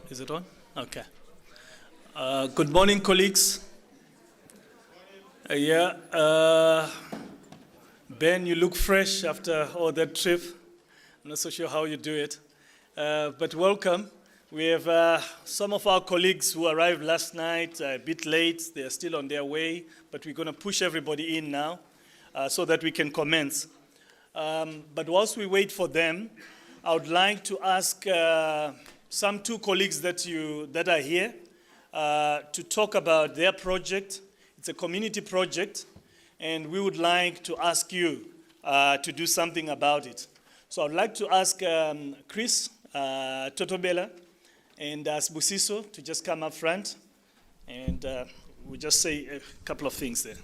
Is it on? Okay. Good morning, colleagues. Ben, you look fresh after all that trip. I'm not so sure how you do it. But welcome. We have some of our colleagues who arrived last night, a bit late. They're still on their way, but we're going to push everybody in now so that we can commence. But whilst we wait for them, I would like to ask some two colleagues that are here to talk about their project. It's a community project, and we would like to ask you to do something about it. So I'd like to ask Chris Totobela and Sbusiso to just come up front, and we'll just say a couple of things there.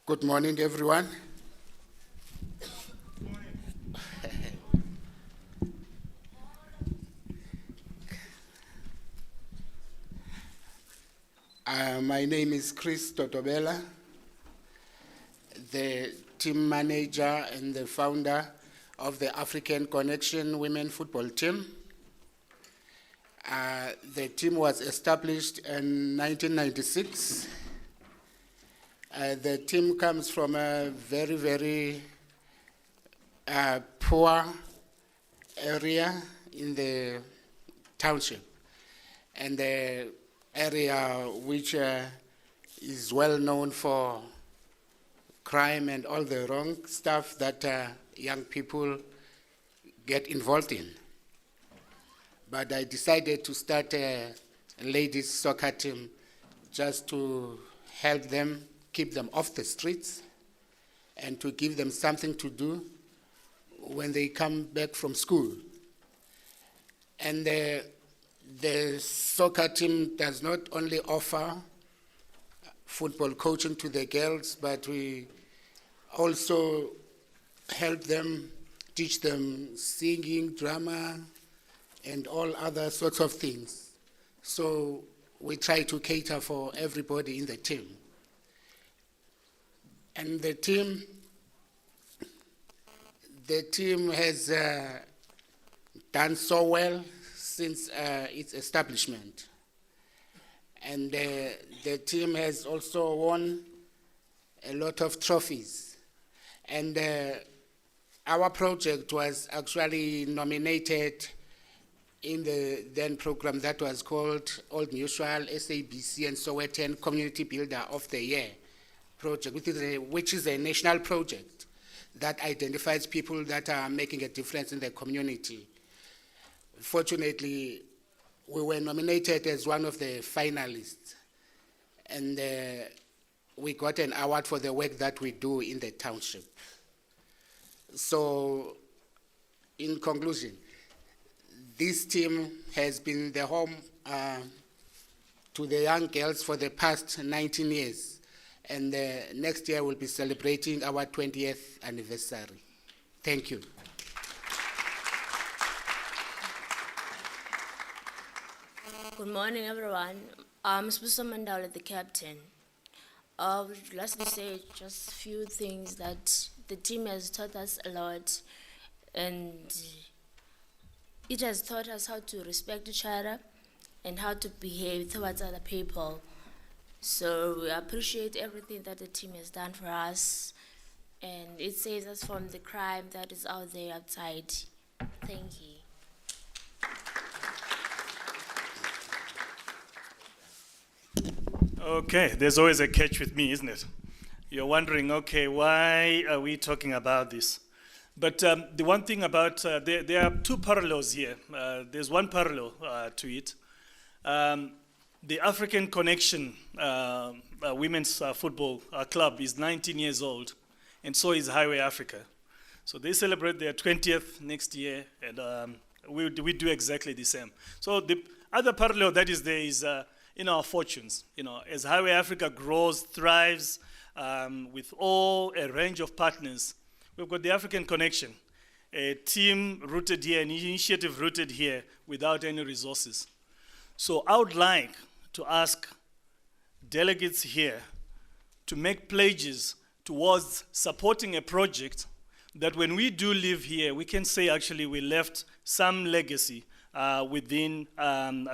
Good morning, everyone. My name is Chris Totobela, the team manager and the founder of the African Connection Women Football Team. The team was established in 1996. The team comes from a very, very poor area in the township, and the area which is well known for crime and all the wrong stuff that young people get involved in. But I decided to start a ladies soccer team just to help them, keep them off the streets, and to give them something to do when they come back from school. And the soccer team does not only offer football coaching to the girls, but we also help them, teach them singing, drama, and all other sorts of things. So we try to cater for everybody in the team. And the team has done so well since its establishment. And the team has also won a lot of trophies. And our project was actually nominated in the then program that was called Old Mutual, SABC, and Sowetan Community Builder of the Year project, which is a national project that identifies people that are making a difference in the community. Fortunately, we were nominated as one of the finalists, and we got an award for the work that we do in the township. So, in conclusion, this team has been the home to the young girls for the past 19 years. And next year we'll be celebrating our 20th anniversary. Thank you. Good morning, everyone. I'm Sbusiso Mandala, the captain. I would lastly say just a few things that the team has taught us a lot, and it has taught us how to respect each other and how to behave towards other people. So we appreciate everything that the team has done for us, and it saves us from the crime that is out there outside. Thank you. Okay, there's always a catch with me, isn't it? You're wondering, okay, why are we talking about this? But the one thing about, there are two parallels here. There's one parallel to it. The African Connection Women's Football Club is 19 years old, and so is Highway Africa. So they celebrate their 20th next year, and we do exactly the same. So the other parallel that is there is in our fortunes. You know, as Highway Africa grows, thrives, with all a range of partners, we've got the African Connection, a team rooted here, an initiative rooted here without any resources. So I would like to ask delegates here to make pledges towards supporting a project that when we do live here, we can say actually we left some legacy within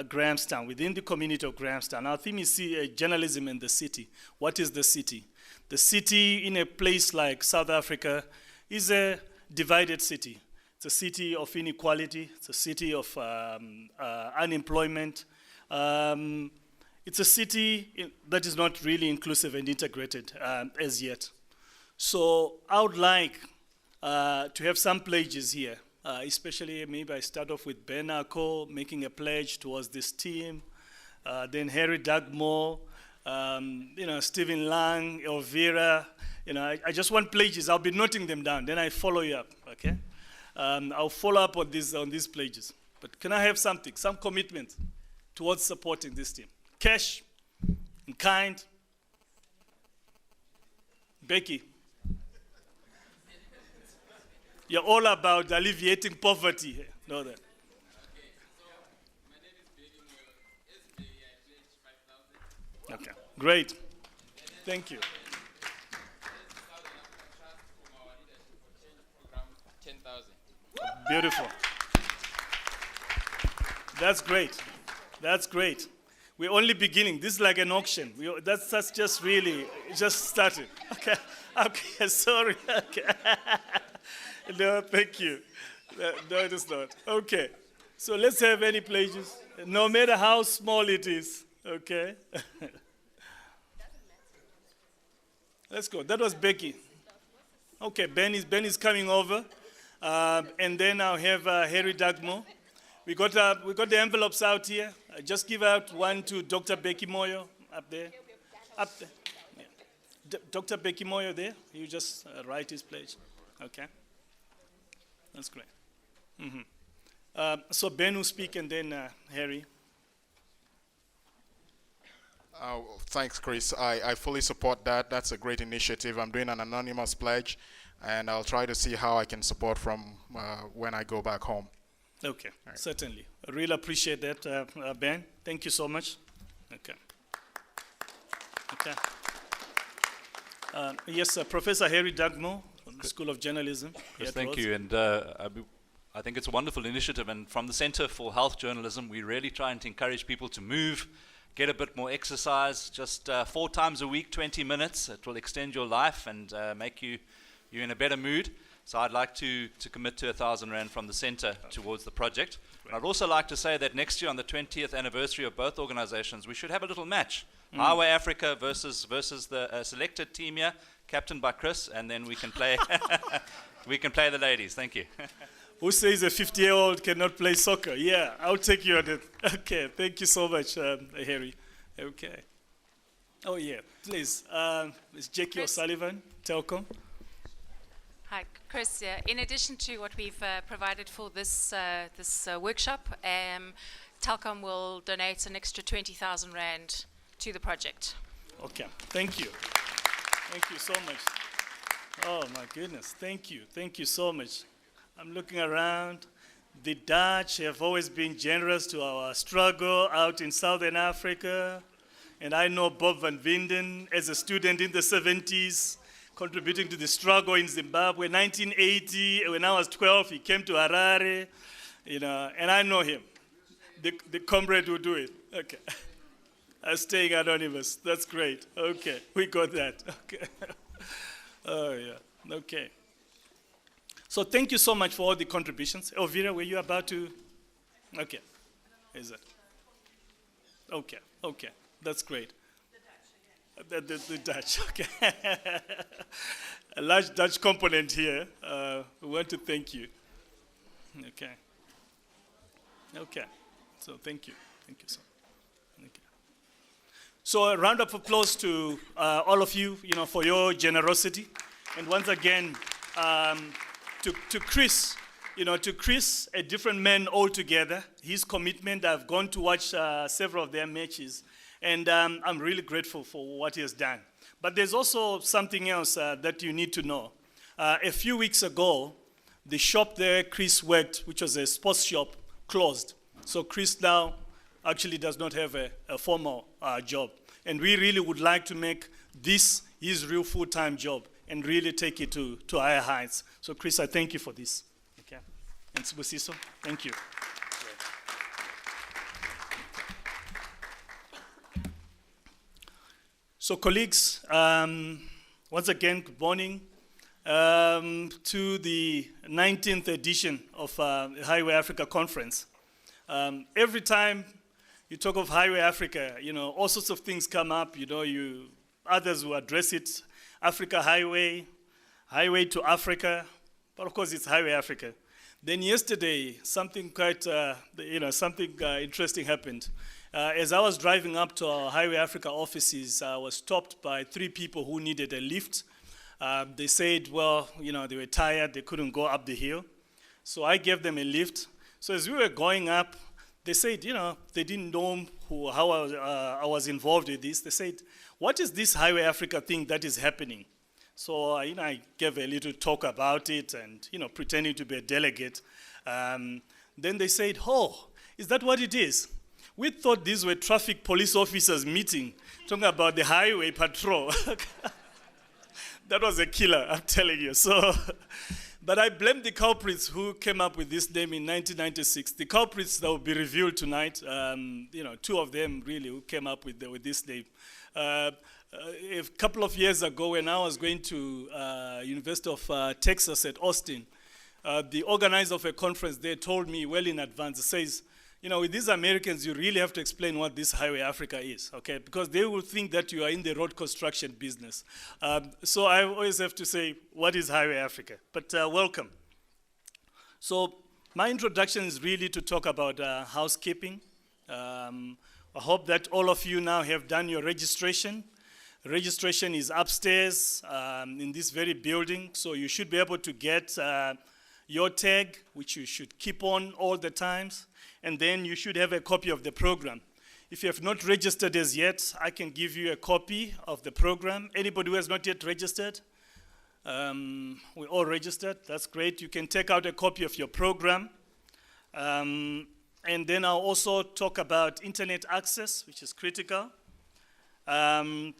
Grahamstown, within the community of Grahamstown. Our theme is journalism in the city. What is the city? The city in a place like South Africa is a divided city. It's a city of inequality. It's a city of unemployment. It's a city that is not really inclusive and integrated as yet. So I would like to have some pledges here, especially maybe I start off with Ben Ako making a pledge towards this team, then Harry Dugmore, Stephen Lang, Elvira. I just want pledges. I'll be noting them down. Then I follow you up. Okay, I'll follow up on these pledges. But can I have something, some commitment towards supporting this team? Cash, in kind. Becky. You're all about alleviating poverty here. Know that. Okay, great. Thank you. 10,000. Beautiful. That's great. That's great. We're only beginning. This is like an auction. That's just really just started. Okay. Okay. Sorry. Okay. No, thank you. No, it is not. Okay. So let's have any pledges, no matter how small it is. Okay. Let's go. That was Becky. Okay, Ben is coming over, and then I'll have Harry Dugmore. We got the envelopes out here. I just give out one to Dr. Becky Moyo up there. Up there. Yeah. Dr. Becky Moyo there. You just write his pledge. Okay. That's great. Mm-hmm. So Ben will speak, and then Harry. Thanks, Chris. I fully support that. That's a great initiative. I'm doing an anonymous pledge, and I'll try to see how I can support from when I go back home. Okay, right. Certainly. I really appreciate that, Ben. Thank you so much. Okay. Okay. Yes, Professor Harry Dugmore from the School of Journalism. Chris, thank you. And I think it's a wonderful initiative. And from the Center for Health Journalism, we're really trying to encourage people to move, get a bit more exercise, just 4 times a week, 20 minutes. It will extend your life and make you in a better mood. So I'd like to commit to 1,000 Rand from the Center towards the project. And I'd also like to say that next year on the 20th anniversary of both organizations, we should have a little match. Highway Africa versus the selected team here, captained by Chris, and then we can play we can play the ladies. Thank you. Who says a 50-year-old cannot play soccer? Yeah, I'll take you on it. Okay, thank you so much, Harry. Okay. Oh, yeah, please. Ms. Jackie O'Sullivan, Telkom. Hi, Chris. In addition to what we've provided for this workshop, Telkom will donate an extra 20,000 Rand to the project. Okay, thank you. Thank you so much. Oh, my goodness. Thank you so much. I'm looking around. The Dutch have always been generous to our struggle out in Southern Africa. And I know Bob van Vinden as a student in the 70s, contributing to the struggle in Zimbabwe. 1980, when I was 12, he came to Harare, and I know him. The comrade will do it. Okay. Staying anonymous. That's great. Okay, we got that. Okay. Oh, yeah. Okay. So thank you so much for all the contributions. Elvira, were you about to? Okay. Is it? Okay. Okay. That's great. The Dutch. Okay. A large Dutch component here. We want to thank you. Okay. Okay. So thank you. Thank you so much. Okay. So a round of applause to all of you, for your generosity. And once again, to Chris, a different man altogether, his commitment. I've gone to watch several of their matches, and I'm really grateful for what he has done. But there's also something else that you need to know. A few weeks ago, the shop there Chris worked, which was a sports shop, closed. So Chris now actually does not have a formal job. And we really would like to make this his real full-time job and really take it to higher heights. So Chris, I thank you for this. Okay. And Sibusiso, thank you. So colleagues, once again, good morning to the 19th edition of the Highway Africa Conference. Every time you talk of Highway Africa, you know, all sorts of things come up. You know, others will address it, Africa Highway, Highway to Africa, but of course it's Highway Africa. Then yesterday, something quite, something interesting happened. As I was driving up to our Highway Africa offices, I was stopped by 3 people who needed a lift. They said, well, you know, they were tired, they couldn't go up the hill. So I gave them a lift. So as we were going up, they said, you know, they didn't know how I was involved with this. They said, what is this Highway Africa thing that is happening? So, I gave a little talk about it and, pretending to be a delegate. Then they said, oh, is that what it is? We thought these were traffic police officers meeting, talking about the highway patrol. That was a killer, I'm telling you. So, but I blame the culprits who came up with this name in 1996. The culprits that will be revealed tonight, 2 of them really who came up with this name. A couple of years ago, when I was going to University of Texas at Austin, the organizer of a conference there told me well in advance, it says, with these Americans, you really have to explain what this Highway Africa is, okay? Because they will think that you are in the road construction business. So I always have to say, what is Highway Africa? But welcome. So my introduction is really to talk about housekeeping. I hope that all of you now have done your registration. Registration is upstairs in this very building, so you should be able to get your tag, which you should keep on all the times, and then you should have a copy of the program. If you have not registered as yet, I can give you a copy of the program. Anybody who has not yet registered? We're all registered, that's great. You can take out a copy of your program. And then I'll also talk about internet access, which is critical. Our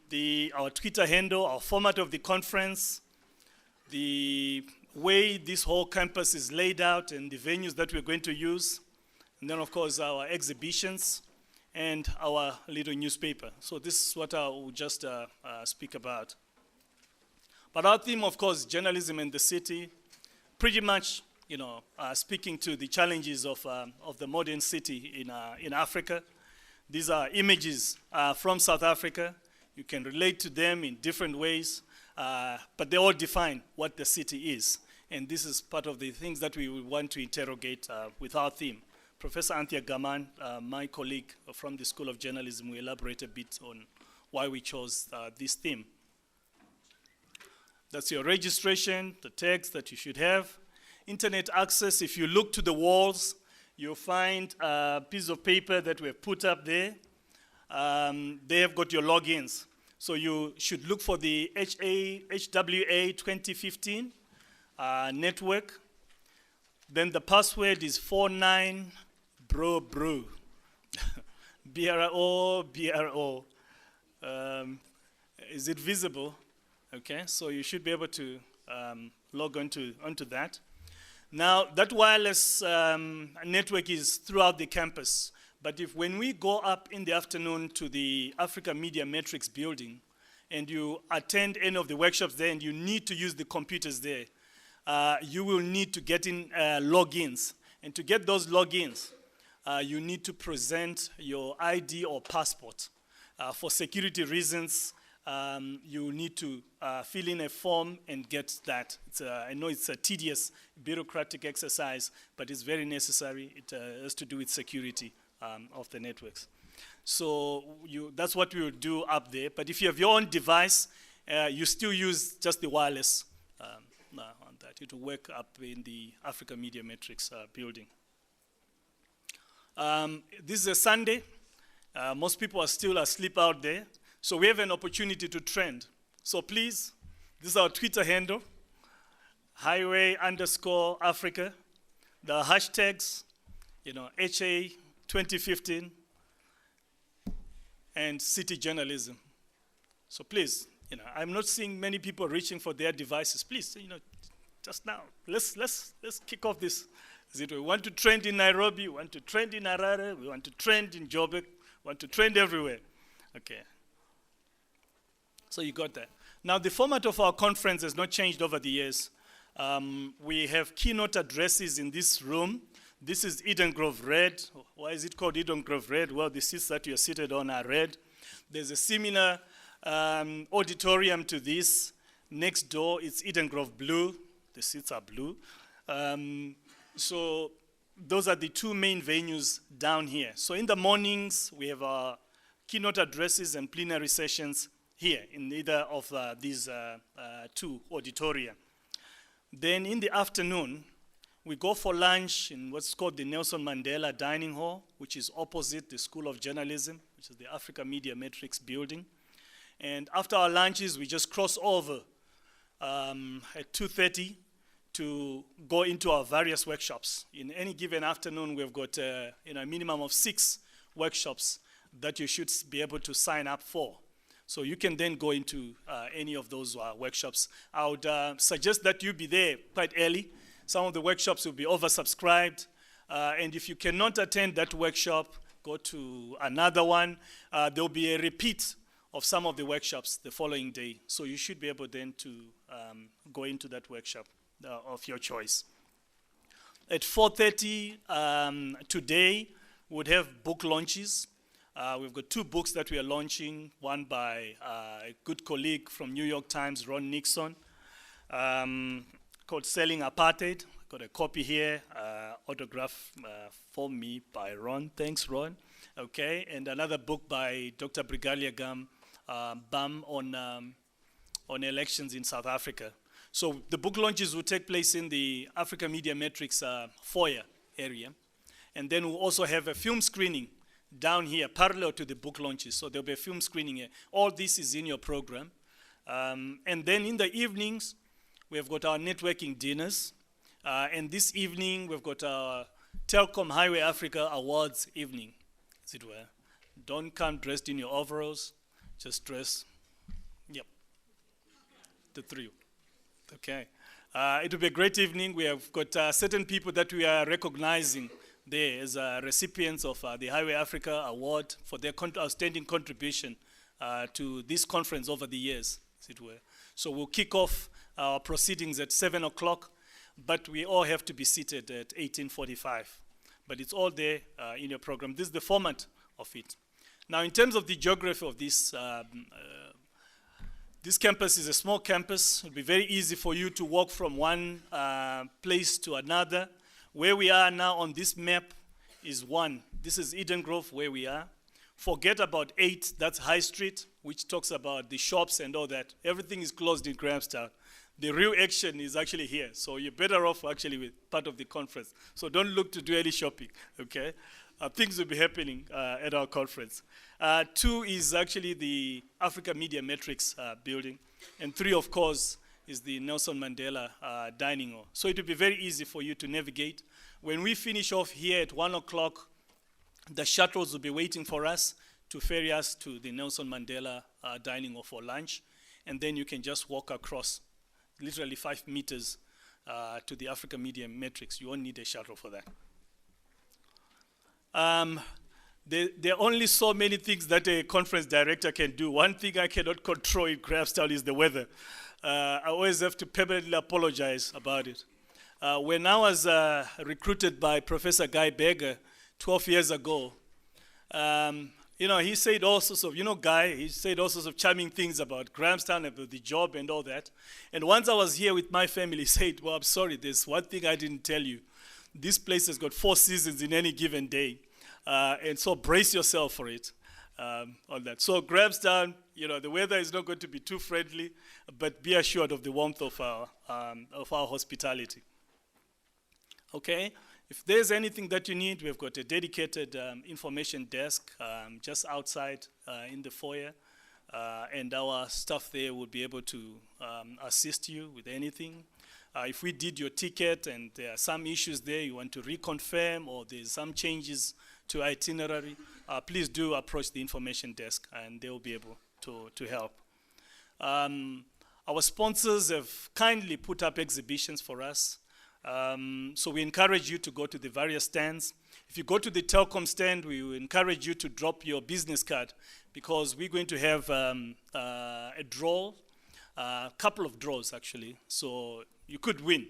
Twitter handle, our format of the conference, the way this whole campus is laid out and the venues that we're going to use, and then of course our exhibitions and our little newspaper. So this is what I will just speak about. But our theme, of course, journalism in the city, pretty much, speaking to the challenges of the modern city in Africa. These are images from South Africa. You can relate to them in different ways, but they all define what the city is. And this is part of the things that we want to interrogate with our theme. Professor Anthea Gaman, my colleague from the School of Journalism, will elaborate a bit on why we chose this theme. That's your registration, the text that you should have. Internet access, if you look to the walls, you'll find a piece of paper that we have put up there. They have got your logins. So you should look for the HWA 2015 network. Then the password is 49BRO. BRO. Is it visible? Okay, so you should be able to log onto that. Now, that wireless network is throughout the campus, but when we go up in the afternoon to the Africa Media Metrics building, and you attend any of the workshops there, and you need to use the computers there, you will need to get in logins. And to get those logins, you need to present your ID or passport. For security reasons, you need to fill in a form and get that. I know it's a tedious bureaucratic exercise, but it's very necessary. It has to do with security of the networks. So that's what we will do up there. But if you have your own device, you still use just the wireless on that. It will work up in the Africa Media Metrics building. This is a Sunday. Most people are still asleep out there. So we have an opportunity to trend. So please, this is our Twitter handle, highway_Africa. The hashtags, HA 2015, and city journalism. So please, I'm not seeing many people reaching for their devices. Please, just now, let's kick off this. We want to trend in Nairobi, we want to trend in Harare, we want to trend in Joburg, we want to trend everywhere. Okay. So you got that. Now the format of our conference has not changed over the years. We have keynote addresses in this room. This is Eden Grove Red. Why is it called Eden Grove Red? Well, the seats that you're seated on are red. There's a similar auditorium to this. Next door, it's Eden Grove Blue. The seats are blue. So those are the two main venues down here. So in the mornings, we have our keynote addresses and plenary sessions here in either of these two auditoria. Then in the afternoon, we go for lunch in what's called the Nelson Mandela Dining Hall, which is opposite the School of Journalism, which is the Africa Media Matrix building. And after our lunches, we just cross over at 2:30 to go into our various workshops. In any given afternoon, we've got a minimum of 6 workshops that you should be able to sign up for. So you can then go into any of those workshops. I would suggest that you be there quite early. Some of the workshops will be oversubscribed. And if you cannot attend that workshop, go to another one. There'll be a repeat of some of the workshops the following day. So you should be able then to go into that workshop of your choice. At 4:30 today, we'll have book launches. We've got 2 books that we are launching, one by a good colleague from New York Times, Ron Nixon, called Selling Apartheid. Got a copy here, autograph for me by Ron. Thanks, Ron. Okay, and another book by Dr. Brigalia Bam on elections in South Africa. So the book launches will take place in the Africa Media Matrix foyer area. And then we'll also have a film screening down here, parallel to the book launches. So there'll be a film screening here. All this is in your program. And then in the evenings, we've got our networking dinners. And this evening, we've got our Telkom Highway Africa Awards evening, as it were. Don't come dressed in your overalls, just dress, the 3. Okay. It will be a great evening. We have got certain people that we are recognizing there as recipients of the Highway Africa Award for their outstanding contribution to this conference over the years, as it were. So we'll kick off our proceedings at 7 o'clock, but we all have to be seated at 18:45. But it's all there in your program. This is the format of it. Now, in terms of the geography of this, this campus is a small campus. It'll be very easy for you to walk from one place to another. Where we are now on this map is 1. This is Eden Grove, where we are. Forget about 8, that's High Street, which talks about the shops and all that. Everything is closed in Grahamstown. The real action is actually here. So you're better off actually with part of the conference. So don't look to do any shopping, okay? Things will be happening at our conference. 2 is actually the Africa Media Matrix building. And 3, of course, is the Nelson Mandela Dining Hall. So it will be very easy for you to navigate. When we finish off here at 1 o'clock, the shuttles will be waiting for us to ferry us to the Nelson Mandela Dining Hall for lunch. And then you can just walk across, literally 5 meters to the Africa Media Matrix. You won't need a shuttle for that. There are only so many things that a conference director can do. One thing I cannot control in Grahamstown is the weather. I always have to permanently apologize about it. When I was recruited by Professor Guy Berger 12 years ago, he said all sorts of, Guy, he said all sorts of charming things about Grahamstown, about the job and all that. And once I was here with my family, he said, well, I'm sorry, there's one thing I didn't tell you. This place has got 4 seasons in any given day. And so brace yourself for it on that. So Grahamstown, the weather is not going to be too friendly, but be assured of the warmth of our hospitality. Okay? If there's anything that you need, we've got a dedicated information desk just outside in the foyer. And our staff there will be able to assist you with anything. If we did your ticket and there are some issues there you want to reconfirm or there's some changes to itinerary, please do approach the information desk and they will be able to help. Our sponsors have kindly put up exhibitions for us. So we encourage you to go to the various stands. If you go to the telecom stand, we will encourage you to drop your business card because we're going to have a draw, a couple of draws actually. So you could win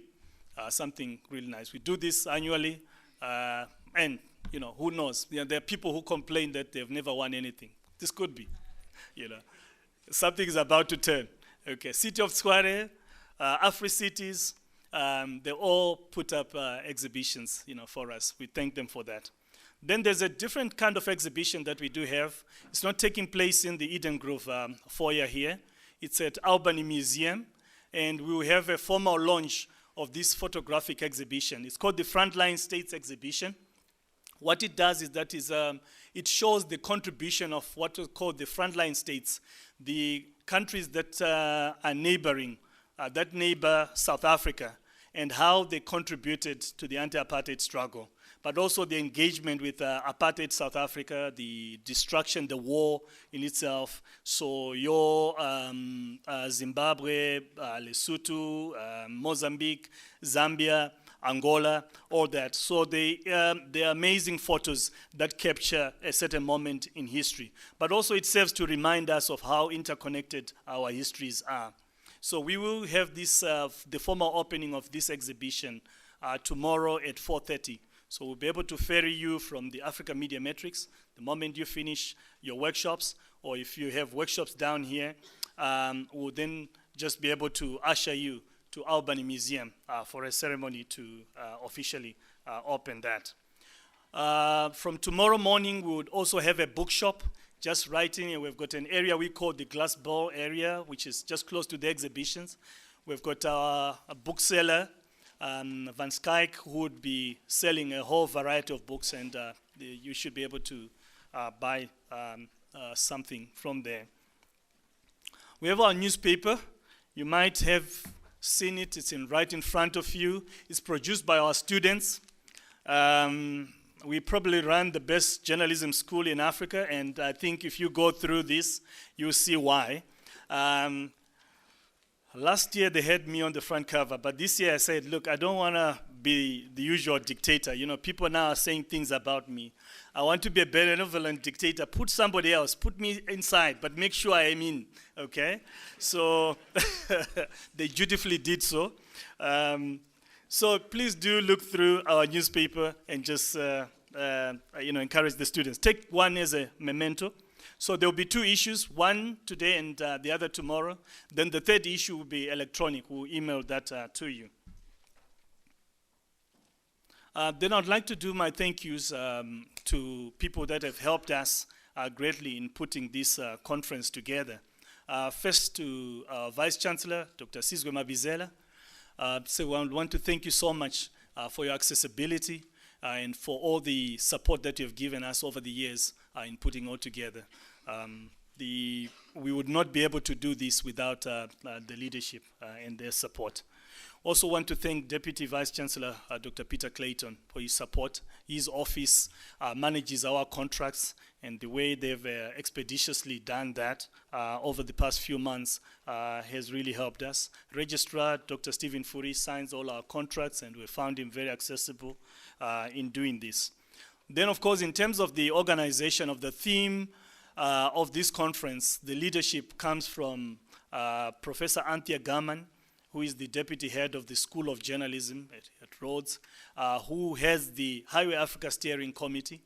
something really nice. We do this annually, and you know, who knows? There are people who complain that they've never won anything. This could be, you know, something is about to turn. Okay, City of Square, Afri-Cities, they all put up exhibitions, you know, for us. We thank them for that. Then there's a different kind of exhibition that we do have. It's not taking place in the Eden Grove foyer here. It's at Albany Museum, and we will have a formal launch of this photographic exhibition. It's called the Frontline States Exhibition. What it does is that it shows the contribution of what is called the frontline states, the countries that are neighboring, that neighbor South Africa, and how they contributed to the anti-apartheid struggle, but also the engagement with apartheid South Africa, the destruction, the war in itself. So your Zimbabwe, Lesotho, Mozambique, Zambia, Angola, all that. So they are amazing photos that capture a certain moment in history. But also it serves to remind us of how interconnected our histories are. So we will have this, the formal opening of this exhibition tomorrow at 4:30. So we'll be able to ferry you from the Africa Media Metrics the moment you finish your workshops, or if you have workshops down here, we'll then just be able to usher you to Albany Museum for a ceremony to officially open that. From tomorrow morning, we would also have a bookshop just right in here. We've got an area we call the Glass Ball area, which is just close to the exhibitions. We've got a bookseller, Van Skyke, who would be selling a whole variety of books, and you should be able to buy something from there. We have our newspaper. You might have seen it. It's right in front of you. It's produced by our students. We probably run the best journalism school in Africa, and I think if you go through this, you'll see why. Last year they had me on the front cover, but this year I said, look, I don't want to be the usual dictator. You know, people now are saying things about me. I want to be a benevolent dictator. Put somebody else, put me inside, but make sure I am in, okay? So they dutifully did so. So please do look through our newspaper and just encourage the students. Take one as a memento. So there will be two issues, one today and the other tomorrow. Then the third issue will be electronic. We'll email that to you. Then I'd like to do my thank yous to people that have helped us greatly in putting this conference together. First to Vice Chancellor, Dr. Sizwe Mabizela. So I want to thank you so much for your accessibility and for all the support that you've given us over the years in putting all together. We would not be able to do this without the leadership and their support. Also want to thank Deputy Vice Chancellor Dr. Peter Clayton for his support. His office manages our contracts, and the way they've expeditiously done that over the past few months has really helped us. Registrar Dr. Stephen Furi signs all our contracts, and we found him very accessible in doing this. Then, of course, in terms of the organization of the theme of this conference, the leadership comes from Professor Anthea Garman, who is the deputy head of the School of Journalism at Rhodes, who has the Highway Africa Steering Committee.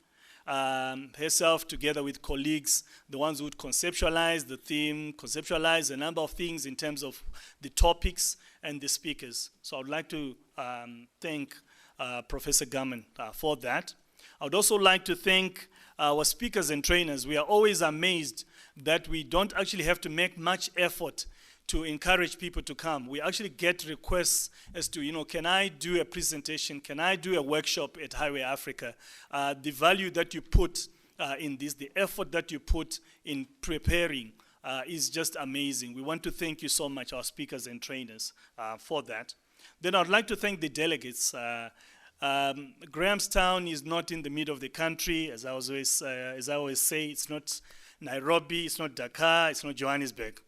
Herself, together with colleagues, the ones who would conceptualize the theme, conceptualize a number of things in terms of the topics and the speakers. So I would like to thank Professor Garman for that. I would also like to thank our speakers and trainers. We are always amazed that we don't actually have to make much effort to encourage people to come. We actually get requests as to, can I do a presentation? Can I do a workshop at Highway Africa? The value that you put in this, the effort that you put in preparing is just amazing. We want to thank you so much, our speakers and trainers, for that. Then I'd like to thank the delegates. Grahamstown is not in the middle of the country, as I always say. It's not Nairobi, it's not Dakar, it's not Johannesburg.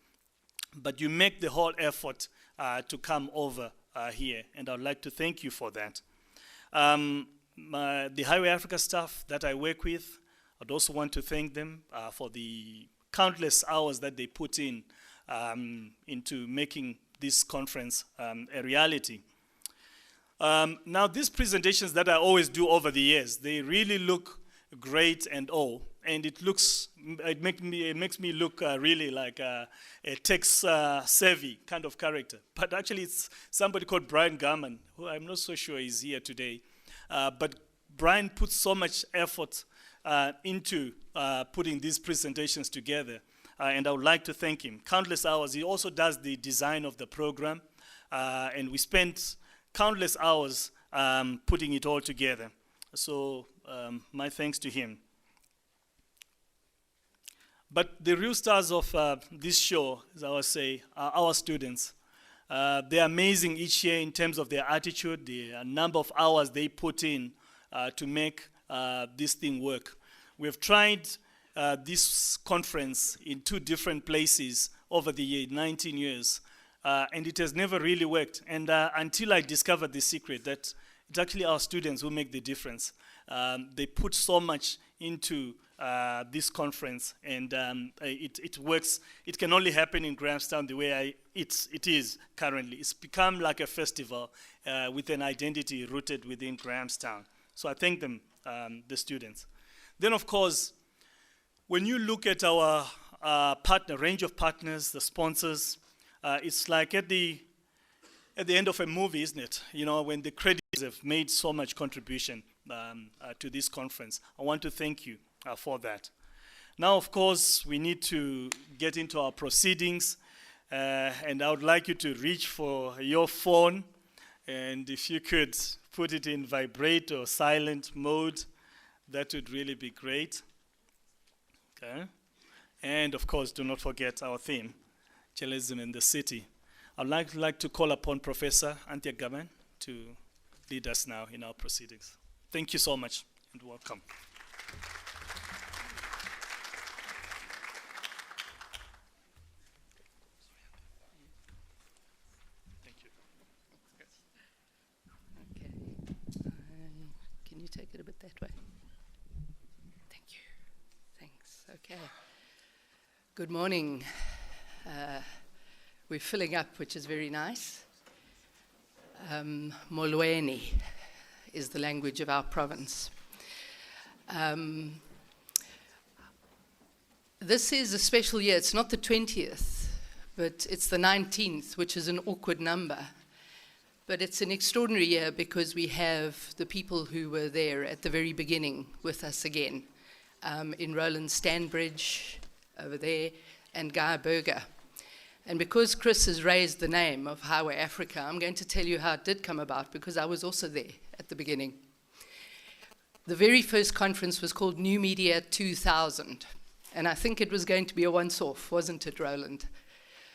But you make the whole effort to come over here, and I'd like to thank you for that. The Highway Africa staff that I work with, I'd also want to thank them for the countless hours that they put in into making this conference a reality. Now, these presentations that I always do over the years, they really look great and all, and it makes me look really like a tech-savvy kind of character. But actually, it's somebody called Brian Garman, who I'm not so sure is here today. But Brian puts so much effort into putting these presentations together, and I would like to thank him. Countless hours. He also does the design of the program, and we spent countless hours putting it all together. So my thanks to him. But the real stars of this show, as I always say, are our students. They're amazing each year in terms of their attitude, the number of hours they put in to make this thing work. We've tried this conference in 2 different places over the year, 19 years, and it has never really worked. And until I discovered the secret that it's actually our students who make the difference. They put so much into this conference, and it works. It can only happen in Grahamstown the way it is currently. It's become like a festival with an identity rooted within Grahamstown. So I thank them, the students. Then, of course, when you look at our range of partners, the sponsors, it's like at the end of a movie, isn't it? You know, when the credits have made so much contribution to this conference. I want to thank you for that. Now, of course, we need to get into our proceedings, and I would like you to reach for your phone, and if you could put it in vibrate or silent mode, that would really be great. Okay. And of course, do not forget our theme, journalism in the city. I'd like to call upon Professor Anthea Gaman to lead us now in our proceedings. Thank you so much, and welcome. Thank you. Okay. Can you take it a bit that way? Thank you. Thanks. Okay. Good morning. We're filling up, which is very nice. Molweni is the language of our province. This is a special year. It's not the 20th, but it's the 19th, which is an awkward number. But it's an extraordinary year because we have the people who were there at the very beginning with us again, in Roland Stanbridge over there, and Guy Berger. And because Chris has raised the name of Highway Africa, I'm going to tell you how it did come about, because I was also there at the beginning. The very first conference was called New Media 2000, and I think it was going to be a once-off, wasn't it, Roland?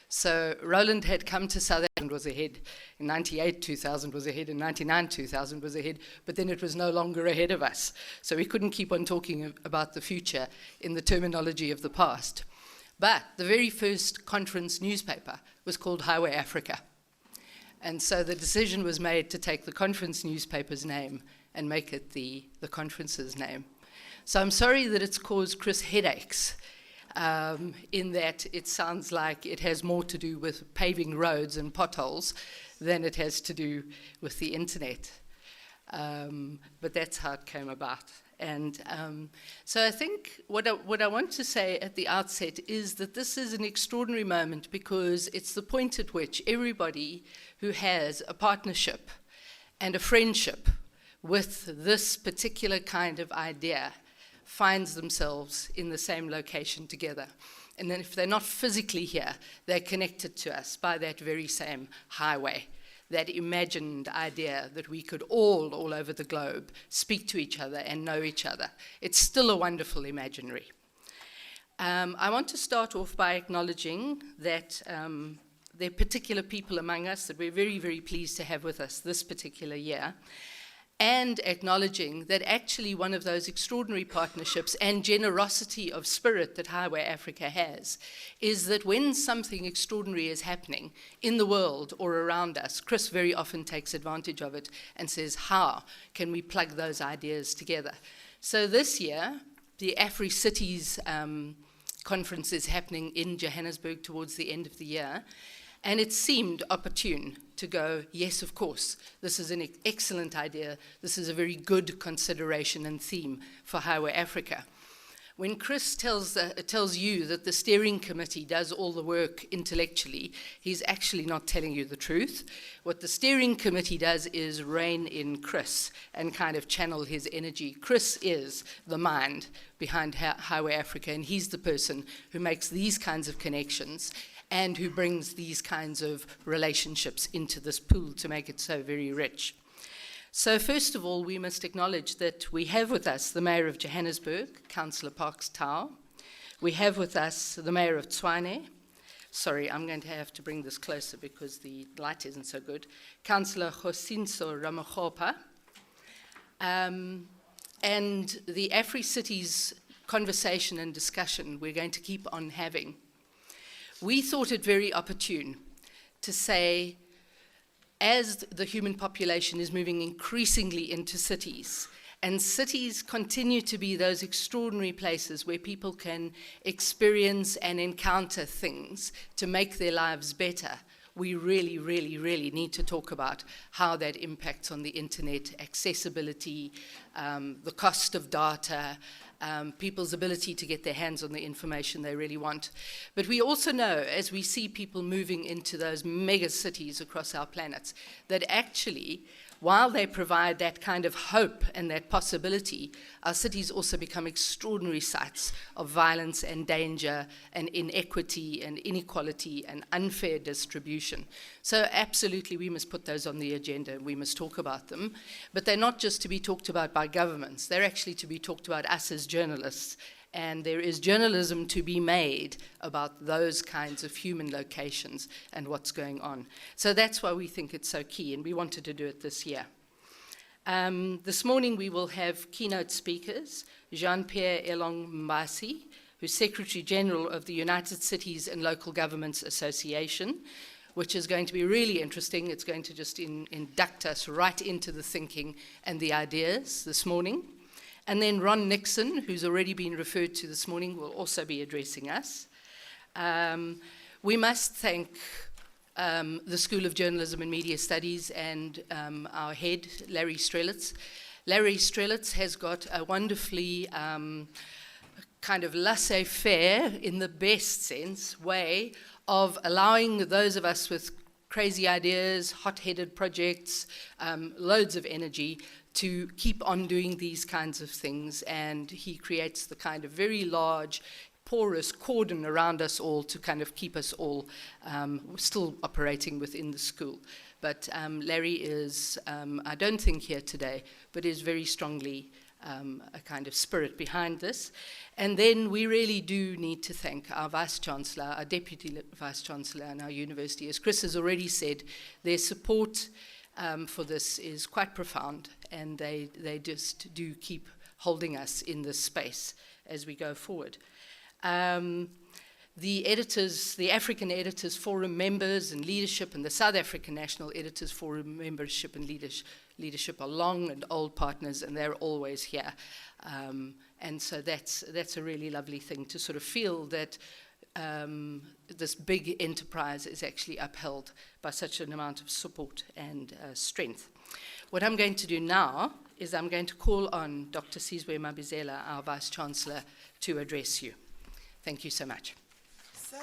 So Roland had come to South Africa, was ahead. In 98, 2000 was ahead. In 99, 2000 was ahead. But then it was no longer ahead of us. So we couldn't keep on talking about the future in the terminology of the past. But the very first conference newspaper was called Highway Africa. And so the decision was made to take the conference newspaper's name and make it the conference's name. So I'm sorry that it's caused Chris headaches, in that it sounds like it has more to do with paving roads and potholes than it has to do with the internet. But that's how it came about. And so I think what I want to say at the outset is that this is an extraordinary moment, because it's the point at which everybody who has a partnership and a friendship with this particular kind of idea finds themselves in the same location together. And then if they're not physically here, they're connected to us by that very same highway, that imagined idea that we could all over the globe speak to each other and know each other. It's still a wonderful imaginary. I want to start off by acknowledging that there are particular people among us that we're very, very pleased to have with us this particular year. and acknowledging that actually one of those extraordinary partnerships and generosity of spirit that Highway Africa has is that when something extraordinary is happening in the world or around us, Chris very often takes advantage of it and says, how can we plug those ideas together? So this year, the AfriCities conference is happening in Johannesburg towards the end of the year. And it seemed opportune to go, yes, of course, this is an excellent idea. This is a very good consideration and theme for Highway Africa. When Chris tells you that the steering committee does all the work intellectually, he's actually not telling you the truth. What the steering committee does is rein in Chris and kind of channel his energy. Chris is the mind behind Highway Africa, and he's the person who makes these kinds of connections and who brings these kinds of relationships into this pool to make it so very rich. So first of all, we must acknowledge that we have with us the Mayor of Johannesburg, Councillor Parks Tau. We have with us the Mayor of Tshwane. Sorry, I'm going to have to bring this closer because the light isn't so good. Councillor Josinso Ramakgopa. And the AfriCities conversation and discussion we're going to keep on having. We thought it very opportune to say, as the human population is moving increasingly into cities, and cities continue to be those extraordinary places where people can experience and encounter things to make their lives better, we really, really, really need to talk about how that impacts on the internet, accessibility, the cost of data, people's ability to get their hands on the information they really want. But we also know, as we see people moving into those mega cities across our planets, that actually, while they provide that kind of hope and that possibility, our cities also become extraordinary sites of violence and danger and inequity and inequality and unfair distribution. So absolutely we must put those on the agenda and we must talk about them. But they're not just to be talked about by governments, they're actually to be talked about us as journalists. And there is journalism to be made about those kinds of human locations and what's going on. So that's why we think it's so key, and we wanted to do it this year. This morning we will have keynote speakers, Jean-Pierre Elong Mbasi, who's Secretary General of the United Cities and Local Governments Association, which is going to be really interesting. It's going to just induct us right into the thinking and the ideas this morning. And then Ron Nixon, who's already been referred to this morning, will also be addressing us. We must thank the School of Journalism and Media Studies and our head, Larry Strelitz. Larry Strelitz has got a wonderfully kind of laissez-faire, in the best sense, way of allowing those of us with crazy ideas, hot-headed projects, loads of energy, to keep on doing these kinds of things, and he creates the kind of very large, porous cordon around us all to kind of keep us all still operating within the school. But Larry is, I don't think here today, but is very strongly a kind of spirit behind this. And then we really do need to thank our Vice-Chancellor, our Deputy Vice-Chancellor and our university. As Chris has already said, their support for this is quite profound, and they just do keep holding us in this space as we go forward. The editors, the African Editors Forum members and leadership, and the South African National Editors Forum membership and leadership are long and old partners, and they're always here. And so that's a really lovely thing to sort of feel that this big enterprise is actually upheld by such an amount of support and strength. What I'm going to do now is I'm going to call on Dr. Sizwe Mabizela, our Vice-Chancellor, to address you. Thank you so much. Say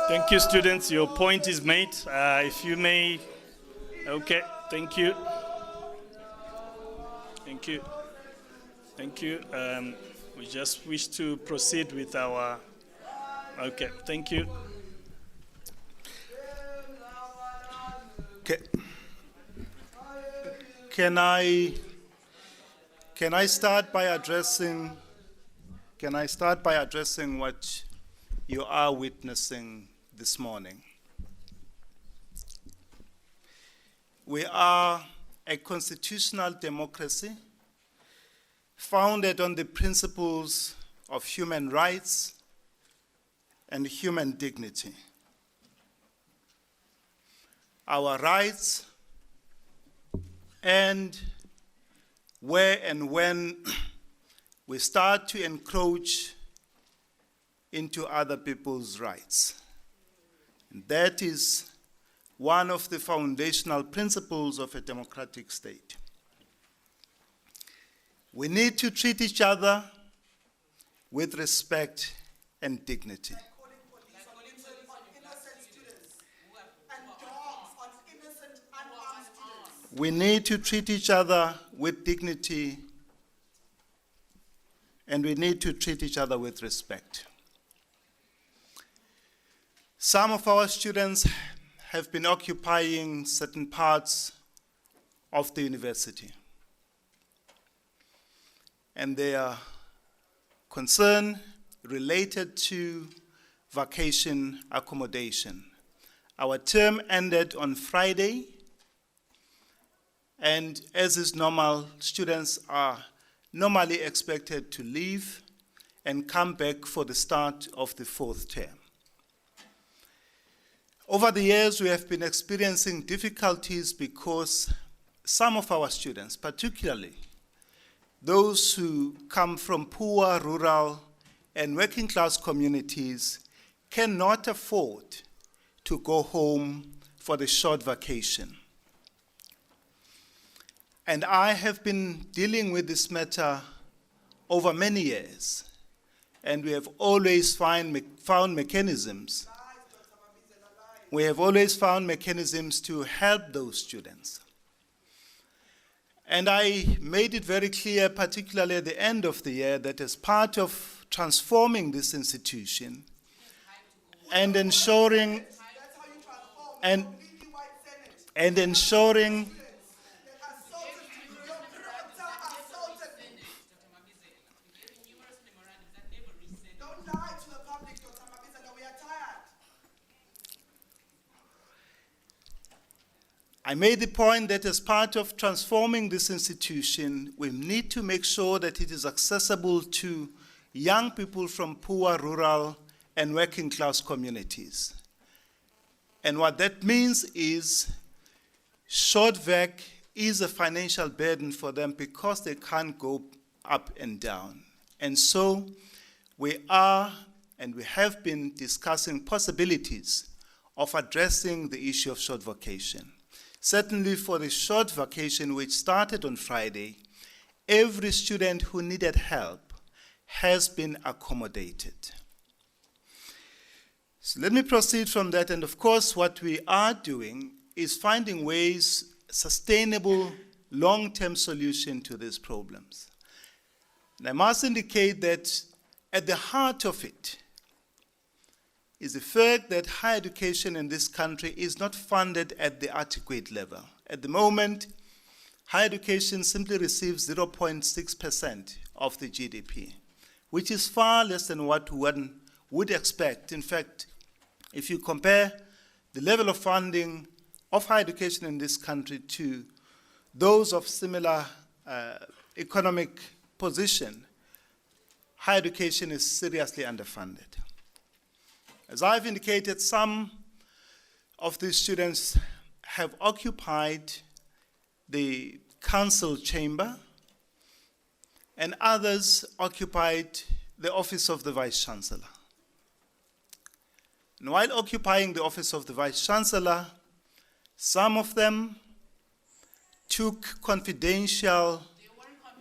Thank you, students. Your point is made. If you may, okay. Thank you. Thank you. Thank you. We just wish to proceed with our. Okay. Thank you. Okay. Can I start by addressing what you are witnessing this morning? We are a constitutional democracy founded on the principles of human rights and human dignity. Our rights end where and when we start to encroach into other people's rights. And that is one of the foundational principles of a democratic state. We need to treat each other with respect and dignity. We need to treat each other with dignity, and we need to treat each other with respect. Some of our students have been occupying certain parts of the university, and their concern related to vacation accommodation. Our term ended on Friday, and as is normal, students are normally expected to leave and come back for the start of the fourth term. Over the years, we have been experiencing difficulties because some of our students, particularly those who come from poor, rural, and working class communities, cannot afford to go home for the short vacation. And I have been dealing with this matter over many years, and we have always found mechanisms. We have always found mechanisms to help those students. And I made it very clear, particularly at the end of the year, that as part of transforming this institution and ensuring I made the point that as part of transforming this institution, we need to make sure that it is accessible to young people from poor, rural, and working class communities. And what that means is short vac is a financial burden for them because they can't go up and down. And so we are, and we have been discussing possibilities of addressing the issue of short vacation. Certainly for the short vacation, which started on Friday, every student who needed help has been accommodated. So let me proceed from that. And of course, what we are doing is finding ways, sustainable, long-term solution to these problems. And I must indicate that at the heart of it is the fact that higher education in this country is not funded at the adequate level. At the moment, higher education simply receives 0.6% of the GDP, which is far less than what one would expect. In fact, if you compare the level of funding of higher education in this country to those of similar economic position, higher education is seriously underfunded. As I've indicated, some of these students have occupied the council chamber, and others occupied the office of the Vice Chancellor. And while occupying the office of the Vice Chancellor, some of them took confidential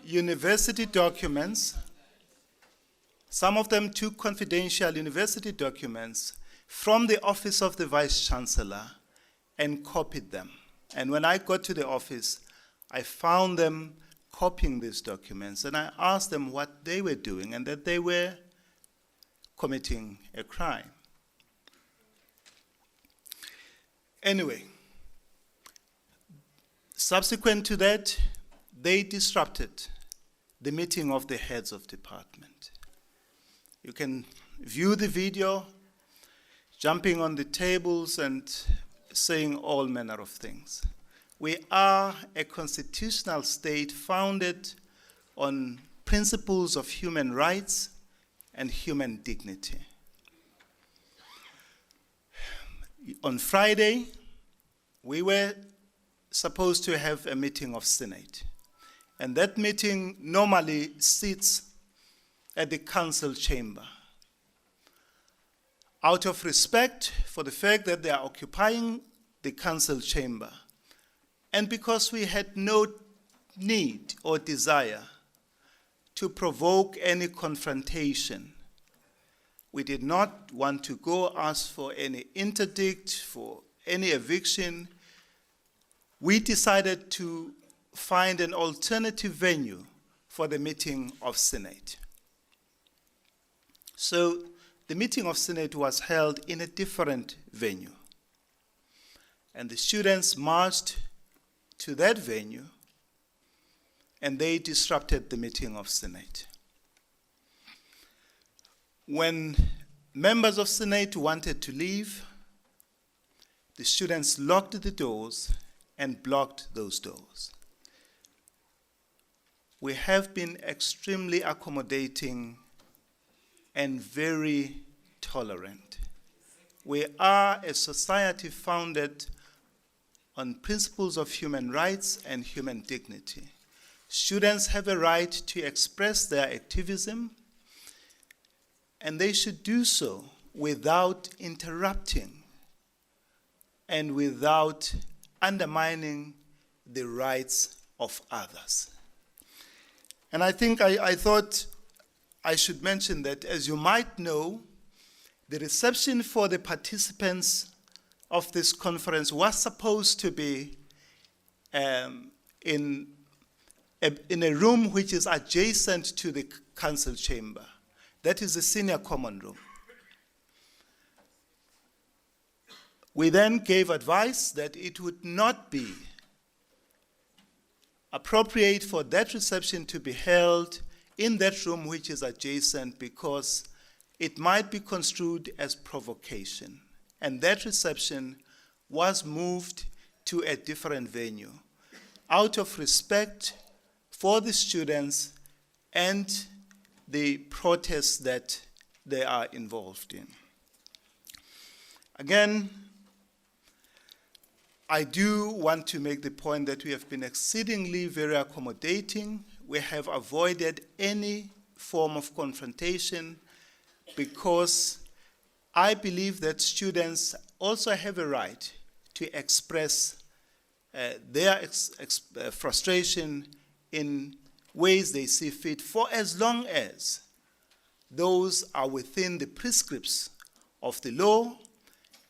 university documents. Some of them took confidential university documents from the office of the Vice Chancellor and copied them. And when I got to the office, I found them copying these documents, and I asked them what they were doing and that they were committing a crime. Anyway, subsequent to that, they disrupted the meeting of the heads of department. You can view the video, jumping on the tables and saying all manner of things. We are a constitutional state founded on principles of human rights and human dignity. On Friday, we were supposed to have a meeting of Senate. And that meeting normally sits at the council chamber. Out of respect for the fact that they are occupying the council chamber, and because we had no need or desire to provoke any confrontation, we did not want to go ask for any interdict, for any eviction. We decided to find an alternative venue for the meeting of Senate. So the meeting of Senate was held in a different venue. And the students marched to that venue, and they disrupted the meeting of Senate. When members of Senate wanted to leave, the students locked the doors and blocked those doors. We have been extremely accommodating and very tolerant. We are a society founded on principles of human rights and human dignity. Students have a right to express their activism, and they should do so without interrupting and without undermining the rights of others. And I think I thought I should mention that, as you might know, the reception for the participants of this conference was supposed to be in a room which is adjacent to the council chamber. That is the senior common room. We then gave advice that it would not be appropriate for that reception to be held in that room which is adjacent, because it might be construed as provocation. And that reception was moved to a different venue out of respect for the students and the protests that they are involved in. Again, I do want to make the point that we have been exceedingly very accommodating. We have avoided any form of confrontation because I believe that students also have a right to express their frustration in ways they see fit, for as long as those are within the prescripts of the law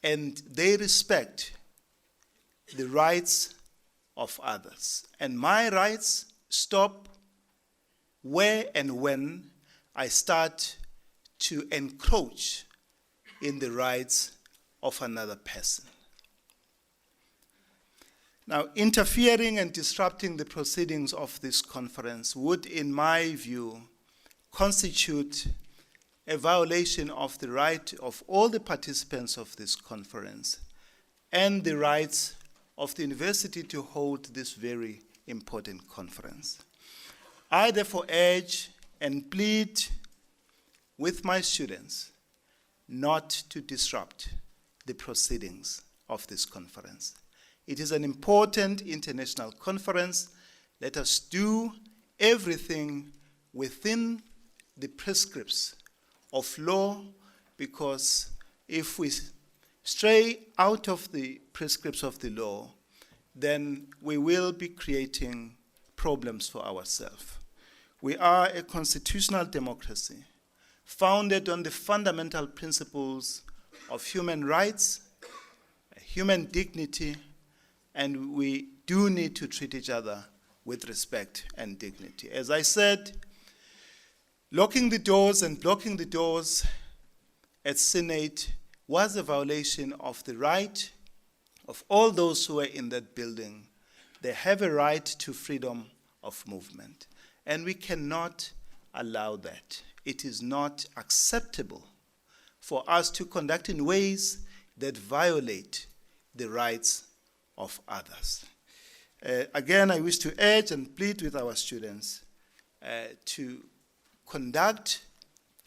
and they respect the rights of others. And my rights stop where and when I start to encroach in the rights of another person. Now, interfering and disrupting the proceedings of this conference would, in my view, constitute a violation of the right of all the participants of this conference and the rights of the university to hold this very important conference. I therefore urge and plead with my students not to disrupt the proceedings of this conference. It is an important international conference. Let us do everything within the prescripts of law, because if we stray out of the prescripts of the law, then we will be creating problems for ourselves. We are a constitutional democracy founded on the fundamental principles of human rights, human dignity, and we do need to treat each other with respect and dignity. As I said, locking the doors and blocking the doors at Senate was a violation of the right of all those who were in that building. They have a right to freedom of movement, and we cannot allow that. It is not acceptable for us to conduct in ways that violate the rights of others. Again, I wish to urge and plead with our students to conduct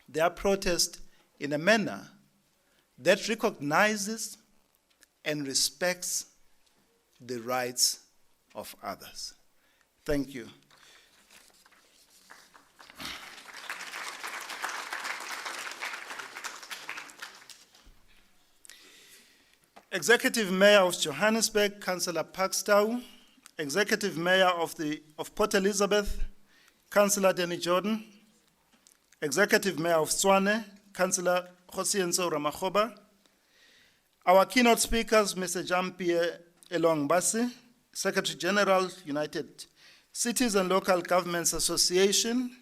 their protest in a manner that recognizes and respects the rights of others. Thank you. Executive Mayor of Johannesburg, Councillor Parkstow. Executive Mayor of Port Elizabeth, Councillor Danny Jordan. Executive Mayor of Tshwane, Councillor Josienso Ramakgoba. Our keynote speakers, Mr. Jean-Pierre Elong-Basi, Secretary General, United Cities and Local Governments Association,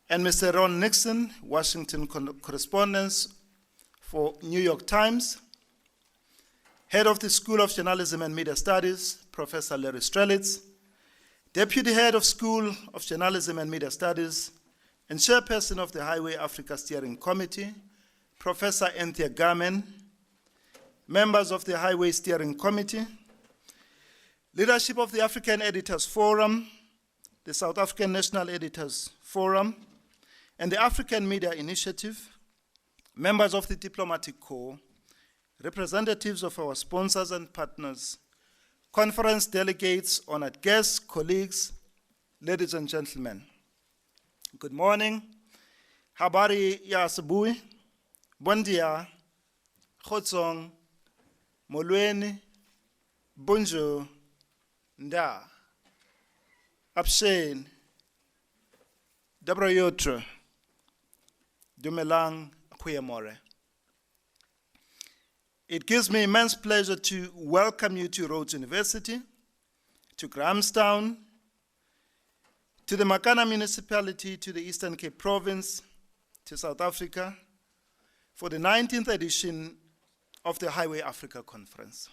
and Mr. Ron Nixon, Washington correspondent for New York Times. Head of the School of Journalism and Media Studies, Professor Larry Strelitz. Deputy Head of School of Journalism and Media Studies and Chairperson of the Highway Africa Steering Committee, Professor Anthea Garman. Members of the Highway Steering Committee. Leadership of the African Editors Forum, the South African National Editors Forum, and the African Media Initiative. Members of the Diplomatic Corps, representatives of our sponsors and partners, conference delegates, honored guests, colleagues, ladies and gentlemen. Good morning. Habari ya asubuhi. Bon dia. Khotsong. Molweni. Bonjour. Nda. Abshen. Dabroyotre. Dumelang Kuyamore. It gives me immense pleasure to welcome you to Rhodes University, to Grahamstown, to the Makana municipality, to the Eastern Cape Province, to South Africa, for the 19th edition of the Highway Africa Conference.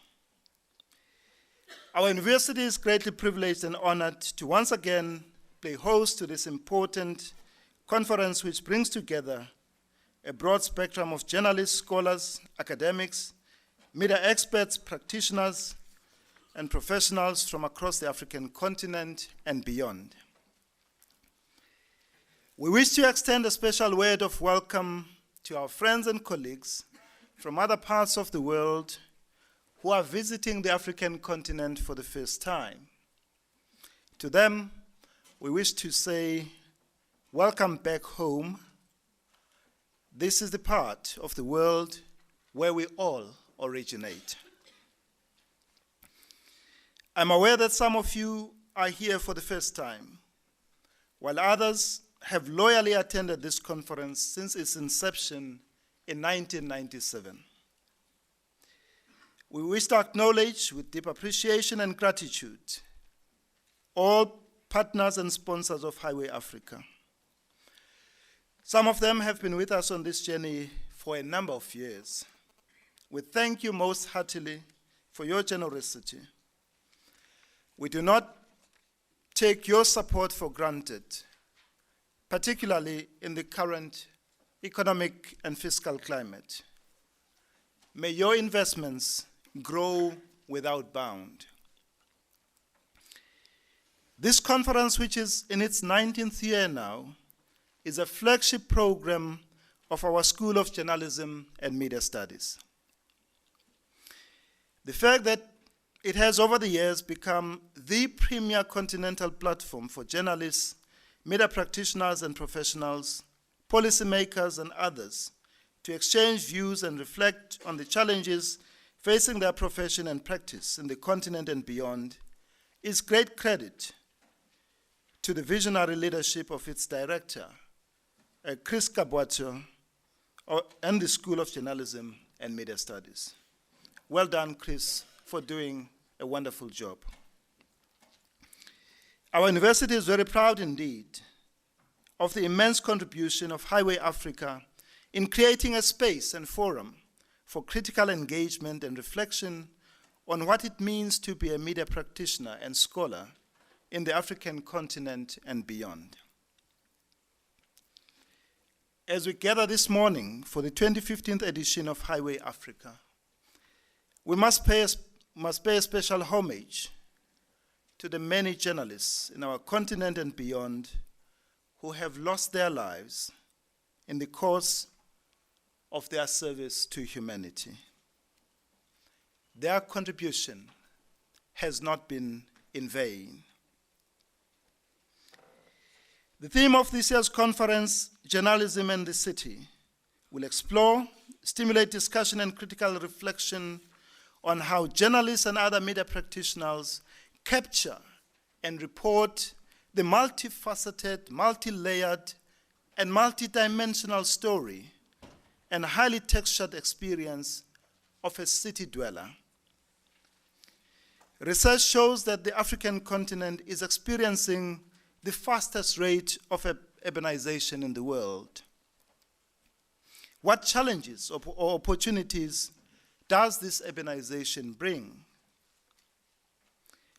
Our university is greatly privileged and honored to once again play host to this important conference which brings together a broad spectrum of journalists, scholars, academics, media experts, practitioners, and professionals from across the African continent and beyond. We wish to extend a special word of welcome to our friends and colleagues from other parts of the world who are visiting the African continent for the first time. To them, we wish to say, welcome back home. This is the part of the world where we all originate. I'm aware that some of you are here for the first time, while others have loyally attended this conference since its inception in 1997. We wish to acknowledge with deep appreciation and gratitude all partners and sponsors of Highway Africa. Some of them have been with us on this journey for a number of years. We thank you most heartily for your generosity. We do not take your support for granted, particularly in the current economic and fiscal climate. May your investments grow without bound. This conference, which is in its 19th year now, is a flagship program of our School of Journalism and Media Studies. The fact that it has over the years become the premier continental platform for journalists, media practitioners and professionals, policymakers and others to exchange views and reflect on the challenges facing their profession and practice in the continent and beyond is great credit to the visionary leadership of its director, Chris Kabwacho, and the School of Journalism and Media Studies. Well done, Chris, for doing a wonderful job. Our university is very proud indeed of the immense contribution of Highway Africa in creating a space and forum for critical engagement and reflection on what it means to be a media practitioner and scholar in the African continent and beyond. As we gather this morning for the 2015th edition of Highway Africa, we must pay a special homage to the many journalists in our continent and beyond who have lost their lives in the course of their service to humanity. Their contribution has not been in vain. The theme of this year's conference, Journalism and the City, will explore, stimulate discussion and critical reflection on how journalists and other media practitioners capture and report the multifaceted, multi-layered, and multidimensional story and highly textured experience of a city dweller. Research shows that the African continent is experiencing the fastest rate of urbanization in the world. What challenges or opportunities does this urbanization bring?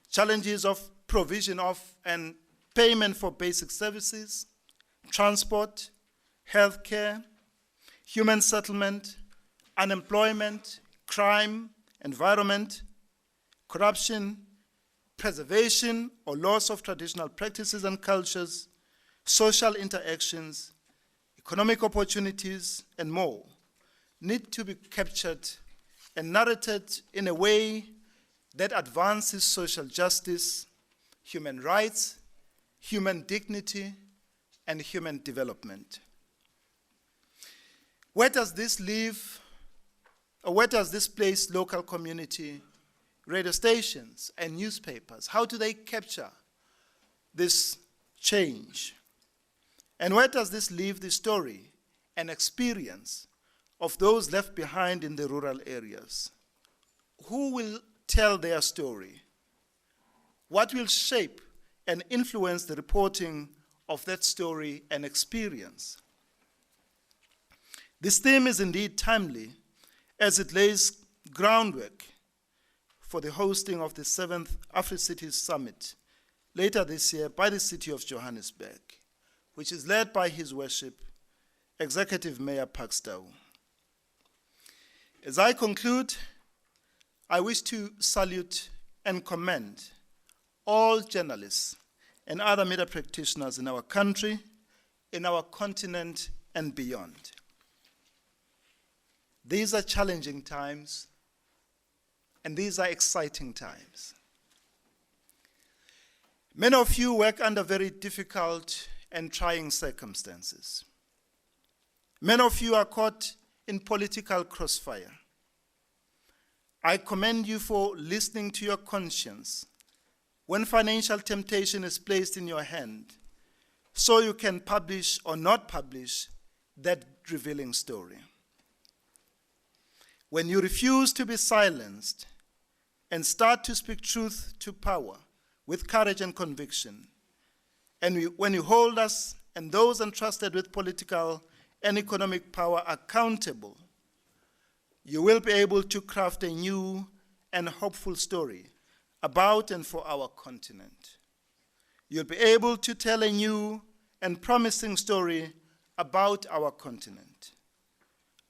Challenges of provision of and payment for basic services, transport, healthcare, human settlement, unemployment, crime, environment, corruption, preservation or loss of traditional practices and cultures, social interactions, economic opportunities, and more need to be captured and narrated in a way that advances social justice, human rights, human dignity, and human development. Where does this leave, or where does this place local community radio stations and newspapers? How do they capture this change? And where does this leave the story and experience of those left behind in the rural areas? Who will tell their story? What will shape and influence the reporting of that story and experience? This theme is indeed timely as it lays groundwork for the hosting of the 7th Afri-Cities Summit later this year by the city of Johannesburg, which is led by His Worship, Executive Mayor Pakstow. As I conclude, I wish to salute and commend all journalists and other media practitioners in our country, in our continent, and beyond. These are challenging times, and these are exciting times. Many of you work under very difficult and trying circumstances. Many of you are caught in political crossfire. I commend you for listening to your conscience when financial temptation is placed in your hand, so you can publish or not publish that revealing story. When you refuse to be silenced and start to speak truth to power with courage and conviction, and when you hold us and those entrusted with political and economic power accountable, you will be able to craft a new and hopeful story about and for our continent. You'll be able to tell a new and promising story about our continent,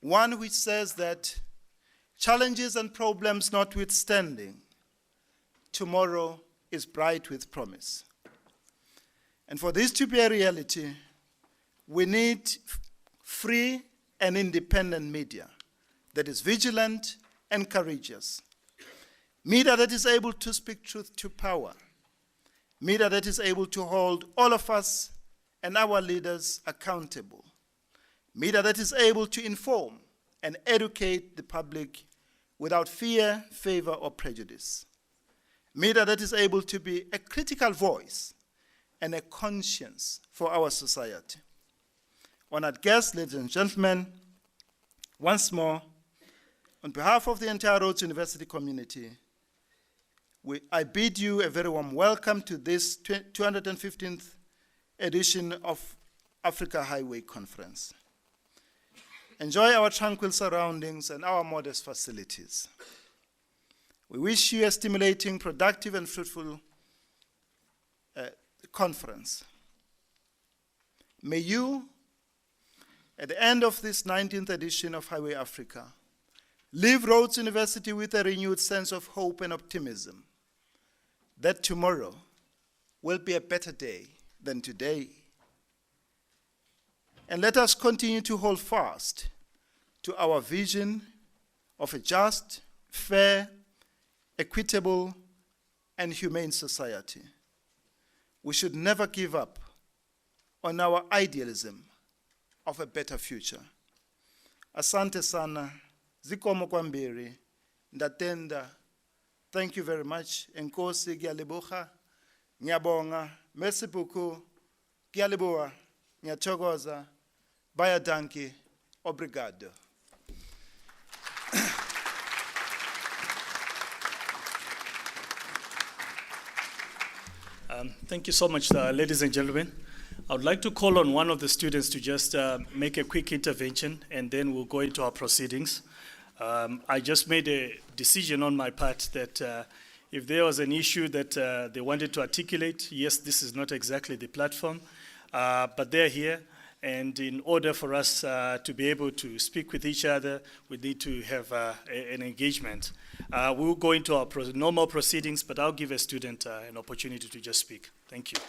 one which says that challenges and problems notwithstanding, tomorrow is bright with promise. And for this to be a reality, we need free and independent media that is vigilant and courageous. Media that is able to speak truth to power. Media that is able to hold all of us and our leaders accountable. Media that is able to inform and educate the public without fear, favor, or prejudice. Media that is able to be a critical voice and a conscience for our society. Honored guests, ladies and gentlemen, once more, On behalf of the entire Rhodes University community, I bid you a very warm welcome to this 215th edition of Africa Highway Conference. Enjoy our tranquil surroundings and our modest facilities. We wish you a stimulating, productive, and fruitful conference. May you, at the end of this 19th edition of Highway Africa, leave Rhodes University with a renewed sense of hope and optimism that tomorrow will be a better day than today. And let us continue to hold fast to our vision of a just, fair, equitable, and humane society. We should never give up on our idealism of a better future. Asante sana, zikomo kwambiri, ndatenda. Thank you very much. Enkosi gyalibucha, nyabonga, merci beaucoup, gyaliboa, nyachogoza, baya danki, obrigado. Thank you so much, ladies and gentlemen. I would like to call on one of the students to just make a quick intervention, and then we'll go into our proceedings. I just made a decision on my part that if there was an issue that they wanted to articulate, yes, this is not exactly the platform, but they're here, and in order for us to be able to speak with each other, we need to have an engagement. We'll go into our normal proceedings, but I'll give a student an opportunity to just speak. Thank you.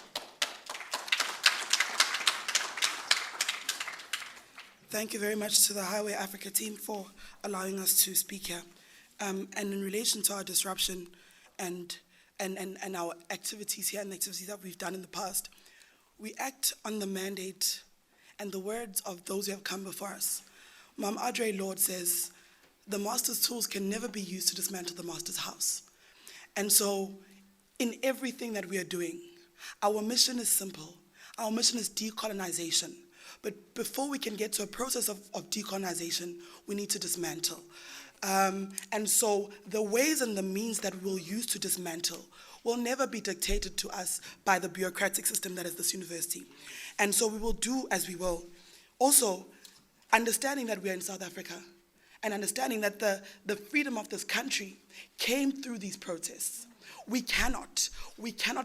Thank you very much to the Highway Africa team for allowing us to speak here. And in relation to our disruption and our activities here and the activities that we've done in the past, we act on the mandate and the words of those who have come before us. Ma'am Audre Lorde says, the master's tools can never be used to dismantle the master's house. And so in everything that we are doing, our mission is simple. Our mission is decolonization. But before we can get to a process of decolonization, we need to dismantle. And so the ways and the means that we'll use to dismantle will never be dictated to us by the bureaucratic system that is this university. And so we will do as we will. Also, understanding that we are in South Africa and understanding that the freedom of this country came through these protests. We cannot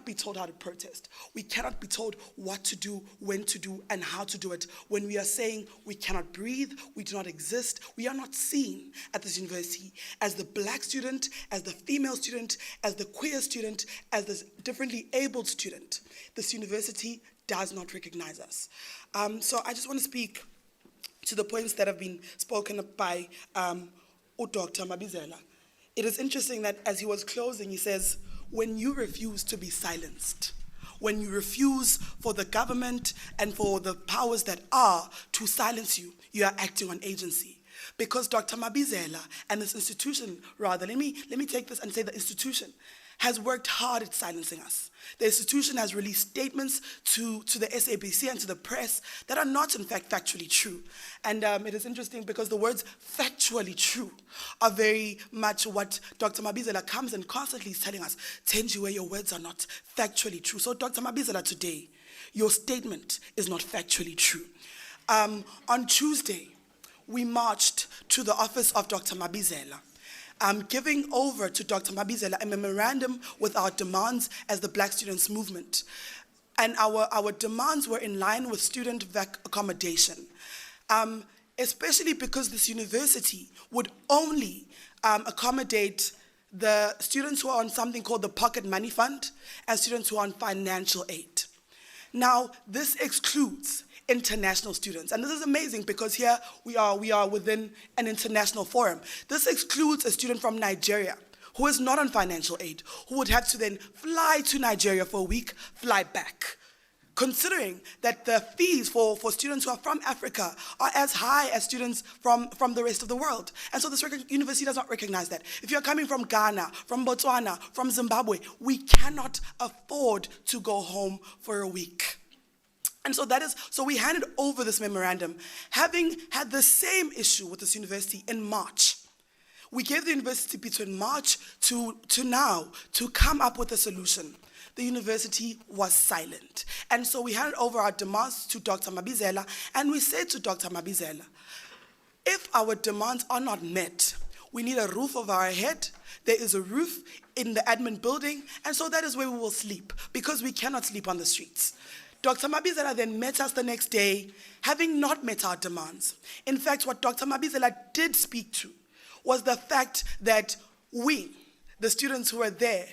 be told how to protest. We cannot be told what to do, when to do, and how to do it. When we are saying we cannot breathe, we do not exist, we are not seen at this university as the black student, as the female student, as the queer student, as the differently abled student. This university does not recognize us. So I just want to speak to the points that have been spoken by Dr. Mabizela. It is interesting that as he was closing, he says, when you refuse to be silenced, when you refuse for the government and for the powers that are to silence you, you are acting on agency. Because Dr. Mabizela and this institution, rather, let me take this and say the institution has worked hard at silencing us. The institution has released statements to the SABC and to the press that are not, in fact, factually true. And it is interesting because the words factually true are very much what Dr. Mabizela comes and constantly is telling us, Tenjiwe, your words are not factually true. So Dr. Mabizela, today, your statement is not factually true. On Tuesday, we marched to the office of Dr. Mabizela, giving over to Dr. Mabizela a memorandum with our demands as the Black Students Movement. And our demands were in line with student accommodation, especially because this university would only accommodate the students who are on something called the Pocket Money Fund and students who are on financial aid. Now, this excludes international students. And this is amazing because here we are within an international forum. This excludes a student from Nigeria who is not on financial aid, who would have to then fly to Nigeria for a week, fly back. Considering that the fees for students who are from Africa are as high as students from the rest of the world. And so this university does not recognize that. If you're coming from Ghana, from Botswana, from Zimbabwe, we cannot afford to go home for a week. And so we handed over this memorandum, having had the same issue with this university in March. We gave the university between March to now to come up with a solution. The university was silent. And so we handed over our demands to Dr. Mabizela, and we said to Dr. Mabizela, if our demands are not met, we need a roof over our head. There is a roof in the admin building, and so that is where we will sleep, because we cannot sleep on the streets. Dr. Mabizela then met us the next day, having not met our demands. In fact, what Dr. Mabizela did speak to was the fact that we, the students who are there,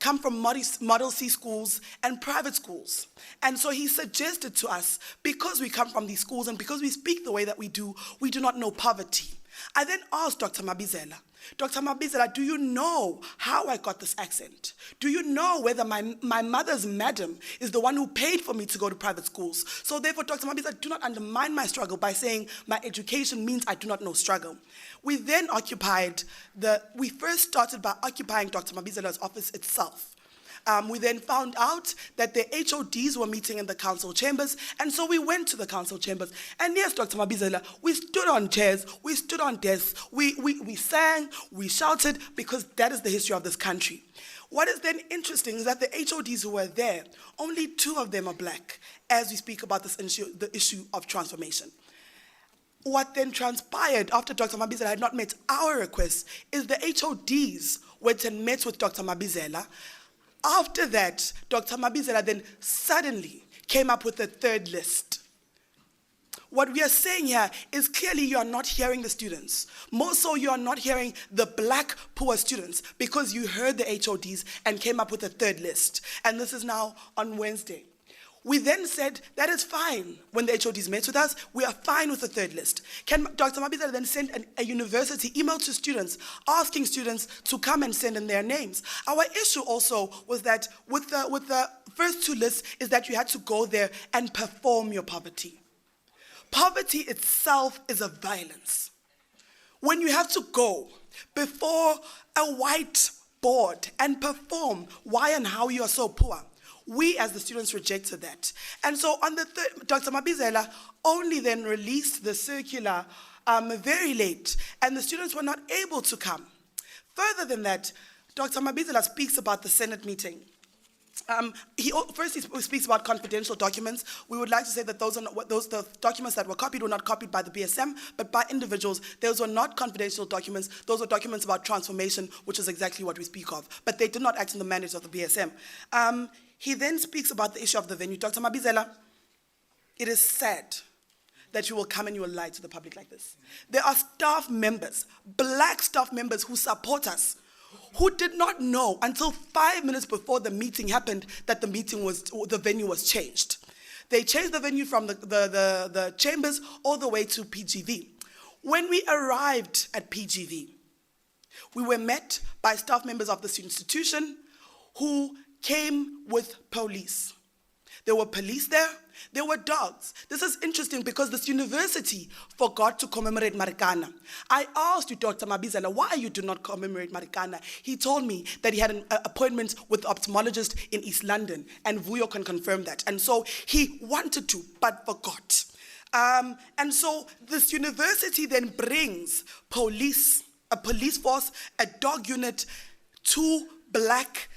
come from Model C schools and private schools. And so he suggested to us, because we come from these schools and because we speak the way that we do not know poverty. I then asked Dr. Mabizela, Dr. Mabizela, do you know how I got this accent? Do you know whether my mother's madam is the one who paid for me to go to private schools? So therefore, Dr. Mabizela, do not undermine my struggle by saying my education means I do not know struggle. We then we first started by occupying Dr. Mabizela's office itself. We then found out that the HODs were meeting in the council chambers, and so we went to the council chambers. And yes, Dr. Mabizela, we stood on chairs, we stood on desks, we sang, we shouted, because that is the history of this country. What is then interesting is that the HODs who were there, only 2 of them are black, as we speak about this issue, the issue of transformation. What then transpired after Dr. Mabizela had not met our request is the HODs went and met with Dr. Mabizela. After that, Dr. Mabizela then suddenly came up with a 3rd list. What we are saying here is clearly you are not hearing the students. More so, you are not hearing the black poor students, because you heard the HODs and came up with a 3rd list. And this is now on Wednesday. We then said, that is fine. When the HODs met with us, we are fine with the 3rd list. Can Dr. Mabizela then send a university email to students, asking students to come and send in their names? Our issue also was that with the first 2 lists is that you had to go there and perform your poverty. Poverty itself is a violence. When you have to go before a white board and perform why and how you are so poor, we as the students rejected that. And so on the 3rd, Dr. Mabizela only then released the circular very late, and the students were not able to come. Further than that, Dr. Mabizela speaks about the Senate meeting. He speaks about confidential documents. We would like to say that the documents that were copied were not copied by the BSM, but by individuals. Those were not confidential documents. Those were documents about transformation, which is exactly what we speak of. But they did not act in the mandate of the BSM. He then speaks about the issue of the venue. Dr. Mabizela, it is sad that you will come and you will lie to the public like this. There are staff members, black staff members who support us, who did not know until 5 minutes before the meeting happened that the venue was changed. They changed the venue from the chambers all the way to PGV. When we arrived at PGV, we were met by staff members of this institution who came with police. There were police there, there were dogs. This is interesting because this university forgot to commemorate Marikana. I asked you, Dr. Mabizela, why you do not commemorate Marikana? He told me that he had an appointment with the ophthalmologist in East London, and Vuyo can confirm that. And so he wanted to, but forgot. And so this university then brings police, a police force, a dog unit, 2 black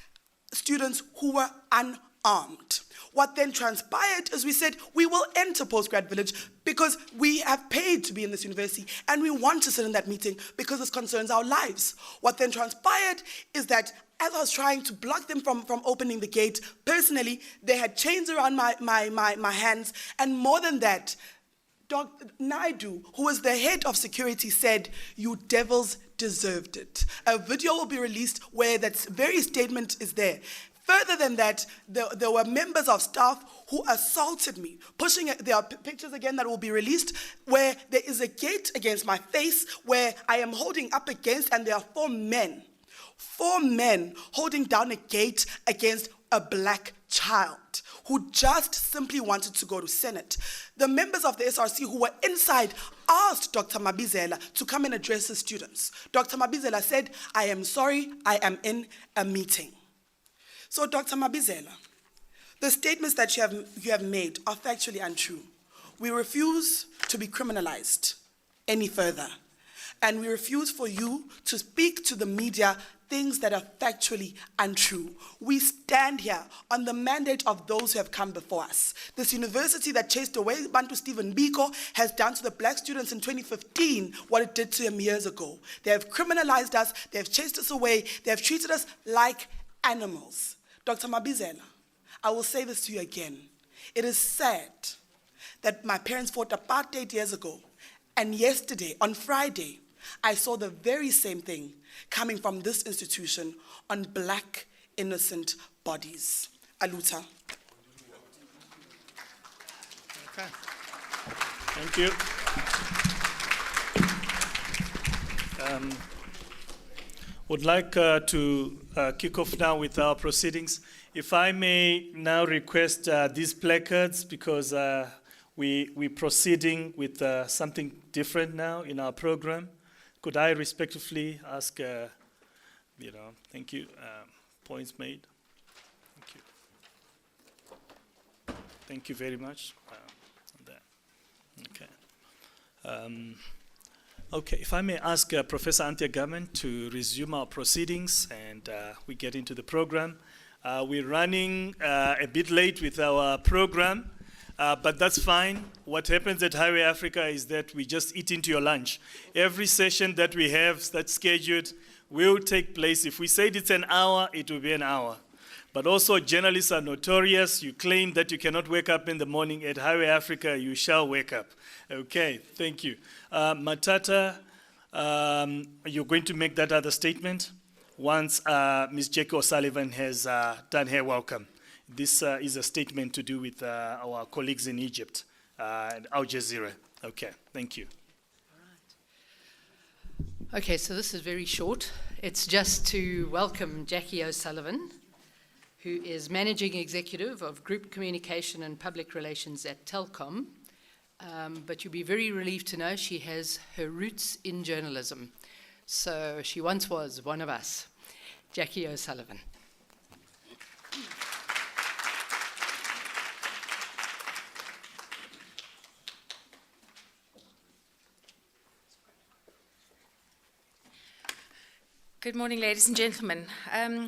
students who were unarmed. What then transpired is we said, we will enter Postgrad Village because we have paid to be in this university and we want to sit in that meeting because this concerns our lives. What then transpired is that as I was trying to block them from opening the gate, personally, they had chains around my hands, and more than that, Dr. Naidu, who was the head of security, said, "You devils deserved it." A video will be released where that very statement is there. Further than that, there were members of staff who assaulted me, there are pictures again that will be released, where there is a gate against my face, where I am holding up against, and there are 4 men holding down a gate against a black child who just simply wanted to go to Senate. The members of the SRC who were inside asked Dr. Mabizela to come and address the students. Dr. Mabizela said, "I am sorry, I am in a meeting." So, Dr. Mabizela, the statements that you have made are factually untrue. We refuse to be criminalized any further. And we refuse for you to speak to the media things that are factually untrue. We stand here on the mandate of those who have come before us. This university that chased away Bantu Stephen Biko has done to the black students in 2015 what it did to him years ago. They have criminalized us, they have chased us away, they have treated us like animals. Dr. Mabizela, I will say this to you again. It is sad that my parents fought apartheid years ago, and yesterday, on Friday, I saw the very same thing coming from this institution on black, innocent bodies. Aluta. Okay. Thank you. Would like to kick off now with our proceedings. If I may now request these placards, because we're proceeding with something different now in our program. Could I respectfully ask, thank you, points made. Thank you. Thank you very much. Okay. Okay, if I may ask Professor Anthea Gammon to resume our proceedings and we get into the program. We're running a bit late with our program. But that's fine. What happens at Highway Africa is that we just eat into your lunch. Every session that we have that's scheduled will take place. If we said it's an hour, it will be an hour. But also, journalists are notorious. You claim that you cannot wake up in the morning. At Highway Africa, you shall wake up. Okay, thank you. Matata, you're going to make that other statement once Ms. Jackie O'Sullivan has done her welcome. This is a statement to do with our colleagues in Egypt, Al Jazeera. Okay, thank you. All right. Okay, so this is very short. It's just to welcome Jackie O'Sullivan, who is Managing Executive of Group Communication and Public Relations at Telkom. But you'll be very relieved to know she has her roots in journalism. So she once was one of us. Jackie O'Sullivan. Good morning, ladies and gentlemen.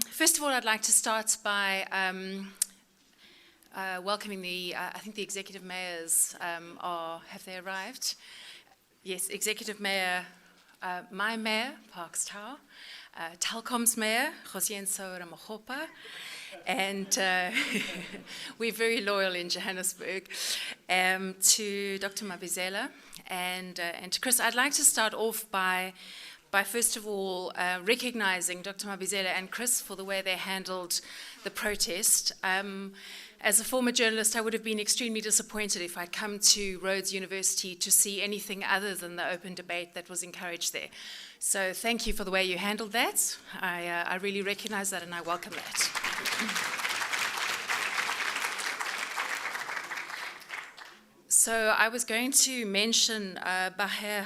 First of all, I'd like to start by welcoming I think the executive mayors have they arrived? Yes, executive mayor, my mayor, Parks Tau, Telkom's mayor, Josienso Ramahopa, and we're very loyal in Johannesburg, to Dr. Mabizela and to Chris. I'd like to start off by first of all recognizing Dr. Mabizela and Chris for the way they handled the protest. As a former journalist, I would have been extremely disappointed if I'd come to Rhodes University to see anything other than the open debate that was encouraged there. So thank you for the way you handled that. I really recognize that and I welcome that. So I was going to mention Baher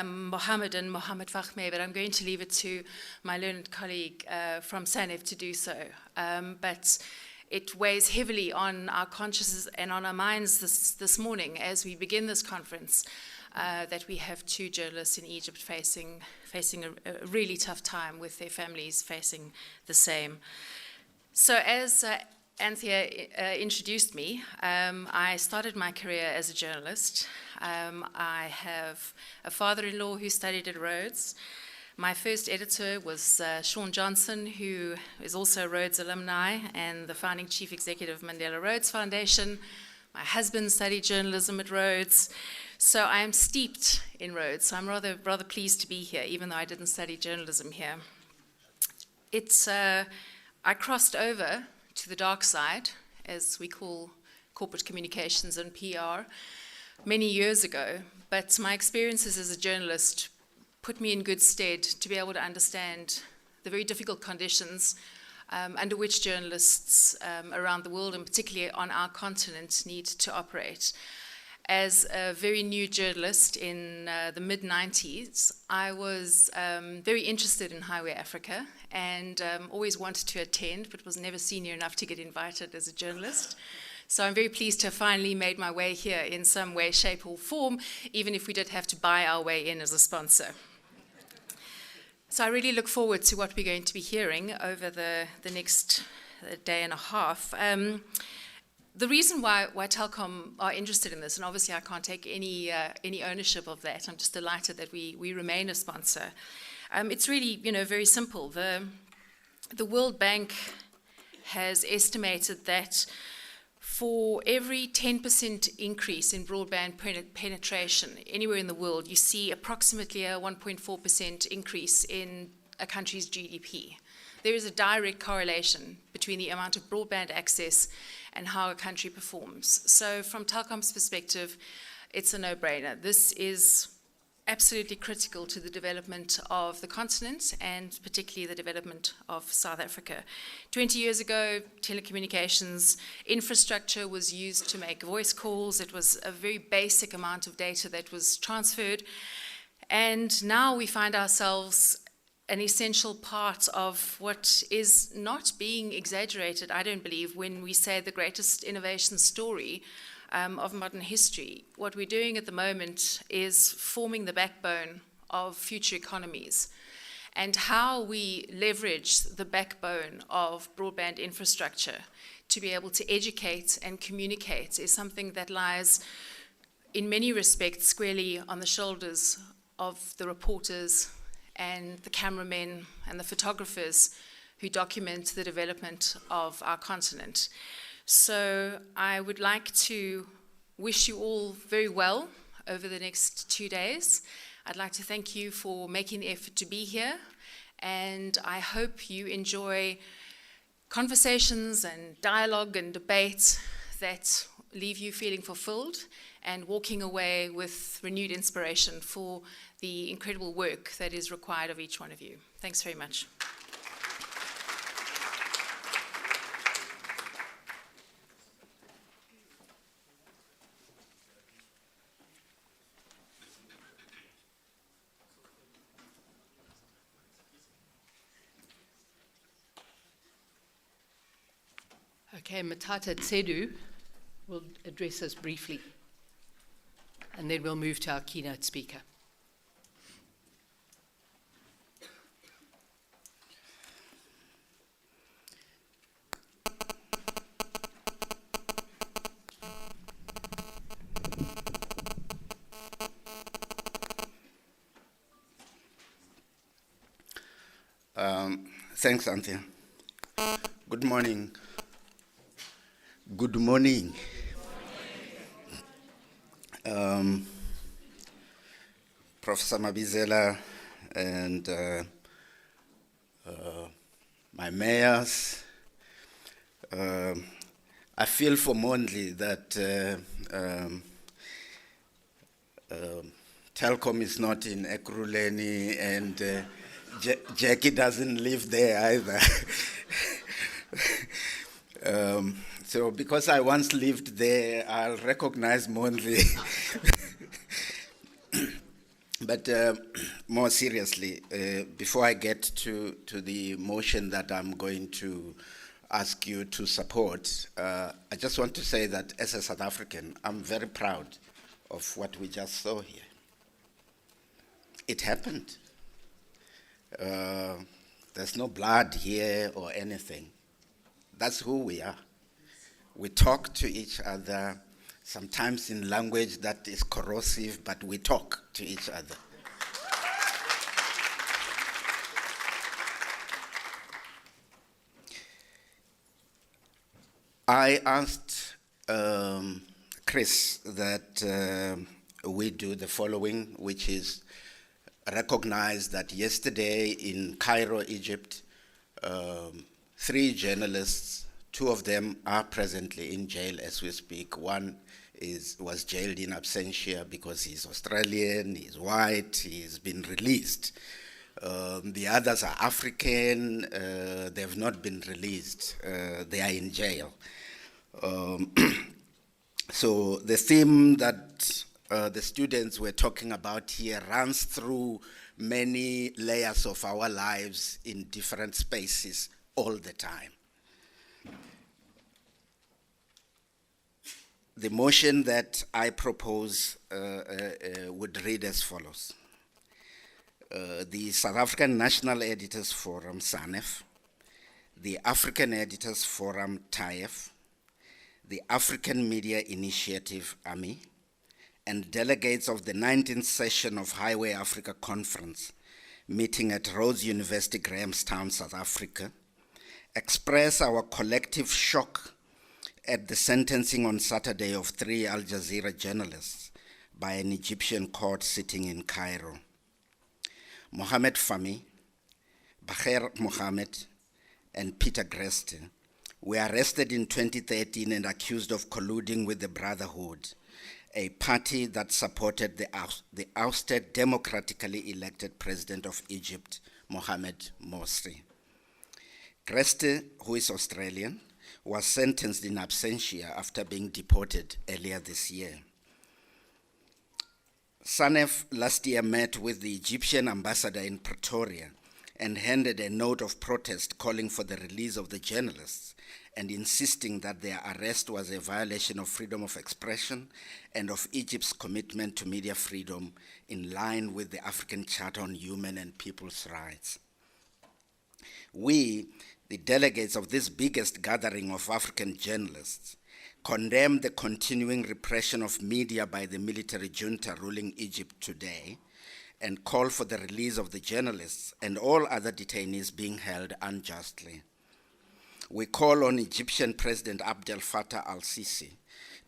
Mohammed and Mohammed Fahmeh, but I'm going to leave it to my learned colleague from SANEF to do so. But it weighs heavily on our consciences and on our minds this morning as we begin this conference that we have two journalists in Egypt facing a really tough time with their families facing the same. So as Anthea introduced me. I started my career as a journalist. I have a father-in-law who studied at Rhodes. My first editor was Sean Johnson, who is also a Rhodes alumni and the founding chief executive of Mandela Rhodes Foundation. My husband studied journalism at Rhodes. So I am steeped in Rhodes. So I'm rather pleased to be here, even though I didn't study journalism here. I crossed over to the dark side, as we call corporate communications and PR, many years ago. But my experiences as a journalist put me in good stead to be able to understand the very difficult conditions under which journalists around the world, and particularly on our continent, need to operate. As a very new journalist in the mid-90s, I was very interested in Highway Africa and always wanted to attend, but was never senior enough to get invited as a journalist. So I'm very pleased to have finally made my way here in some way, shape, or form, even if we did have to buy our way in as a sponsor. So I really look forward to what we're going to be hearing over the next day and a half. The reason why Telkom are interested in this, and obviously I can't take any ownership of that, I'm just delighted that we remain a sponsor. It's really, very simple. The World Bank has estimated that for every 10% increase in broadband penetration anywhere in the world, you see approximately a 1.4% increase in a country's GDP. There is a direct correlation between the amount of broadband access and how a country performs. So from Telkom's perspective, it's a no-brainer. This is absolutely critical to the development of the continent and particularly the development of South Africa. 20 years ago, telecommunications infrastructure was used to make voice calls. It was a very basic amount of data that was transferred. And now we find ourselves an essential part of what is not being exaggerated, I don't believe, when we say the greatest innovation story of modern history. What we're doing at the moment is forming the backbone of future economies. And how we leverage the backbone of broadband infrastructure to be able to educate and communicate is something that lies, in many respects, squarely on the shoulders of the reporters and the cameramen and the photographers who document the development of our continent. So I would like to wish you all very well over the next 2 days. I'd like to thank you for making the effort to be here, and I hope you enjoy conversations and dialogue and debate that leave you feeling fulfilled and walking away with renewed inspiration for the incredible work that is required of each one of you. Thanks very much. Okay, Matata Tsedu will address us briefly, and then we'll move to our keynote speaker. Thanks, Anthea. Good morning. Good morning. Professor Mabizela and my mayors, I feel for Mondli that Telkom is not in Ekurhuleni and Jackie doesn't live there either. So because I once lived there, I'll recognize Mondli. But more seriously, before I get to the motion that I'm going to ask you to support, I just want to say that as a South African, I'm very proud of what we just saw here. It happened. There's no blood here or anything. That's who we are. We talk to each other, sometimes in language that is corrosive, but we talk to each other. I asked Chris that we do the following, which is recognize that yesterday in Cairo, Egypt, 3 journalists, 2 of them are presently in jail as we speak. One was jailed in absentia because he's Australian, he's white, he's been released. The others are African, they've not been released, they are in jail. So the theme that the students were talking about here runs through many layers of our lives in different spaces all the time. The motion that I propose would read as follows. the South African National Editors Forum, SANEF, the African Editors Forum, TAEF, the African Media Initiative, AMI, and delegates of the 19th session of Highway Africa Conference, meeting at Rhodes University, Grahamstown, South Africa, express our collective shock at the sentencing on Saturday of 3 Al Jazeera journalists by an Egyptian court sitting in Cairo. Mohamed Fahmy, Bakher Mohamed, and Peter Greste were arrested in 2013 and accused of colluding with the Brotherhood, a party that supported the ousted democratically elected president of Egypt, Mohamed Morsi. Greste, who is Australian, was sentenced in absentia after being deported earlier this year. SANEF last year met with the Egyptian ambassador in Pretoria and handed a note of protest calling for the release of the journalists and insisting that their arrest was a violation of freedom of expression and of Egypt's commitment to media freedom in line with the African Charter on Human and People's Rights. We, the delegates of this biggest gathering of African journalists, condemn the continuing repression of media by the military junta ruling Egypt today and call for the release of the journalists and all other detainees being held unjustly. We call on Egyptian President Abdel Fattah al-Sisi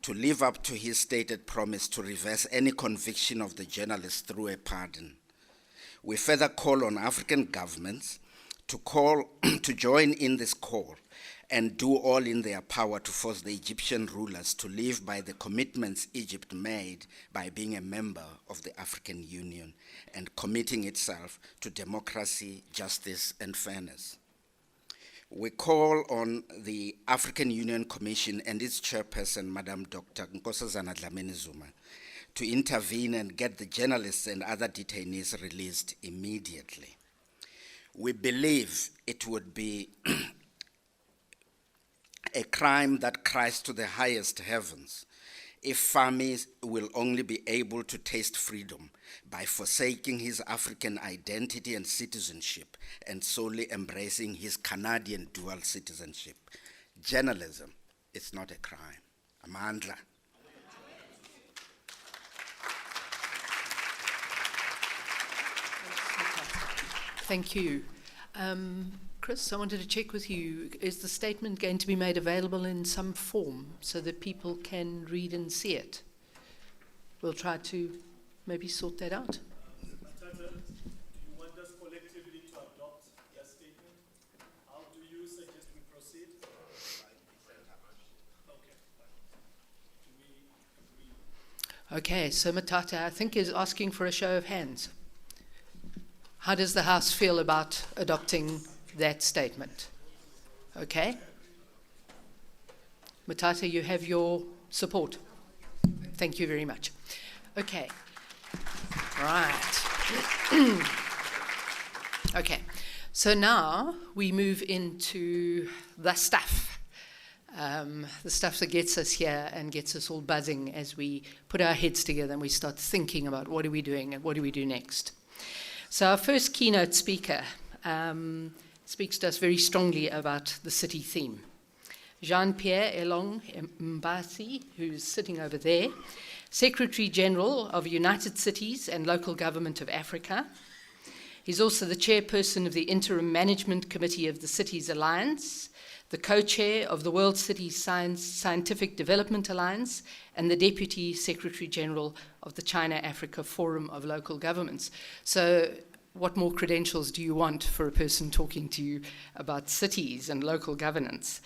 to live up to his stated promise to reverse any conviction of the journalists through a pardon. We further call on African governments to join in this call and do all in their power to force the Egyptian rulers to live by the commitments Egypt made by being a member of the African Union and committing itself to democracy, justice, and fairness. We call on the African Union Commission and its chairperson, Madam Dr. Nkosazana Dlamini-Zuma, to intervene and get the journalists and other detainees released immediately. We believe it would be a crime that cries to the highest heavens if Fahmy will only be able to taste freedom by forsaking his African identity and citizenship and solely embracing his Canadian dual citizenship. Journalism is not a crime. Amandla. Thank you. Chris, I wanted to check with you, is the statement going to be made available in some form so that people can read and see it? We'll try to maybe sort that out. Matata, do you want us collectively to adopt that statement? How do you suggest we proceed? Okay. Do we agree? Okay, so Matata, I think, is asking for a show of hands. How does the House feel about adopting that statement? Okay. Matata, you have your support. Thank you very much. Okay. Right. Okay. So now we move into the stuff. The stuff that gets us here and gets us all buzzing as we put our heads together and we start thinking about what are we doing and what do we do next. So our first keynote speaker speaks to us very strongly about the city theme. Jean-Pierre Elong Mbasi, who's sitting over there, Secretary General of United Cities and Local Government of Africa. He's also the chairperson of the Interim Management Committee of the Cities Alliance, the co-chair of the World Cities Scientific Development Alliance, and the Deputy Secretary General of the China-Africa Forum of Local Governments. So what more credentials do you want for a person talking to you about cities and local governance?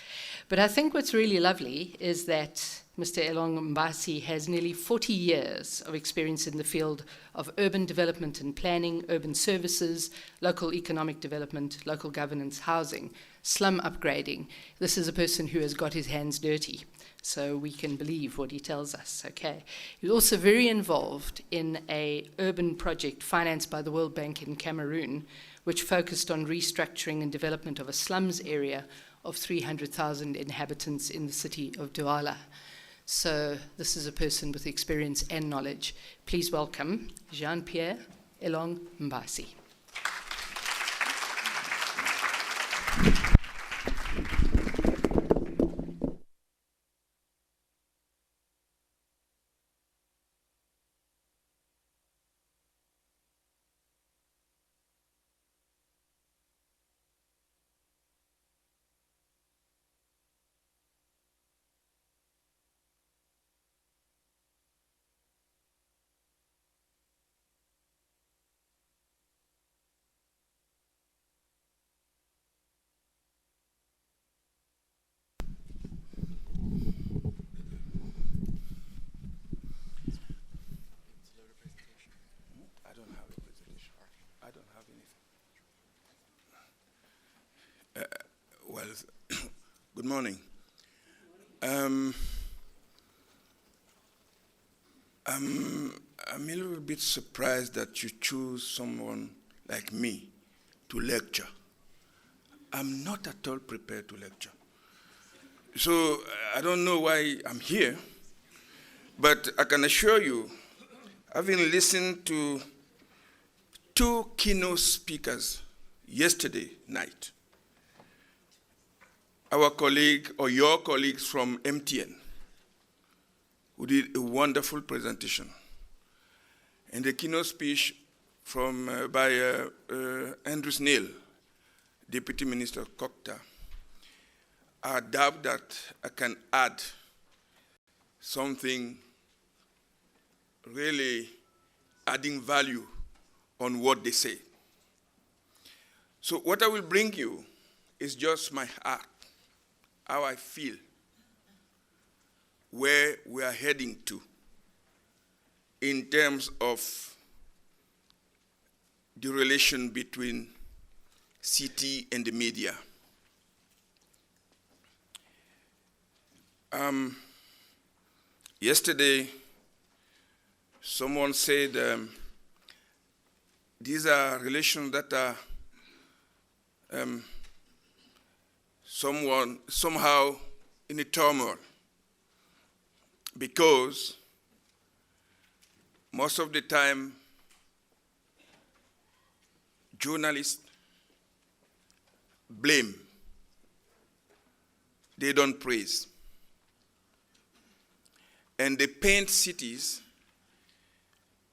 But I think what's really lovely is that Mr. Elong Mbasi has nearly 40 years of experience in the field of urban development and planning, urban services, local economic development, local governance, housing, slum upgrading. This is a person who has got his hands dirty, so we can believe what he tells us, okay? He's also very involved in an urban project financed by the World Bank in Cameroon, which focused on restructuring and development of a slums area of 300,000 inhabitants in the city of Douala. So this is a person with experience and knowledge. Please welcome Jean-Pierre Elong Mbasi. Good morning. I'm a little bit surprised that you choose someone like me to lecture. I'm not at all prepared to lecture. So I don't know why I'm here, but I can assure you, having listened to two keynote speakers yesterday night, our colleague or your colleagues from MTN, who did a wonderful presentation, and the keynote speech from by Andrew Snail, Deputy Minister Kokta. I doubt that I can add something really adding value on what they say. So what I will bring you is just my heart, how I feel, where we are heading to in terms of the relation between city and the media. Yesterday, someone said these are relations that are somehow in a turmoil, because most of the time journalists blame, they don't praise. And they paint cities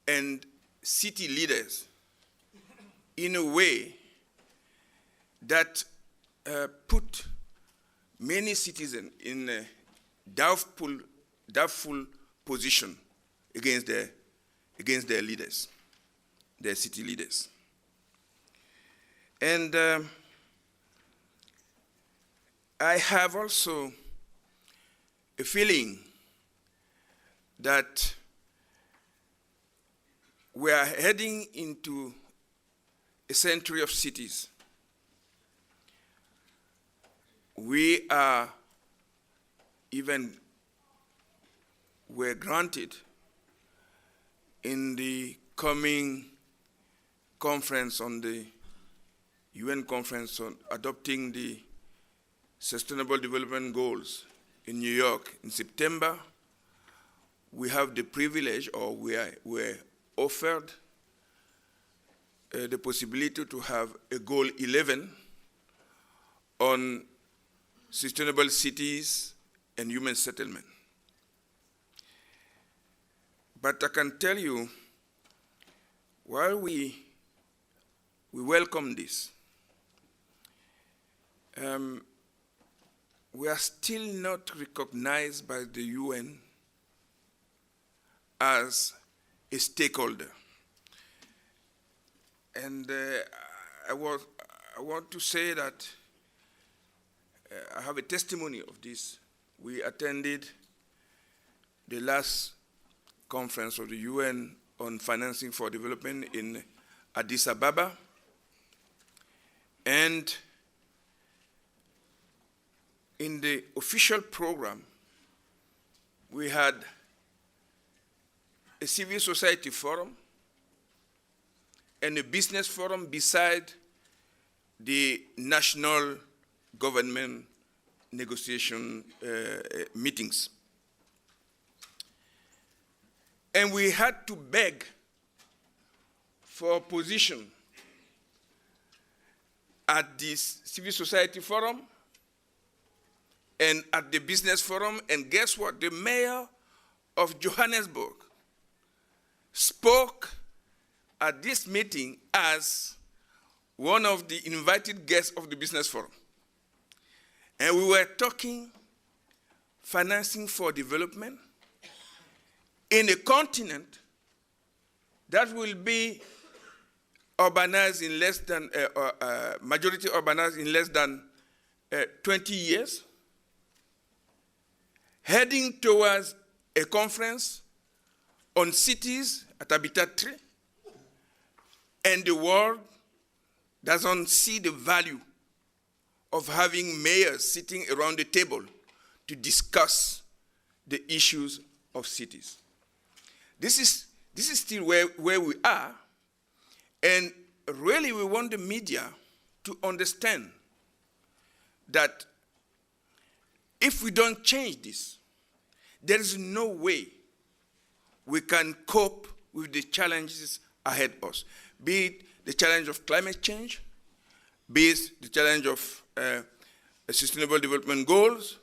and city leaders in a way that put many citizens in a doubtful position against their leaders, their city leaders. And I have also a feeling that we are heading into a century of cities. We are were granted in the coming conference on the UN conference on adopting the Sustainable Development Goals in New York in September. We have the privilege, or we're offered the possibility to have a goal 11 on sustainable cities and human settlement. But I can tell you, while we welcome this, we are still not recognized by the UN as a stakeholder. And I want to say that I have a testimony of this. We attended the last conference of the UN on financing for development in Addis Ababa, and in the official program, we had a civil society forum and a business forum beside the national government negotiation meetings. And we had to beg for a position at this civil society forum and at the business forum, and guess what? The mayor of Johannesburg spoke at this meeting as one of the invited guests of the business forum. And we were talking financing for development in a continent that will be urbanized in less than, majority urbanized in less than 20 years, heading towards a conference on cities at Habitat 3, and the world doesn't see the value of having mayors sitting around the table to discuss the issues of cities. This is still where we are, and really we want the media to understand that if we don't change this, there is no way we can cope with the challenges ahead of us, be it the challenge of climate change, be it the challenge of sustainable development goals,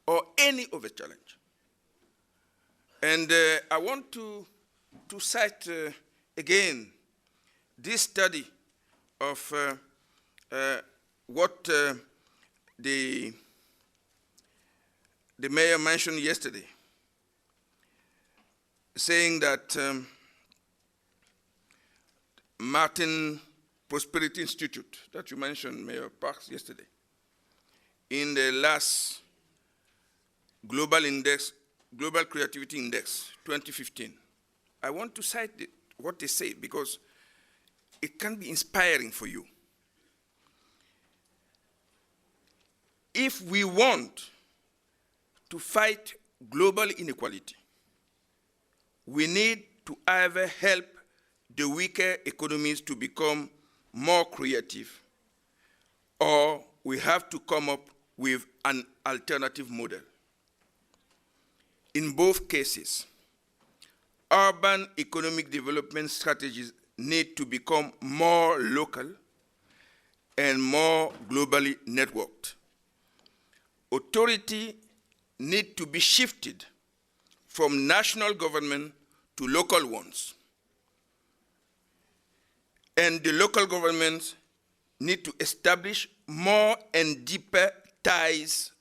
or any other challenge. And I want to cite again this study of what the mayor mentioned yesterday, saying that Martin Prosperity Institute, that you mentioned, Mayor Parks, yesterday, in the last Global Creativity Index 2015. I want to cite what they say because it can be inspiring for you. If we want to fight global inequality, we need to either help the weaker economies to become more creative, or we have to come up with an alternative model. In both cases, urban economic development strategies need to become more local and more globally networked. Authority need to be shifted from national government to local ones. And the local governments need to establish more and deeper ties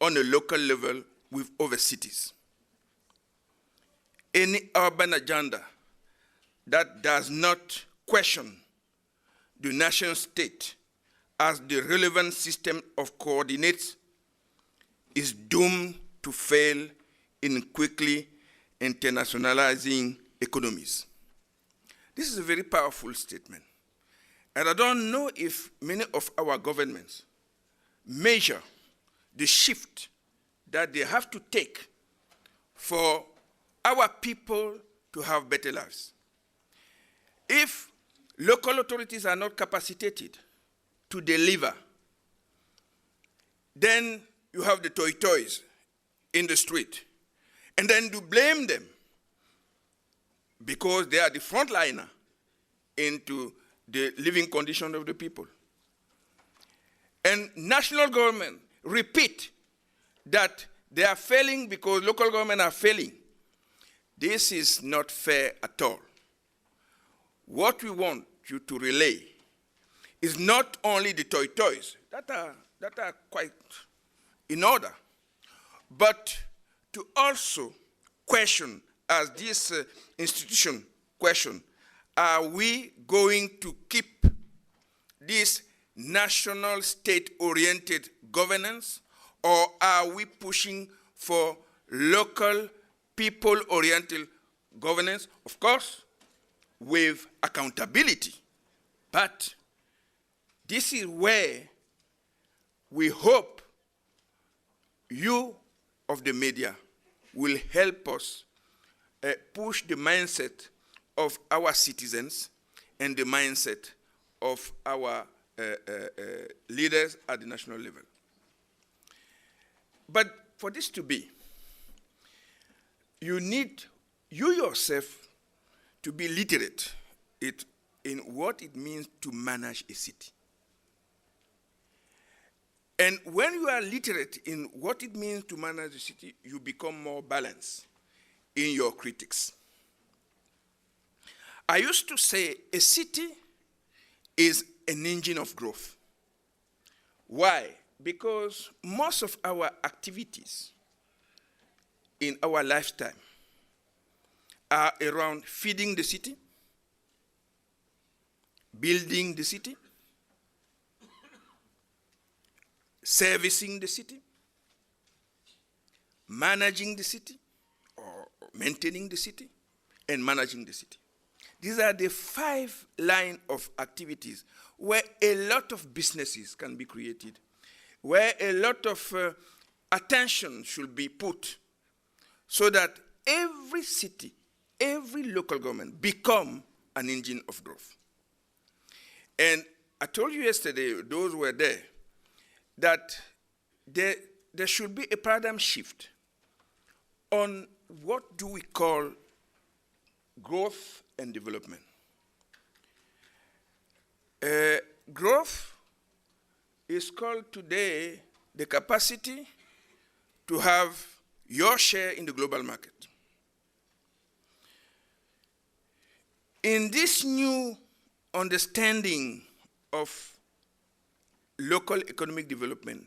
on a local level with other cities. Any urban agenda that does not question the nation state as the relevant system of coordinates is doomed to fail in quickly internationalizing economies. This is a very powerful statement. And I don't know if many of our governments measure the shift that they have to take for our people to have better lives. If local authorities are not capacitated to deliver, then you have the toys in the street. And then to blame them because they are the frontliner into the living condition of the people. And national government repeat that they are failing because local government are failing. This is not fair at all. What we want you to relay is not only the toys that are quite in order, but to also question, as this institution question, are we going to keep this national state-oriented governance, or are we pushing for local people-oriented governance? Of course, with accountability. But this is where we hope you of the media will help us push the mindset of our citizens and the mindset of our leaders at the national level. But for this to be, you need you yourself to be literate in what it means to manage a city. And when you are literate in what it means to manage a city, you become more balanced in your critics. I used to say a city is an engine of growth. Why? Because most of our activities in our lifetime are around feeding the city, building the city, servicing the city, managing the city, or maintaining the city, and managing the city. These are the 5 lines of activities where a lot of businesses can be created, where a lot of attention should be put so that every city, every local government become an engine of growth. And I told you yesterday, those who were there, that there should be a paradigm shift on what do we call growth and development. Growth is called today the capacity to have your share in the global market. In this new understanding of local economic development,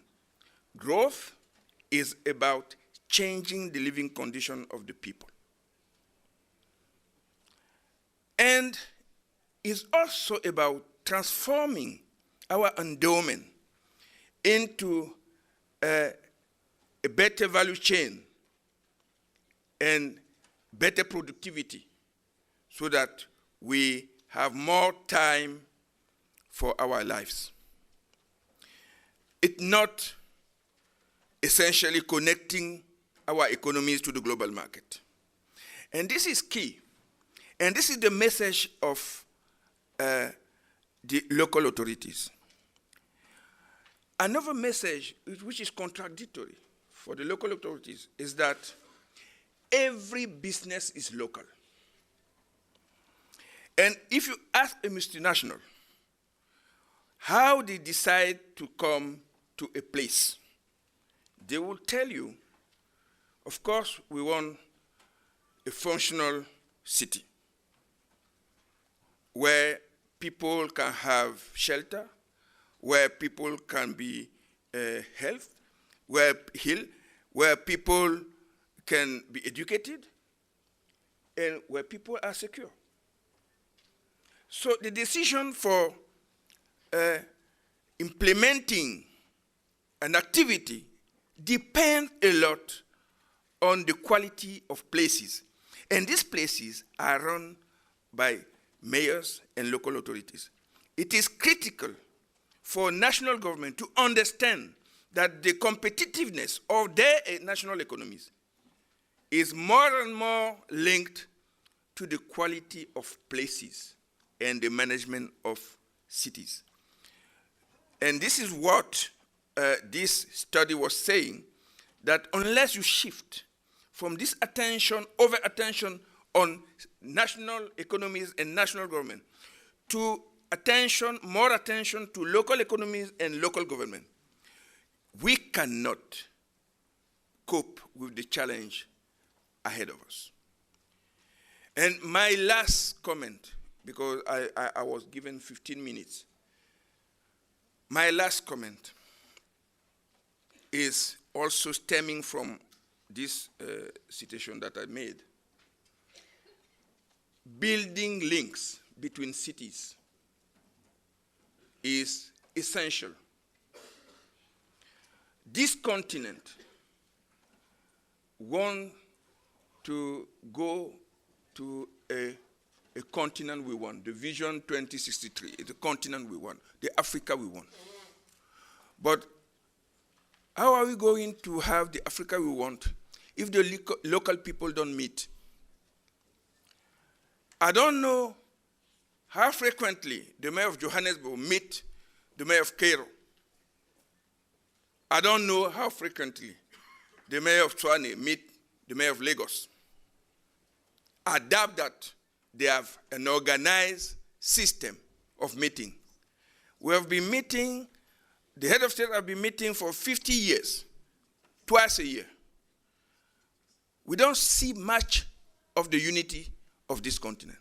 growth is about changing the living condition of the people. And is also about transforming our endowment into a better value chain and better productivity so that we have more time for our lives. It's not essentially connecting our economies to the global market. And this is key. And this is the message of the local authorities. Another message which is contradictory for the local authorities is that every business is local. And if you ask a multinational how they decide to come to a place, they will tell you, of course, we want a functional city where people can have shelter, where people can be health, where people can be educated, and where people are secure. So the decision for implementing an activity depends a lot on the quality of places. And these places are run by mayors and local authorities. It is critical for national government to understand that the competitiveness of their national economies is more and more linked to the quality of places and the management of cities. And this is what this study was saying, that unless you shift from this attention, over-attention on national economies and national government, to attention, more attention to local economies and local government, we cannot cope with the challenge ahead of us. And my last comment, because I was given 15 minutes, my last comment is also stemming from this citation that I made. Building links between cities is essential. This continent wants to go to a continent we want. The Vision 2063 is the continent we want, the Africa we want. But how are we going to have the Africa we want if the local people don't meet? I don't know how frequently the mayor of Johannesburg meet the mayor of Cairo. I don't know how frequently the mayor of Tshwane meet the mayor of Lagos. I doubt that they have an organized system of meeting. We have been meeting, the head of state have been meeting for 50 years, twice a year. We don't see much of the unity of this continent.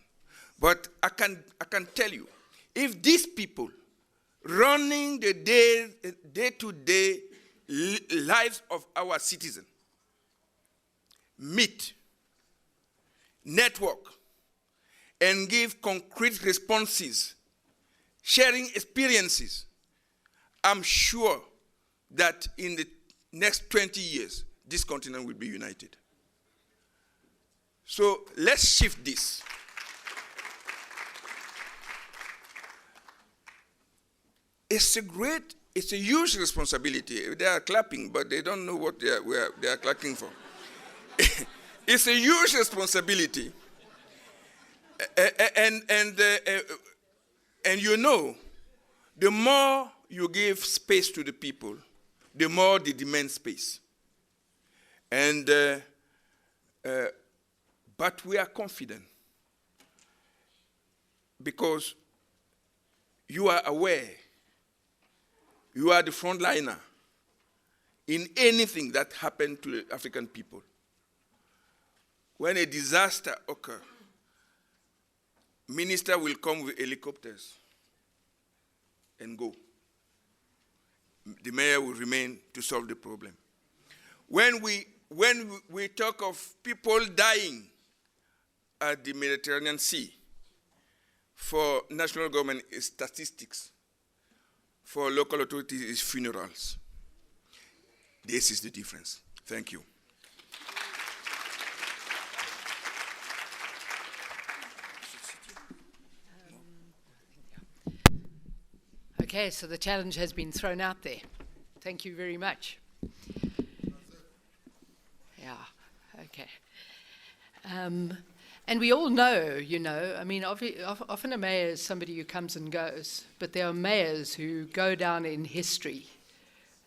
But I can tell you, if these people running the day-to-day lives of our citizens meet, network, and give concrete responses, sharing experiences, I'm sure that in the next 20 years, this continent will be united. So let's shift this. It's a great It's a huge responsibility. They are clapping, but they don't know what they are clapping for. It's a huge responsibility. And you know, the more you give space to the people, the more they demand space. But we are confident because you are aware, you are the frontliner in anything that happened to the African people. When a disaster occurs, minister will come with helicopters and go. The mayor will remain to solve the problem. When we talk of people dying at the Mediterranean Sea, for national government is statistics. For local authorities is funerals. This is the difference. Thank you. Okay, so the challenge has been thrown out there. Thank you very much. Yeah, okay. And we all know, you know, I mean, often a mayor is somebody who comes and goes, but there are mayors who go down in history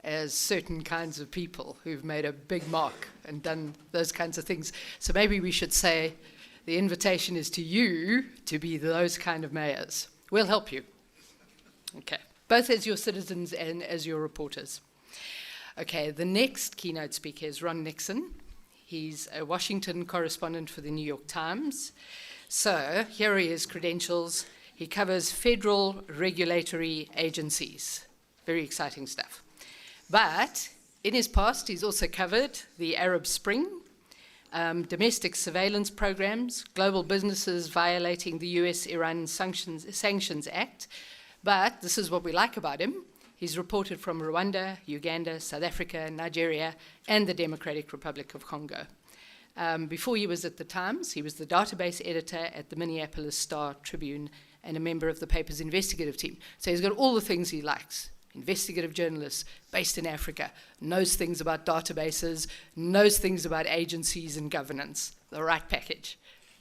as certain kinds of people who've made a big mark and done those kinds of things. So maybe we should say the invitation is to you to be those kind of mayors. We'll help you. Okay, both as your citizens and as your reporters. Okay, the next keynote speaker is Ron Nixon. He's a Washington correspondent for the New York Times. So here are his credentials. He covers federal regulatory agencies. Very exciting stuff. But in his past, he's also covered the Arab Spring, domestic surveillance programs, global businesses violating the US-Iran Sanctions Act. But this is what we like about him. He's reported from Rwanda, Uganda, South Africa, Nigeria, and the Democratic Republic of Congo. Before he was at the Times, he was the database editor at the Minneapolis Star-Tribune and a member of the paper's investigative team. So he's got all the things he likes. Investigative journalist, based in Africa, knows things about databases, knows things about agencies and governance. The right package.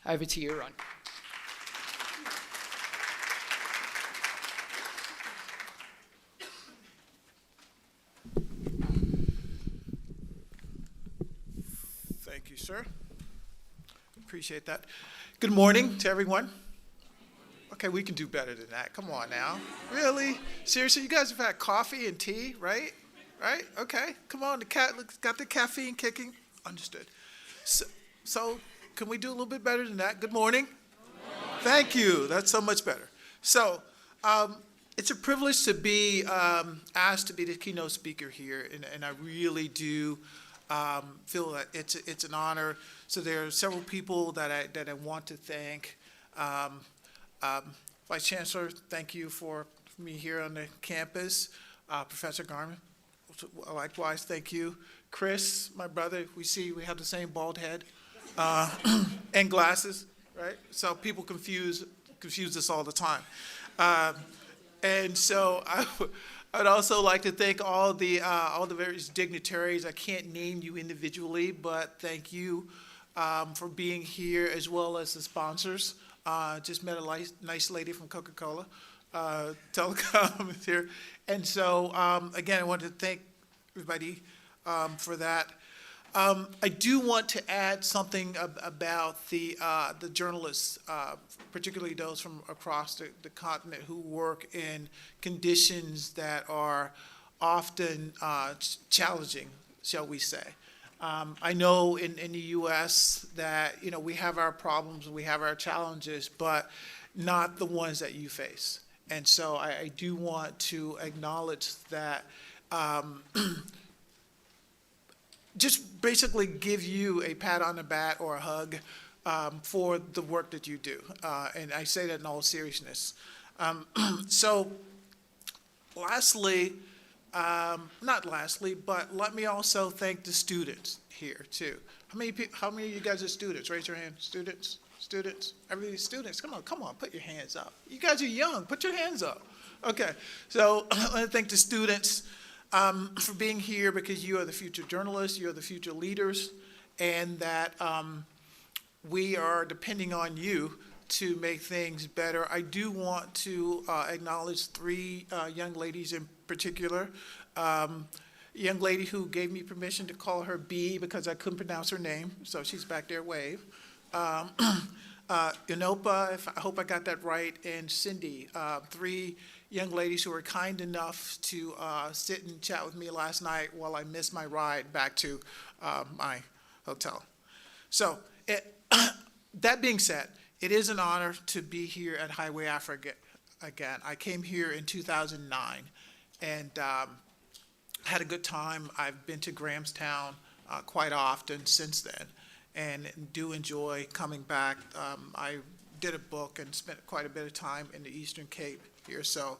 Over to you, Ron. Thank you, sir. Appreciate that. Good morning to everyone. Okay, we can do better than that. Come on now. Really? Seriously, you guys have had coffee and tea, right? Right? Okay. Come on, the cat got the caffeine kicking. Understood. So can we do a little bit better than that? Good morning. Thank you. That's so much better. So it's a privilege to be asked to be the keynote speaker here, and I really do feel that it's an honor. So there are several people that I want to thank. Vice Chancellor, thank you for me here on the campus. Professor Garman, likewise, thank you. Chris, my brother, we have the same bald head and glasses, right? So people confuse us all the time. And so I'd also like to thank all the various dignitaries. I can't name you individually, but thank you for being here, as well as the sponsors. Just met a nice lady from Coca-Cola, Telecom is here. And so, again, I want to thank everybody for that. I do want to add something about the journalists, particularly those from across the continent who work in conditions that are often challenging, shall we say. I know in the U.S. that, we have our problems, we have our challenges, but not the ones that you face. And so I do want to acknowledge that, just basically give you a pat on the back or a hug for the work that you do. And I say that in all seriousness. So lastly, not lastly, but let me also thank the students here too. How many of you guys are students? Raise your hand. Students? Students, everybody, students, come on, put your hands up. You guys are young, put your hands up. Okay, so I want to thank the students for being here, because you are the future journalists, you are the future leaders, and that we are depending on you to make things better. I do want to acknowledge three young ladies in particular. Young lady who gave me permission to call her B because I couldn't pronounce her name, so she's back there, wave. Inopa, I hope I got that right, and Cindy, three young ladies who were kind enough to sit and chat with me last night while I missed my ride back to my hotel. So that being said, it is an honor to be here at Highway Africa again. I came here in 2009 and had a good time. I've been to Grahamstown quite often since then, and do enjoy coming back. I did a book and spent quite a bit of time in the Eastern Cape here, so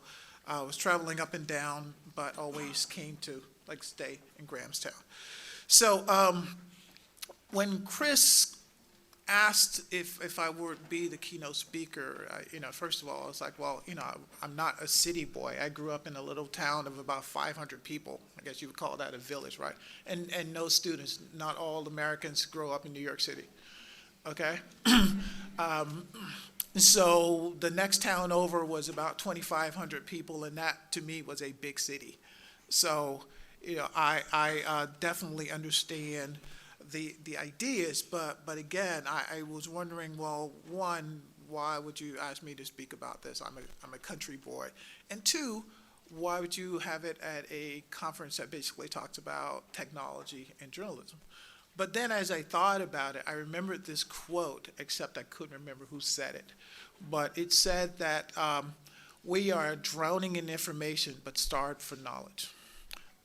I was traveling up and down, but always came to stay in Grahamstown. So when Chris asked if I would be the keynote speaker, first of all, I was like, well, I'm not a city boy. I grew up in a little town of about 500 people. I guess you would call that a village, right? And no students. Not all Americans grow up in New York City, okay? So the next town over was about 2,500 people, and that, to me, was a big city. So, I definitely understand the ideas, but again, I was wondering, well, one, why would you ask me to speak about this? I'm a country boy. And two, why would you have it at a conference that basically talks about technology and journalism? But then as I thought about it, I remembered this quote, except I couldn't remember who said it. But it said that we are drowning in information but starved for knowledge.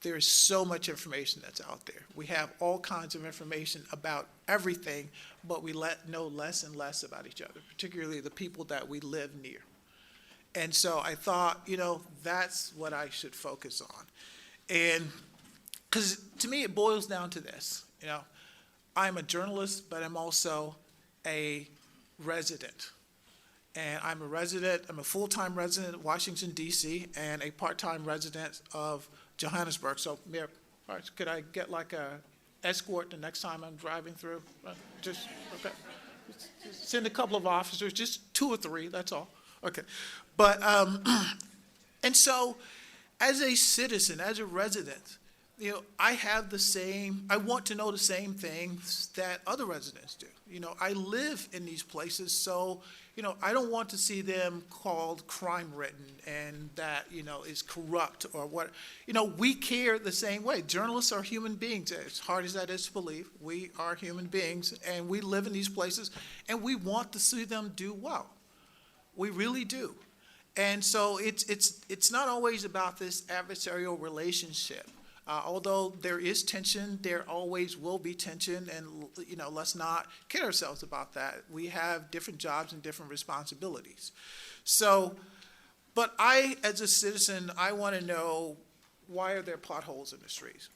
There is so much information that's out there. We have all kinds of information about everything, but we know less and less about each other, particularly the people that we live near. And so I thought, that's what I should focus on. And because to me, it boils down to this. I'm a journalist, but I'm also a resident. And I'm a full-time resident of Washington, D.C., and a part-time resident of Johannesburg. So, Mayor, could I get a escort the next time I'm driving through? Just, okay. Send a couple of officers, just 2 or 3, that's all. Okay. But, and so, as a citizen, as a resident, I want to know the same things that other residents do. I live in these places, so, I don't want to see them called crime-ridden and that, is corrupt or what. We care the same way. Journalists are human beings. As hard as that is to believe, we are human beings, and we live in these places, and we want to see them do well. We really do. And so it's not always about this adversarial relationship. Although there is tension, there always will be tension, and let's not kid ourselves about that. We have different jobs and different responsibilities. So, but as a citizen, I want to know, why are there potholes in the streets?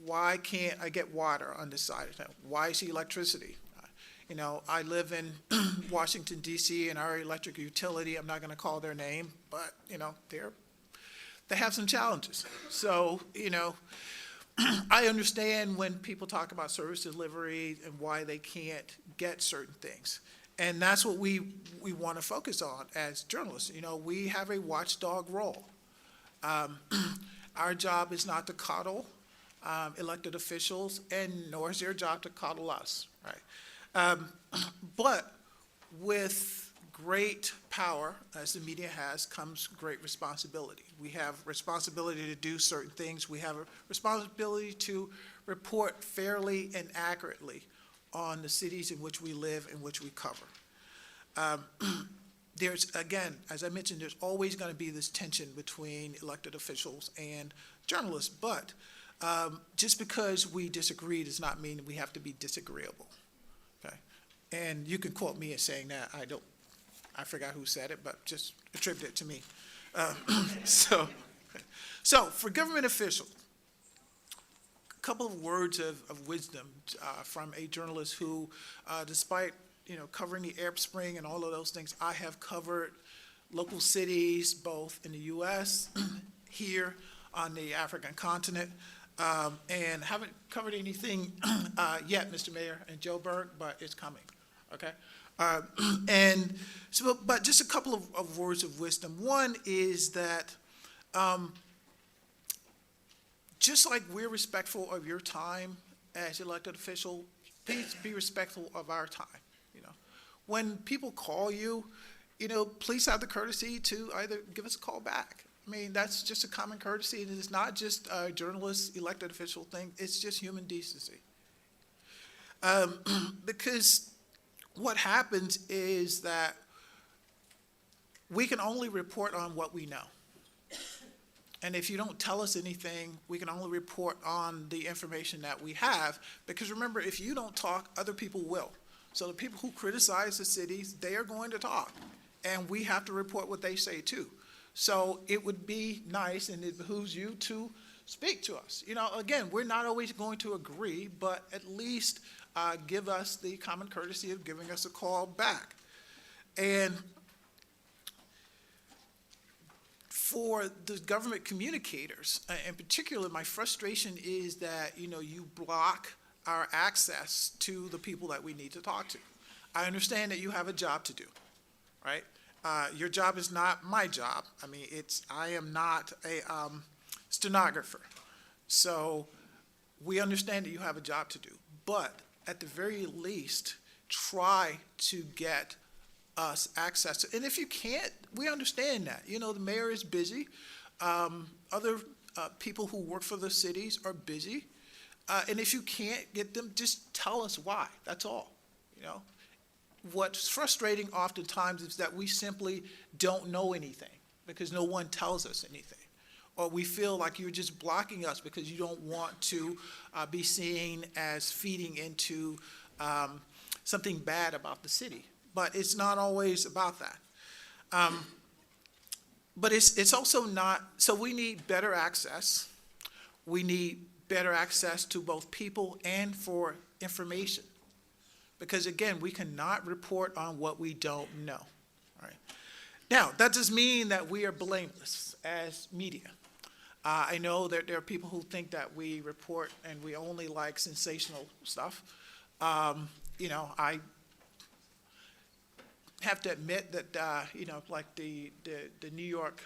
Why can't I get water on this side of town? Why is the electricity? I live in Washington, D.C., and our electric utility, I'm not going to call their name, but, they have some challenges. So, I understand when people talk about service delivery and why they can't get certain things. And that's what we want to focus on as journalists. We have a watchdog role. Our job is not to coddle elected officials, and nor is their job to coddle us, right? But with great power, as the media has, comes great responsibility. We have responsibility to do certain things. We have a responsibility to report fairly and accurately on the cities in which we live and which we cover. There's, again, as I mentioned, there's always going to be this tension between elected officials and journalists, but just because we disagree does not mean we have to be disagreeable, okay? And you can quote me as saying that. I forgot who said it, but just attribute it to me. So for government officials, a couple of words of wisdom from a journalist who, despite covering the Arab Spring and all of those things. I have covered local cities, both in the U.S., here on the African continent, and haven't covered anything yet, Mr. Mayor and Joburg, but it's coming, okay? And so, but just a couple of words of wisdom. One is that just like we're respectful of your time as elected official, please be respectful of our time. When people call you, please have the courtesy to either give us a call back. I mean, that's just a common courtesy. It is not just a journalist, elected official thing. It's just human decency. Because what happens is that we can only report on what we know. And if you don't tell us anything, we can only report on the information that we have. Because remember, if you don't talk, other people will. So the people who criticize the cities, they are going to talk. And we have to report what they say too. So it would be nice, and it behooves you to speak to us. Again, we're not always going to agree, but at least give us the common courtesy of giving us a call back. And for the government communicators, in particular, my frustration is that, you block our access to the people that we need to talk to. I understand that you have a job to do, right? Your job is not my job. I mean, I am not a stenographer. So we understand that you have a job to do, but at the very least, try to get us access to, and if you can't, we understand that. The mayor is busy. Other people who work for the cities are busy. And if you can't get them, just tell us why. That's all. What's frustrating oftentimes is that we simply don't know anything because no one tells us anything. Or we feel like you're just blocking us because you don't want to be seen as feeding into something bad about the city. But it's not always about that. But it's also not, so we need better access. We need better access to both people and for information. Because again, we cannot report on what we don't know. All right. Now, that doesn't mean that we are blameless as media. I know that there are people who think that we report and we only like sensational stuff. I have to admit that, like the New York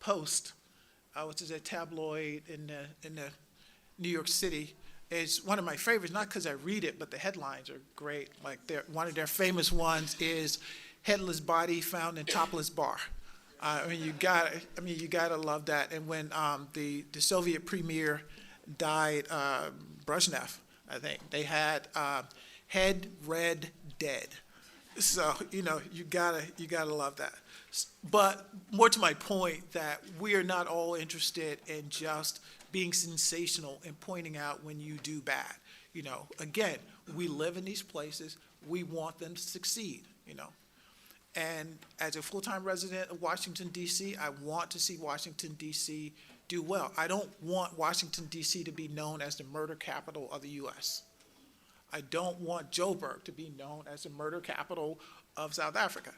Post, which is a tabloid in the New York City, is one of my favorites, not because I read it, but the headlines are great. Like one of their famous ones is "Headless Body Found in Topless Bar." You gotta love that. And when the Soviet premier died, Brezhnev, I think they had "Head Red Dead." So you gotta love that. But more to my point, that we are not all interested in just being sensational and pointing out when you do bad. Again, we live in these places. We want them to succeed. And as a full-time resident of Washington, D.C., I want to see Washington, D.C. do well. I don't want Washington, D.C. to be known as the murder capital of the U.S. I don't want Joburg to be known as the murder capital of South Africa.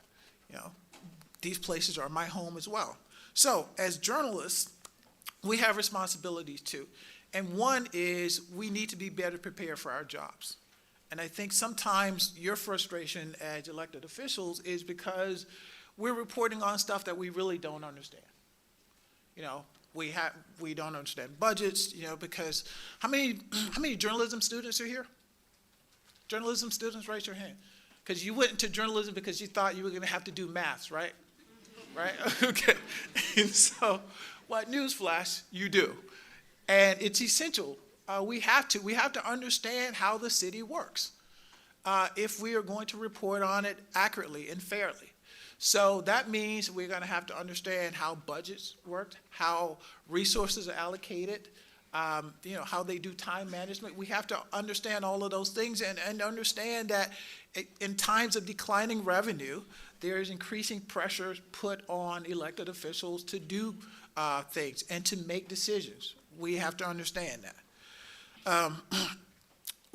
These places are my home as well. So as journalists, we have responsibilities too. And one is we need to be better prepared for our jobs. And I think sometimes your frustration as elected officials is because we're reporting on stuff that we really don't understand. We don't understand budgets, because how many journalism students are here? Journalism students, raise your hand. Because you went into journalism because you thought you were going to have to do maths, right? Right? Okay. And so, newsflash, you do. And it's essential. We have to understand how the city works if we are going to report on it accurately and fairly. So that means we're going to have to understand how budgets work, how resources are allocated, how they do time management. We have to understand all of those things and understand that in times of declining revenue, there is increasing pressure put on elected officials to do things and to make decisions. We have to understand that.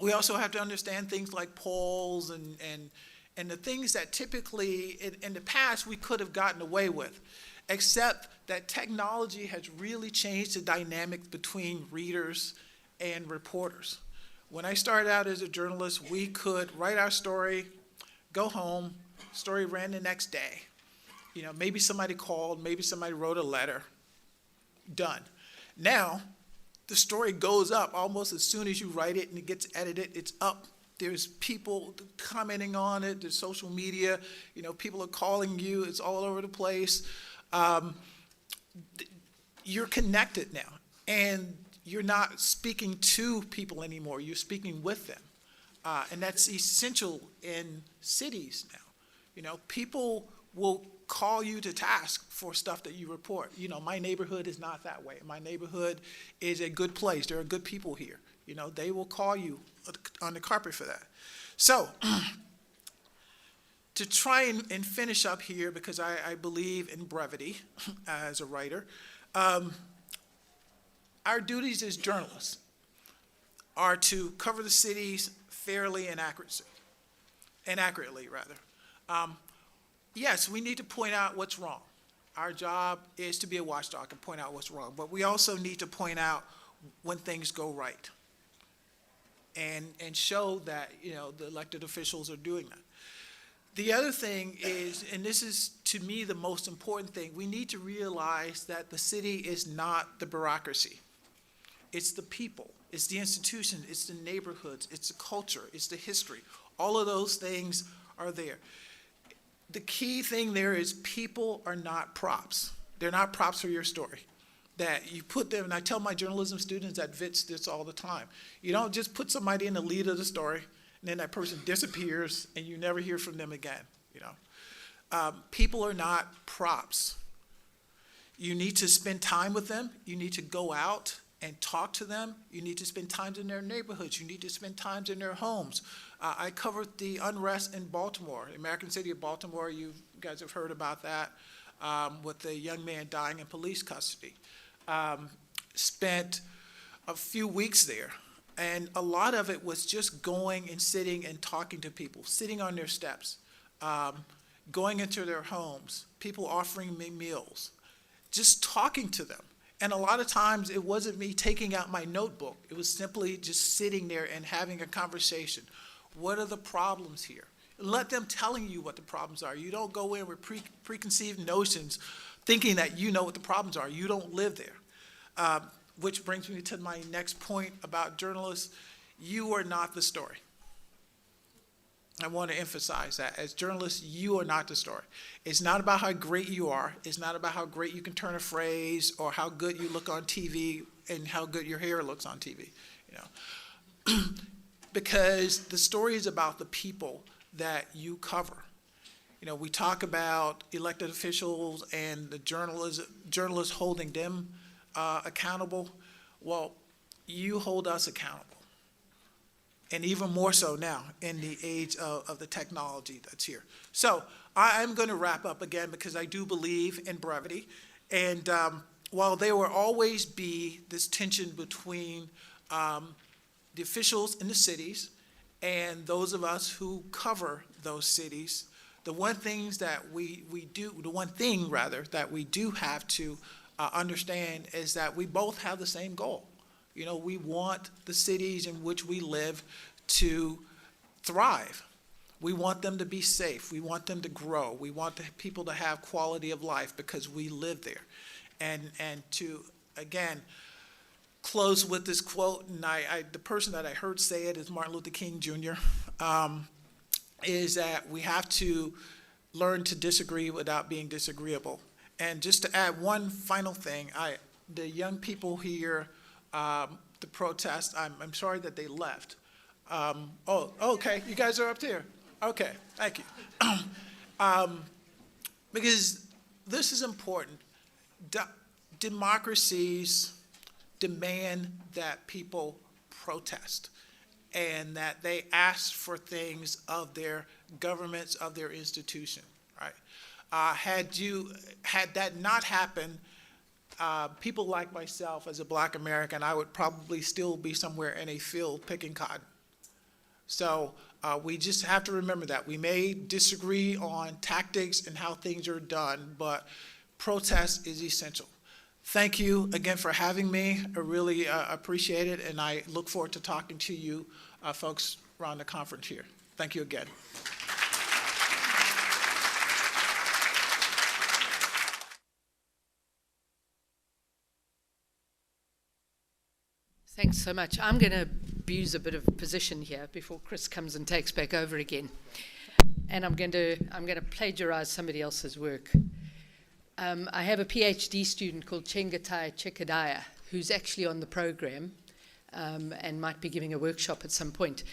we also have to understand things like polls and the things that typically in the past we could have gotten away with, except that technology has really changed the dynamic between readers and reporters. When I started out as a journalist, we could write our story, go home, story ran the next day. You know, maybe somebody called, maybe somebody wrote a letter, done. Now, the story goes up almost as soon as you write it and it gets edited, it's up. There's people commenting on it, there's social media, you know, people are calling you, it's all over the place. You're connected now, and you're not speaking to people anymore, you're speaking with them. And that's essential in cities now. You know, people will call you to task for stuff that you report. You know, my neighborhood is not that way. My neighborhood is a good place. There are good people here. You know, they will call you on the carpet for that. So, to try and finish up here, because I believe in brevity as a writer, our duties as journalists are to cover the cities fairly and accurately. Yes, we need to point out what's wrong. Our job is to be a watchdog and point out what's wrong, but we also need to point out when things go right and show that, you know, the elected officials are doing that. The other thing is, and this is to me the most important thing, we need to realize that the city is not the bureaucracy. It's the people, it's the institutions, it's the neighborhoods, it's the culture, it's the history. All of those things are there. The key thing there is people are not props. They're not props for your story. That you put them, and I tell my journalism students at Wits this all the time. You don't just put somebody in the lead of the story, and then that person disappears, and you never hear from them again. You know, people are not props. You need to spend time with them. You need to go out and talk to them. You need to spend time in their neighborhoods. You need to spend time in their homes. I covered the unrest in Baltimore, the American city of Baltimore. You guys have heard about that, with the young man dying in police custody. Spent a few weeks there, and a lot of it was just going and sitting and talking to people, sitting on their steps, going into their homes, people offering me meals, just talking to them. And a lot of times it wasn't me taking out my notebook. It was simply just sitting there and having a conversation. What are the problems here? Let them telling you what the problems are. You don't go in with preconceived notions thinking that you know what the problems are. You don't live there. Which brings me to my next point about journalists. You are not the story. I want to emphasize that. As journalists, you are not the story. It's not about how great you are. It's not about how great you can turn a phrase or how good you look on TV and how good your hair looks on TV. You know, because the story is about the people that you cover. You know, we talk about elected officials and the journalists holding them accountable. Well, you hold us accountable. And even more so now in the age of the technology that's here. So I'm going to wrap up again because I do believe in brevity. And while there will always be this tension between the officials in the cities and those of us who cover those cities, the one thing that we do have to understand is that we both have the same goal. You know, we want the cities in which we live to thrive. We want them to be safe. We want them to grow. We want the people to have quality of life because we live there. And to, again, close with this quote, and the person that I heard say it is Martin Luther King Jr., is that we have to learn to disagree without being disagreeable. And just to add one final thing, the young people here, the protest, I'm sorry that they left. Okay, you guys are up there. Okay, thank you. Because this is important. Democracies demand that people protest and that they ask for things of their governments, of their institution, right? Had that not happened, people like myself as a Black American, I would probably still be somewhere in a field picking cotton. So we just have to remember that. We may disagree on tactics and how things are done, but protest is essential. Thank you again for having me. I really appreciate it, and I look forward to talking to you folks around the conference here. Thank you again. Thanks so much. I'm going to abuse a bit of position here before Chris comes and takes back over again. And I'm going to plagiarize somebody else's work. I have a PhD student called Chengetai Chekadaya, who's actually on the program and might be giving a workshop at some point.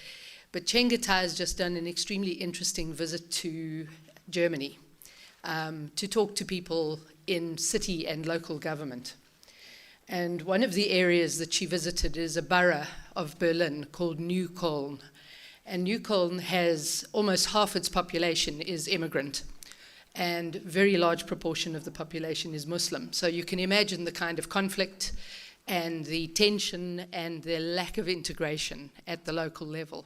But Chengetai has just done an extremely interesting visit to Germany to talk to people in city and local government. And one of the areas that she visited is a borough of Berlin called New Cologne. And New Cologne has almost half its population is immigrant. And a very large proportion of the population is Muslim. So you can imagine the kind of conflict and the tension and the lack of integration at the local level.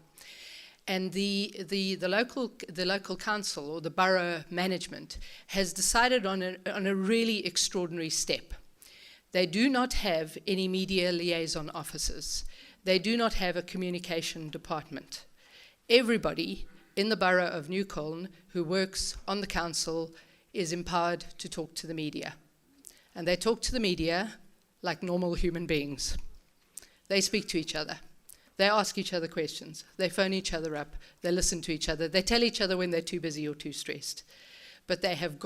And the local council or the borough management has decided on a really extraordinary step. They do not have any media liaison officers. They do not have a communication department. Everybody in the borough of New Cologne who works on the council is empowered to talk to the media. And they talk to the media like normal human beings. They speak to each other. They ask each other questions. They phone each other up. They listen to each other. They tell each other when they're too busy or too stressed. But they have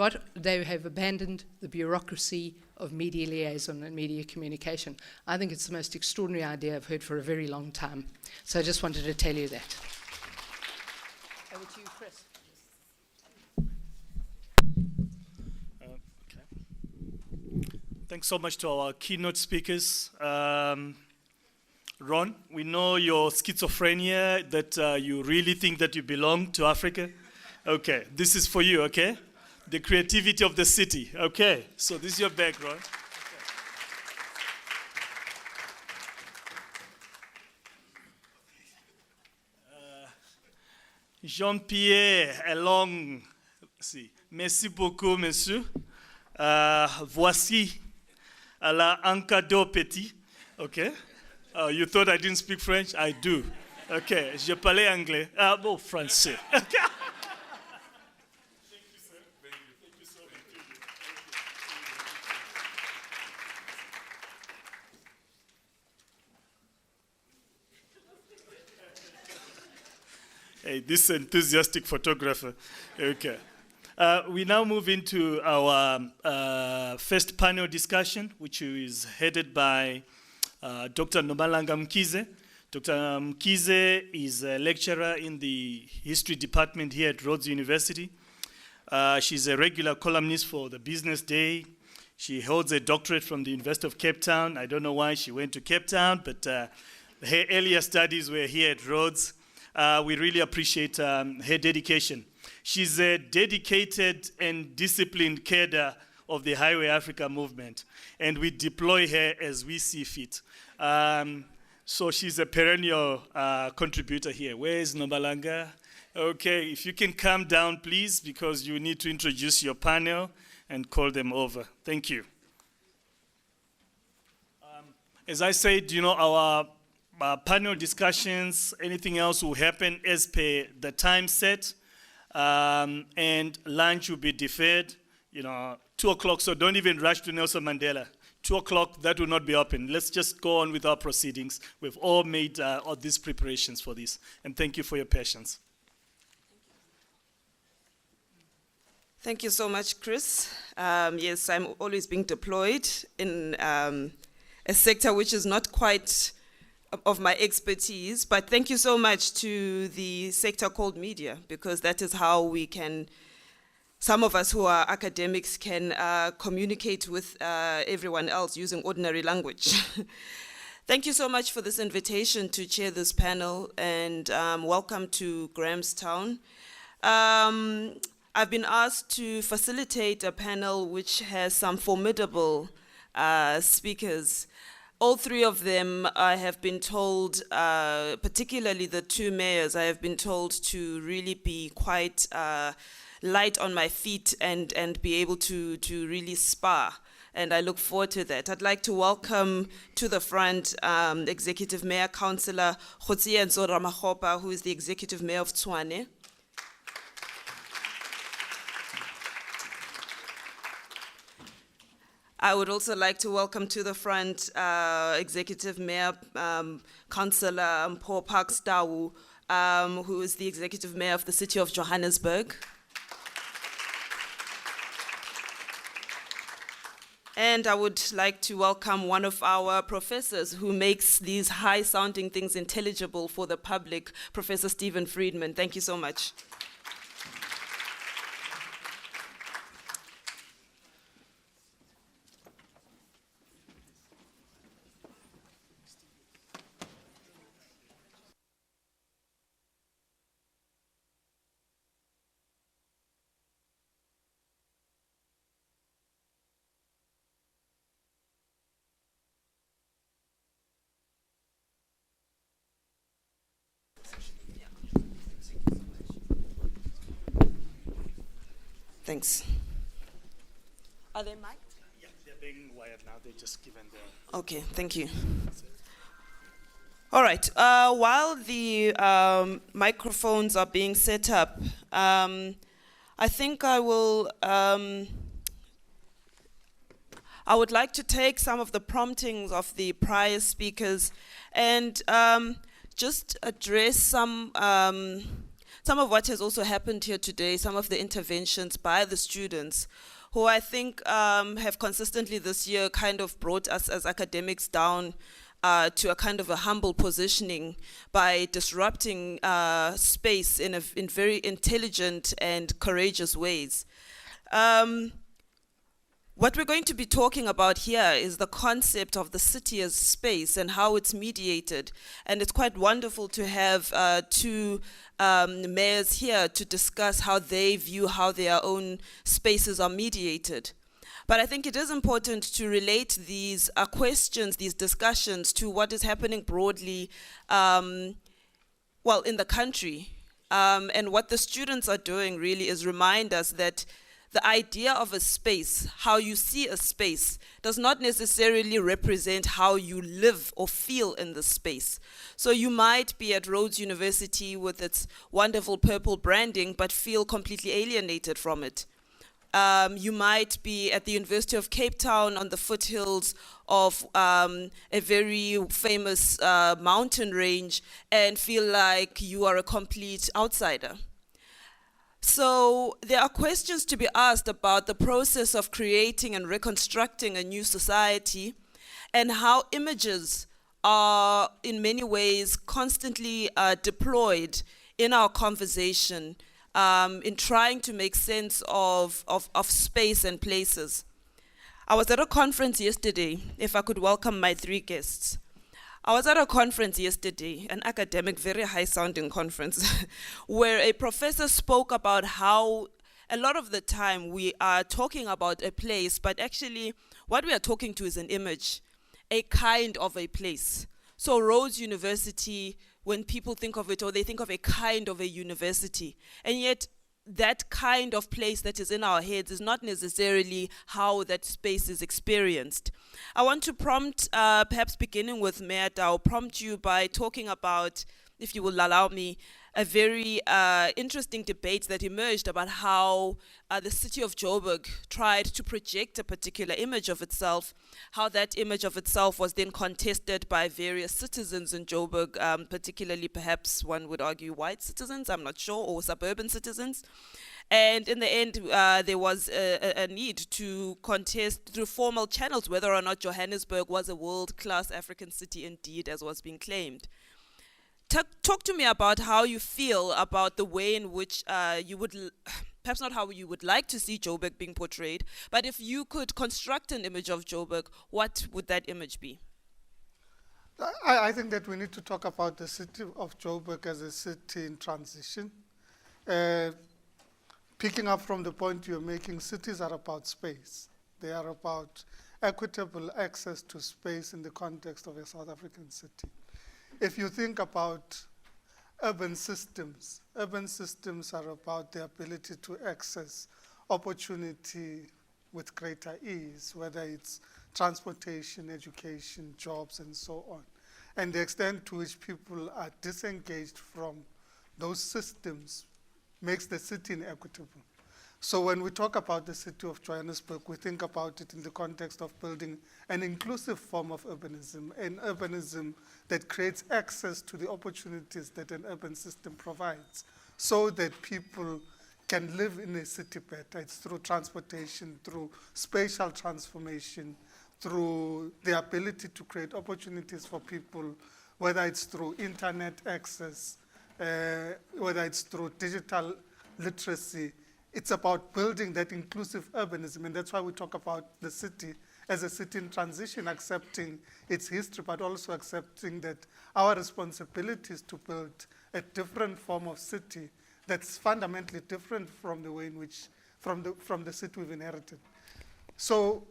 abandoned the bureaucracy of media liaison and media communication. I think it's the most extraordinary idea I've heard for a very long time. So I just wanted to tell you that. Over to you, Chris. Okay. Thanks so much to our keynote speakers. Ron, we know your schizophrenia, that you really think that you belong to Africa. Okay, this is for you, okay? The creativity of the city. Okay, so this is your background. Jean-Pierre Elong, merci beaucoup, monsieur. Voici la Ankado Petit. Okay. You thought I didn't speak French? I do. Okay, je parlais anglais. Bon, français. Hey, this enthusiastic photographer. Okay. We now move into our first panel discussion, which is headed by Dr. Nomalanga Mkize. Dr. Mkize is a lecturer in the history department here at Rhodes University. She's a regular columnist for the Business Day. She holds a doctorate from the University of Cape Town. I don't know why she went to Cape Town, but her earlier studies were here at Rhodes. We really appreciate her dedication. She's a dedicated and disciplined cadre of the Highway Africa movement, and we deploy her as we see fit. So she's a perennial contributor here. Where is Nomalanga? Okay, if you can come down, please, because you need to introduce your panel and call them over. Thank you. As I said, you know, our panel discussions, anything else will happen as per the time set, and lunch will be deferred, 2 o'clock, so don't even rush to Nelson Mandela. 2 o'clock, that will not be open. Let's just go on with our proceedings. We've all made all these preparations for this, and thank you for your patience. Thank you so much, Chris. Yes, I'm always being deployed in a sector which is not quite of my expertise, but thank you so much to the sector called media, because that is how we can, some of us who are academics can communicate with everyone else using ordinary language. Thank you so much for this invitation to chair this panel, and welcome to Grahamstown. I've been asked to facilitate a panel which has some formidable speakers. All three of them, I have been told, particularly the two mayors, I have been told to really be quite light on my feet and be able to really spar. And I look forward to that. I'd like to welcome to the front Executive Mayor Councillor Kgotsi Ramagopa, who is the Executive Mayor of Tshwane. I would also like to welcome to the front Executive Mayor Councillor Mpho Parks Tau, who is the Executive Mayor of the City of Johannesburg. And I would like to welcome one of our professors who makes these high-sounding things intelligible for the public, Professor Stephen Friedman. Thank you so much. Thanks. Are they mic? Yeah, they're being wired now. They're just given the... Okay, thank you. All right, while the microphones are being set up, I think I would like to take some of the promptings of the prior speakers and just address some of what has also happened here today, some of the interventions by the students, who I think have consistently this year kind of brought us as academics down to a kind of a humble positioning by disrupting space in very intelligent and courageous ways. What we're going to be talking about here is the concept of the city as space and how it's mediated. And it's quite wonderful to have two mayors here to discuss how they view how their own spaces are mediated. But I think it is important to relate these questions, these discussions, to what is happening broadly, in the country. And what the students are doing really is remind us that the idea of a space, how you see a space, does not necessarily represent how you live or feel in the space. So you might be at Rhodes University with its wonderful purple branding, but feel completely alienated from it. You might be at the University of Cape Town on the foothills of a very famous mountain range and feel like you are a complete outsider. So there are questions to be asked about the process of creating and reconstructing a new society and how images are in many ways constantly deployed in our conversation in trying to make sense of space and places. I was at a conference yesterday, if I could welcome my three guests. I was at a conference yesterday, an academic, very high-sounding conference, where a professor spoke about how a lot of the time we are talking about a place, but actually what we are talking to is an image, a kind of a place. So Rhodes University, when people think of it, or they think of a kind of a university, and yet that kind of place that is in our heads is not necessarily how that space is experienced. I want to prompt, perhaps beginning with Mayor Tau, prompt you by talking about, if you will allow me, a very interesting debate that emerged about how the city of Joburg tried to project a particular image of itself, how that image of itself was then contested by various citizens in Joburg, particularly perhaps one would argue white citizens, I'm not sure, or suburban citizens. And in the end, there was a need to contest through formal channels whether or not Johannesburg was a world-class African city indeed, as was being claimed. Talk to me about how you feel about the way in which you would, perhaps not how you would like to see Joburg being portrayed, but if you could construct an image of Joburg, what would that image be? I think that we need to talk about the city of Joburg as a city in transition. Picking up from the point you're making, cities are about space. They are about equitable access to space in the context of a South African city. If you think about urban systems are about the ability to access opportunity with greater ease, whether it's transportation, education, jobs, and so on. And the extent to which people are disengaged from those systems makes the city inequitable. So when we talk about the city of Johannesburg, we think about it in the context of building an inclusive form of urbanism, an urbanism that creates access to the opportunities that an urban system provides, so that people can live in a city better. It's through transportation, through spatial transformation, through the ability to create opportunities for people, whether it's through internet access, whether it's through digital literacy. It's about building that inclusive urbanism, and that's why we talk about the city as a city in transition, accepting its history, but also accepting that our responsibility is to build a different form of city that's fundamentally different from the way in which, from the city we've inherited. So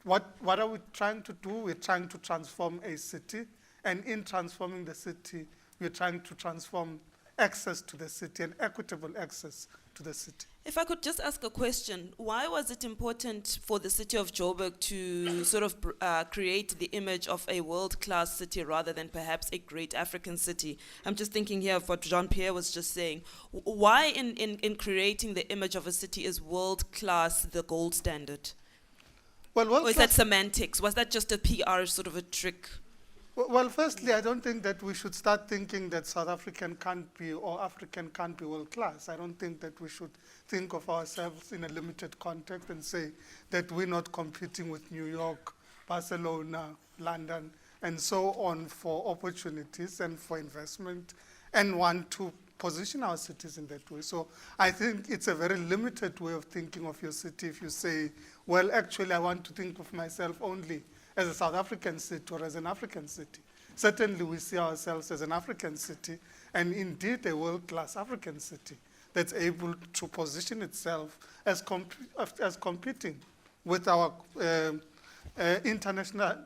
what are we trying to do? We're trying to transform a city, and in transforming the city, we're trying to transform access to the city and equitable access to the city. If I could just ask a question, why was it important for the city of Joburg to sort of create the image of a world-class city rather than perhaps a great African city? I'm just thinking here of what Jean-Pierre was just saying. Why in creating the image of a city is world-class the gold standard? Well, or is that semantics? Was that just a PR sort of a trick? Well, firstly, I don't think that we should start thinking that South African can't be or African can't be world class. I don't think that we should think of ourselves in a limited context and say that we're not competing with New York, Barcelona, London, and so on for opportunities and for investment, and want to position our cities in that way. So I think it's a very limited way of thinking of your city if you say, well, actually, I want to think of myself only as a South African city or as an African city. Certainly we see ourselves as an African city, and indeed a world-class African city that's able to position itself as competing with our international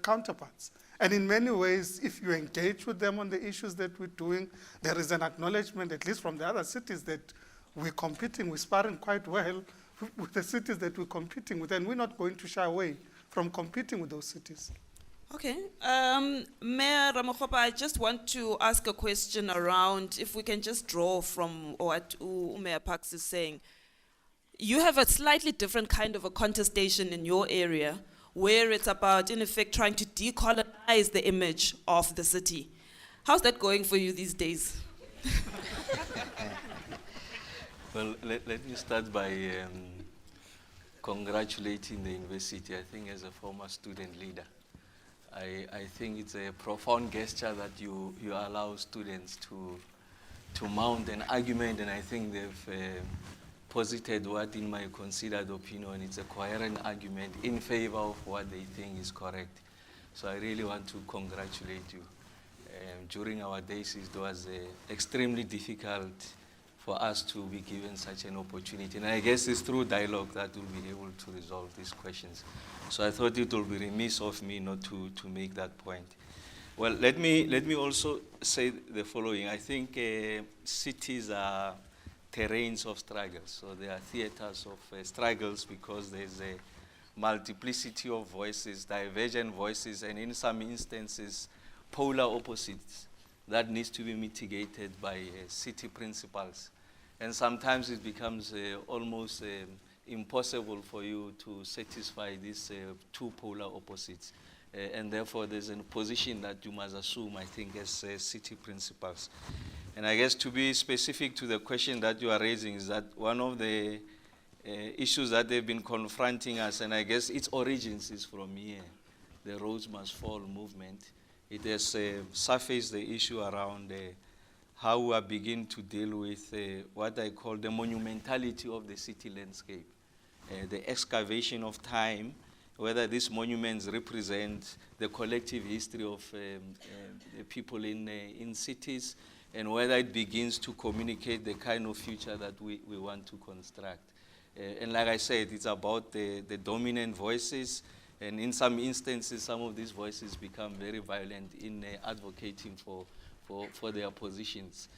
counterparts. And in many ways, if you engage with them on the issues that we're doing, there is an acknowledgement, at least from the other cities, that we're competing, we're sparring quite well with the cities that we're competing with, and we're not going to shy away from competing with those cities. Okay. Mayor Ramokgopa, I just want to ask a question around, if we can just draw from what Mayor Parks is saying. You have a slightly different kind of a contestation in your area, where it's about, in effect, trying to decolonize the image of the city. How's that going for you these days? Well, let me start by congratulating the university. I think as a former student leader, I think it's a profound gesture that you allow students to mount an argument, and I think they've posited what, in my considered opinion, it's a coherent argument in favor of what they think is correct. So I really want to congratulate you. During our days, it was extremely difficult for us to be given such an opportunity. And I guess it's through dialogue that we'll be able to resolve these questions. So I thought it would be remiss of me not to make that point. Well, let me also say the following. I think cities are terrains of struggles. So they are theaters of struggles, because there's a multiplicity of voices, divergent voices, and in some instances, polar opposites that needs to be mitigated by city principles. And sometimes it becomes almost impossible for you to satisfy these two polar opposites. And therefore, there's a position that you must assume, I think, as city principles. And I guess to be specific to the question that you are raising is that one of the issues that they've been confronting us, and I guess its origins is from here, the Roads Must Fall movement. It has surfaced the issue around how we are beginning to deal with what I call the monumentality of the city landscape, the excavation of time, whether these monuments represent the collective history of the people in cities, and whether it begins to communicate the kind of future that we want to construct. And like I said, it's about the dominant voices, and in some instances, some of these voices become very violent in advocating for their positions.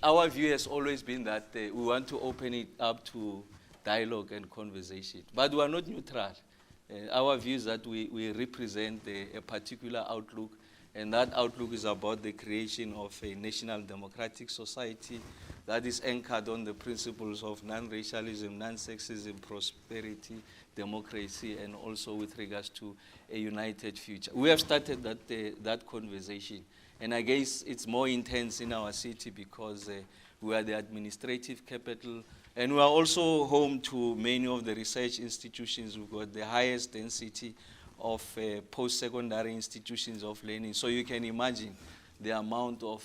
Our view has always been that we want to open it up to dialogue and conversation, but we are not neutral. Our view is that we represent a particular outlook, and that outlook is about the creation of a national democratic society that is anchored on the principles of non-racialism, non-sexism, prosperity, democracy, and also with regards to a united future. We have started that conversation, and I guess it's more intense in our city because we are the administrative capital, and we are also home to many of the research institutions. We've got the highest density of post-secondary institutions of learning. So you can imagine the amount of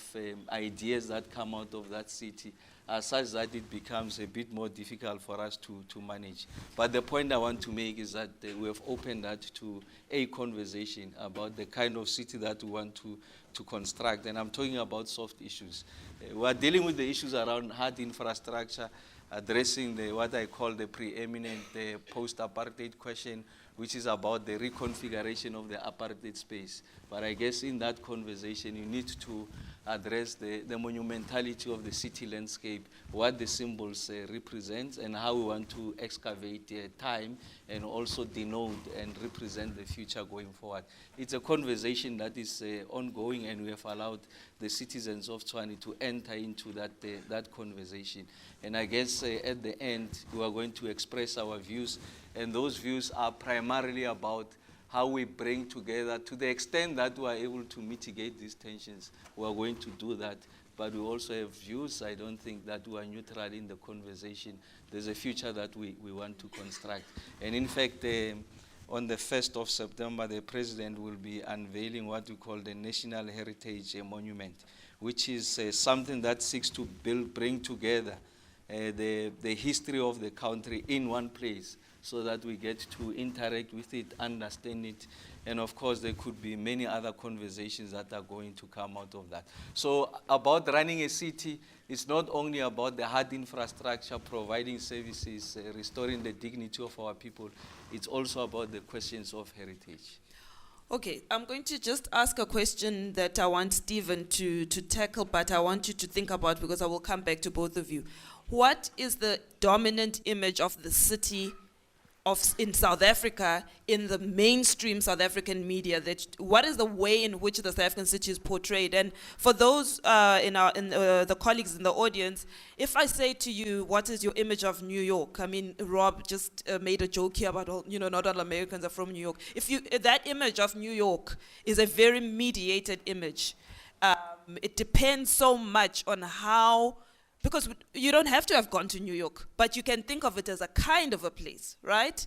ideas that come out of that city are such that it becomes a bit more difficult for us to manage. But the point I want to make is that we have opened that to a conversation about the kind of city that we want to construct. And I'm talking about soft issues. We are dealing with the issues around hard infrastructure, addressing what I call the preeminent post-apartheid question, which is about the reconfiguration of the apartheid space. But I guess in that conversation, you need to address the monumentality of the city landscape, what the symbols represent, and how we want to excavate time and also denote and represent the future going forward. It's a conversation that is ongoing, and we have allowed the citizens of Tshwane to enter into that conversation. And I guess at the end, we are going to express our views, and those views are primarily about how we bring together, to the extent that we are able to mitigate these tensions, we are going to do that. But we also have views. I don't think that we are neutral in the conversation. There's a future that we want to construct. And in fact, on the 1st of September, the President will be unveiling what we call the National Heritage Monument, which is something that seeks to bring together the history of the country in one place, so that we get to interact with it, understand it, and of course there could be many other conversations that are going to come out of that. So about running a city, it's not only about the hard infrastructure, providing services, restoring the dignity of our people, it's also about the questions of heritage. Okay, I'm going to just ask a question that I want Stephen to tackle, but I want you to think about, because I will come back to both of you. What is the dominant image of the city in South Africa, in the mainstream South African media? What is the way in which the South African city is portrayed? And for those the colleagues in the audience, if I say to you, what is your image of New York? I mean, Rob just made a joke here about, not all Americans are from New York. That image of New York is a very mediated image. It depends so much on how, because you don't have to have gone to New York, but you can think of it as a kind of a place, right?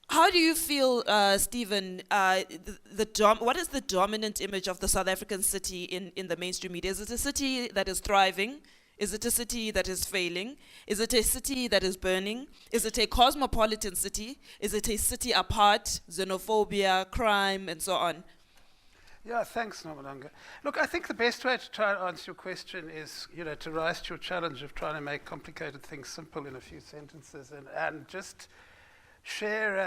How do you feel, Stephen, what is the dominant image of the South African city in the mainstream media? Is it a city that is thriving? Is it a city that is failing? Is it a city that is burning? Is it a cosmopolitan city? Is it a city apart, xenophobia, crime, and so on? Yeah, thanks, Nomalanga. Look, I think the best way to try and answer your question is, to rise to your challenge of trying to make complicated things simple in a few sentences, and just share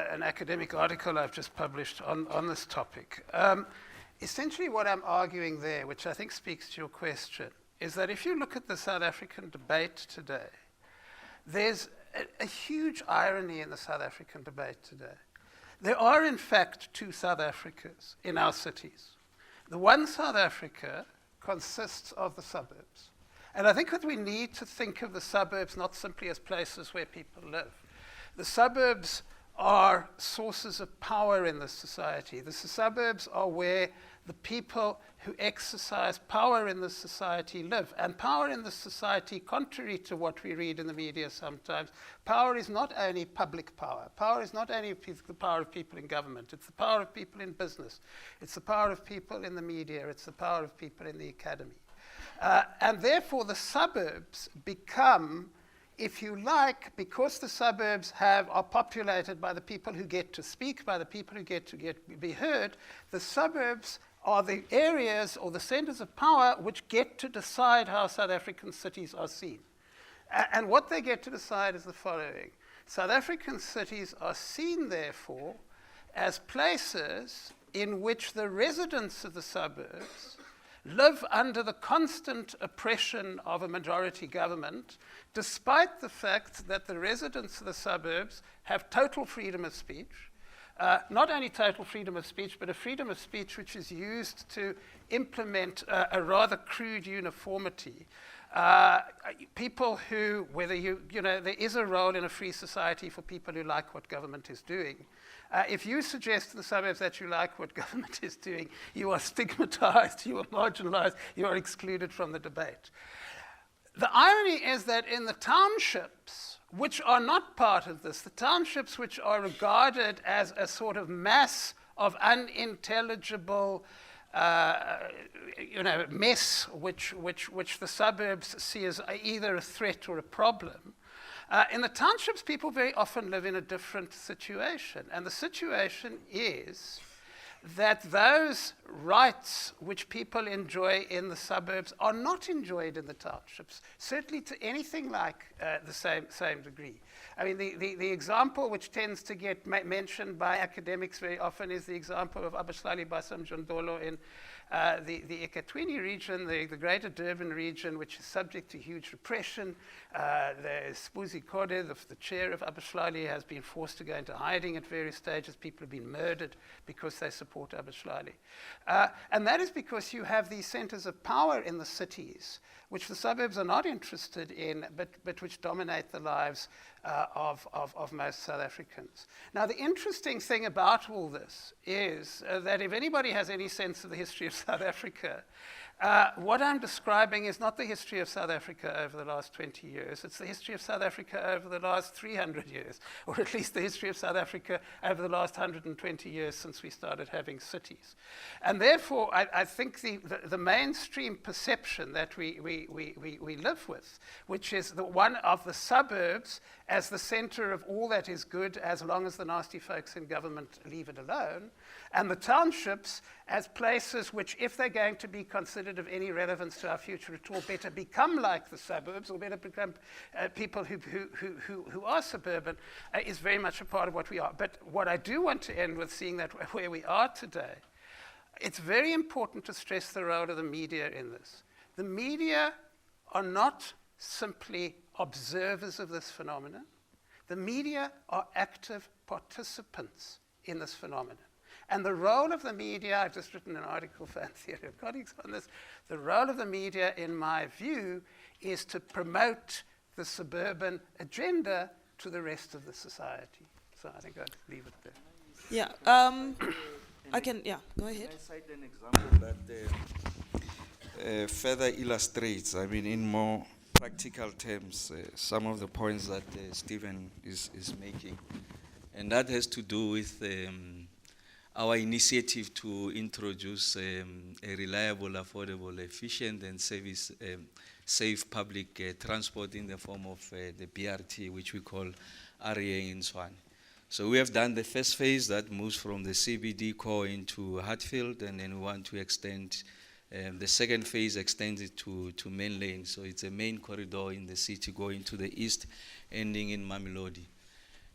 an academic article I've just published on this topic. Essentially what I'm arguing there, which I think speaks to your question, is that if you look at the South African debate today, there's a huge irony in the South African debate today. There are, in fact, two South Africas in our cities. The one South Africa consists of the suburbs. And I think that we need to think of the suburbs not simply as places where people live. The suburbs are sources of power in this society. The suburbs are where the people who exercise power in this society live. And power in this society, contrary to what we read in the media sometimes, power is not only public power. Power is not only the power of people in government. It's the power of people in business. It's the power of people in the media. It's the power of people in the academy. And therefore, the suburbs become, if you like, because the suburbs are populated by the people who get to speak, by the people who get to be heard, the suburbs are the areas or the centers of power which get to decide how South African cities are seen. And what they get to decide is the following. South African cities are seen, therefore, as places in which the residents of the suburbs live under the constant oppression of a majority government, despite the fact that the residents of the suburbs have total freedom of speech. Not only total freedom of speech, but a freedom of speech which is used to implement a rather crude uniformity. People who, whether there is a role in a free society for people who like what government is doing. If you suggest to the suburbs that you like what government is doing, you are stigmatized, you are marginalized, you are excluded from the debate. The irony is that in the townships, which are not part of this, the townships which are regarded as a sort of mass of unintelligible mess, which the suburbs see as either a threat or a problem. In the townships, people very often live in a different situation. And the situation is that those rights which people enjoy in the suburbs are not enjoyed in the townships, certainly to anything like the same degree. I mean, the example which tends to get mentioned by academics very often is the example of Abashlali Basamjondolo in the eKathweni region, the Greater Durban region, which is subject to huge repression. There's Spuzi Kode, the chair of Abashlali, has been forced to go into hiding at various stages. People have been murdered because they support Abashlali. And that is because you have these centers of power in the cities, which the suburbs are not interested in, but which dominate the lives of most South Africans. Now, the interesting thing about all this is that if anybody has any sense of the history of South Africa, what I'm describing is not the history of South Africa over the last 20 years. It's the history of South Africa over the last 300 years, or at least the history of South Africa over the last 120 years since we started having cities. And therefore, I think the mainstream perception that we live with, which is the one of the suburbs as the center of all that is good as long as the nasty folks in government leave it alone, and the townships as places which, if they're going to be considered of any relevance to our future at all, better become like the suburbs, or better become people who are suburban, is very much a part of what we are. But what I do want to end with, seeing that where we are today, it's very important to stress the role of the media in this. The media are not simply observers of this phenomenon. The media are active participants in this phenomenon. And the role of the media, I've just written an article for Theory of Colleagues on this, the role of the media, in my view, is to promote the suburban agenda to the rest of the society. So I think I'd leave it there. Yeah, I can, yeah, go ahead. Can I cite an example that further illustrates, I mean, in more practical terms, some of the points that Stephen is making. And that has to do with our initiative to introduce a reliable, affordable, efficient, and safe public transport in the form of the BRT, which we call REA in Tshwane. So we have done the first phase that moves from the CBD core into Hatfield, and then we want to extend the second phase, extends it to Main Lane. So it's a main corridor in the city going to the east, ending in Mamelodi.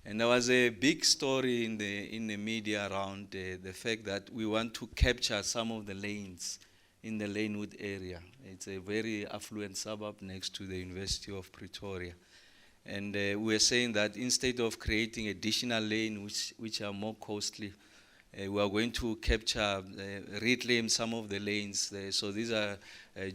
And there was a big story in the media around the fact that we want to capture some of the lanes in the Lanewood area. It's a very affluent suburb next to the University of Pretoria. And we're saying that instead of creating additional lanes which are more costly, we are going to capture, reclaim some of the lanes. So these are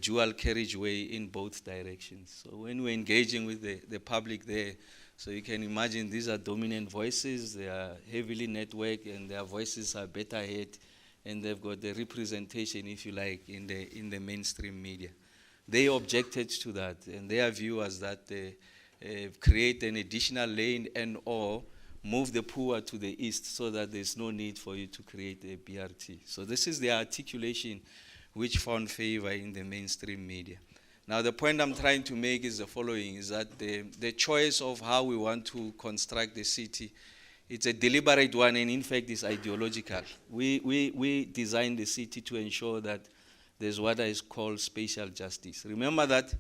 dual carriageway in both directions. So when we're engaging with the public there, so you can imagine these are dominant voices, they are heavily networked, and their voices are better heard, and they've got the representation, if you like, in the mainstream media. They objected to that, and their view was that create an additional lane and or move the poor to the east so that there's no need for you to create a BRT. So this is the articulation which found favor in the mainstream media. Now the point I'm trying to make is the following, is that the choice of how we want to construct the city, it's a deliberate one, and in fact it's ideological. We designed the city to ensure that there's what is called spatial justice. Remember that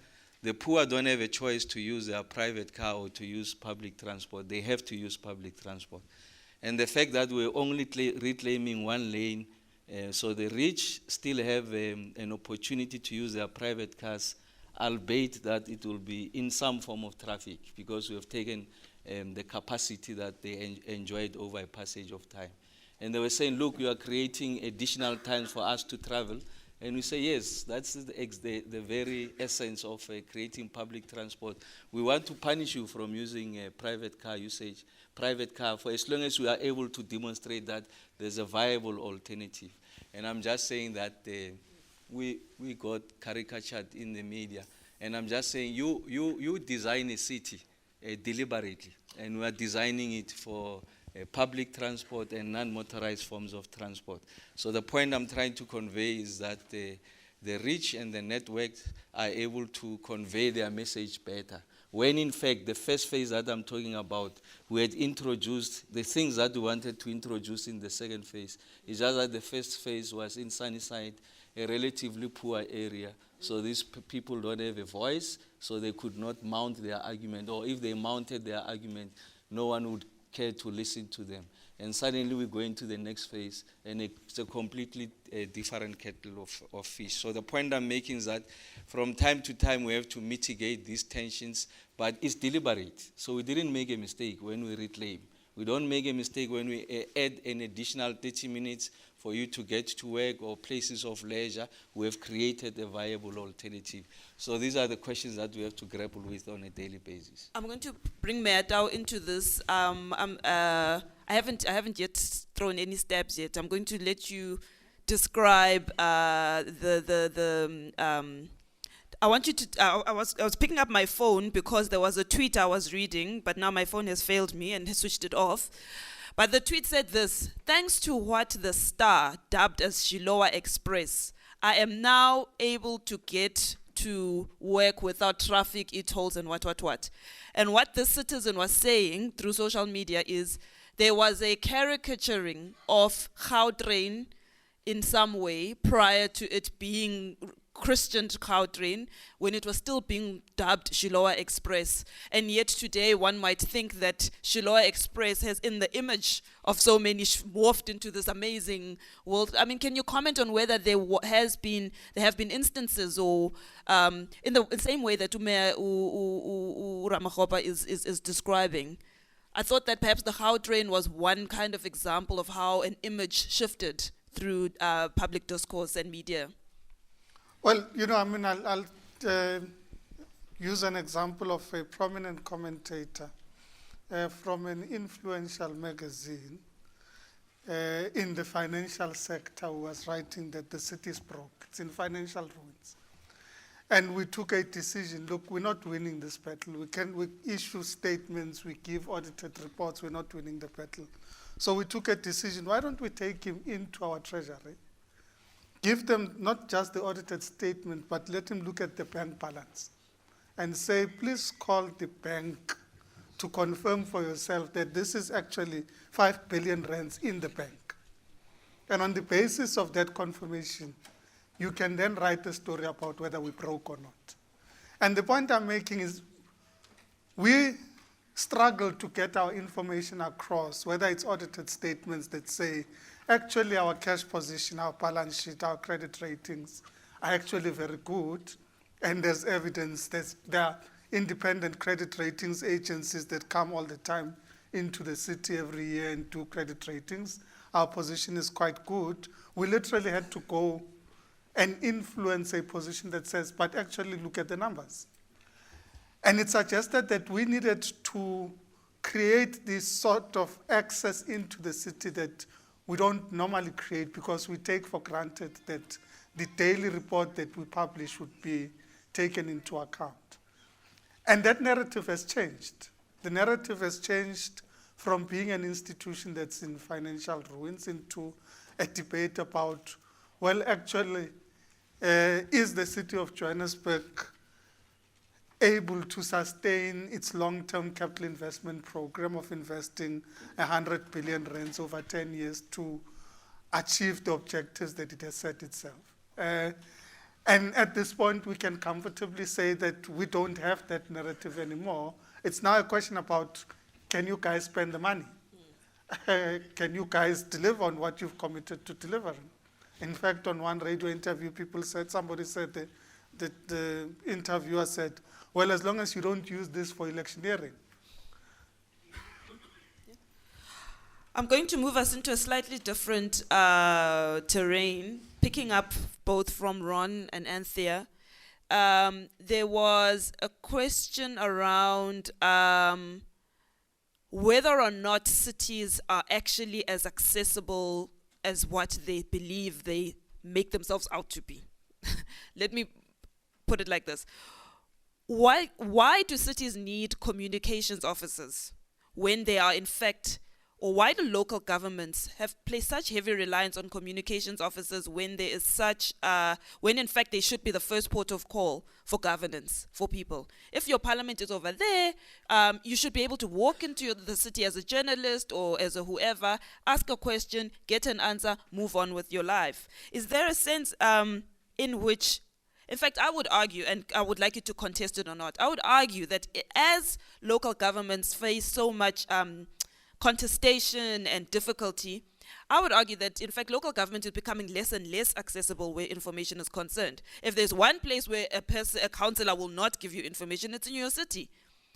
The poor don't have a choice to use their private car or to use public transport. They have to use public transport. And the fact that we're only reclaiming one lane, so the rich still have an opportunity to use their private cars, albeit that it will be in some form of traffic, because we have taken the capacity that they enjoyed over a passage of time. And they were saying, look, you are creating additional time for us to travel. And we say, yes, that's the very essence of creating public transport. We want to punish you from using private car usage, private car, for as long as we are able to demonstrate that there's a viable alternative. And I'm just saying that we got caricatured in the media. And I'm just saying, you design a city deliberately, and we are designing it for public transport and non-motorized forms of transport. So the point I'm trying to convey is that the rich and the networks are able to convey their message better. When in fact, the first phase that I'm talking about, we had introduced the things that we wanted to introduce in the second phase. It's just that the first phase was in Sunnyside, a relatively poor area. So these people don't have a voice, so they could not mount their argument. Or if they mounted their argument, no one would care to listen to them. And suddenly we go into the next phase, and it's a completely different kettle of fish. So the point I'm making is that from time to time we have to mitigate these tensions, but it's deliberate. So we didn't make a mistake when we reclaim. We don't make a mistake when we add an additional 30 minutes for you to get to work or places of leisure. We have created a viable alternative. So these are the questions that we have to grapple with on a daily basis. I'm going to bring Meatao into this. I haven't yet thrown any steps yet. I'm going to let you describe I want you to. I was picking up my phone because there was a tweet I was reading, but now my phone has failed me and has switched it off. But the tweet said this: thanks to what the Star dubbed as Shilowa Express, I am now able to get to work without traffic, e-tolls, and what. And what this citizen was saying through social media is there was a caricaturing of Gautrain in some way prior to it being christened Gautrain, when it was still being dubbed Shilowa Express. And yet today one might think that Shilowa Express has, in the image of so many, morphed into this amazing world. I mean, can you comment on whether there have been instances, or in the same way that Ramagopa is describing? I thought that perhaps the Gautrain was one kind of example of how an image shifted through public discourse and media. Well, I'll use an example of a prominent commentator from an influential magazine in the financial sector who was writing that the city is broke. It's in financial ruins. And we took a decision, look, we're not winning this battle. We issue statements, we give audited reports, we're not winning the battle. So we took a decision, why don't we take him into our treasury? Give them not just the audited statement, but let him look at the bank balance and say, please call the bank to confirm for yourself that this is actually 5 billion rands in the bank. And on the basis of that confirmation, you can then write a story about whether we broke or not. And the point I'm making is we struggle to get our information across, whether it's audited statements that say, actually, our cash position, our balance sheet, our credit ratings are actually very good, and there's evidence that there are independent credit ratings agencies that come all the time into the city every year and do credit ratings. Our position is quite good. We literally had to go and influence a position that says, but actually look at the numbers. And it suggested that we needed to create this sort of access into the city that we don't normally create, because we take for granted that the daily report that we publish would be taken into account. And that narrative has changed. The narrative has changed from being an institution that's in financial ruins into a debate about, well, actually, is the city of Johannesburg able to sustain its long-term capital investment program of investing 100 billion rands over 10 years to achieve the objectives that it has set itself? And at this point, we can comfortably say that we don't have that narrative anymore. It's now a question about, can you guys spend the money? Can you guys deliver on what you've committed to delivering? In fact, on one radio interview, somebody said that the interviewer said, well, as long as you don't use this for electioneering. I'm going to move us into a slightly different terrain, picking up both from Ron and Anthea. There was a question around whether or not cities are actually as accessible as what they believe they make themselves out to be. Let me put it like this. Why do cities need communications officers when they are in fact, or why do local governments have placed such heavy reliance on communications officers when there is such, when in fact they should be the first port of call for governance, for people? If your parliament is over there, you should be able to walk into the city as a journalist or as a whoever, ask a question, get an answer, move on with your life. Is there a sense in which, in fact, I would argue, and I would like you to contest it or not, I would argue that as local governments face so much contestation and difficulty, I would argue that, in fact, local government is becoming less and less accessible where information is concerned. If there's one place where a councillor will not give you information, it's in your city.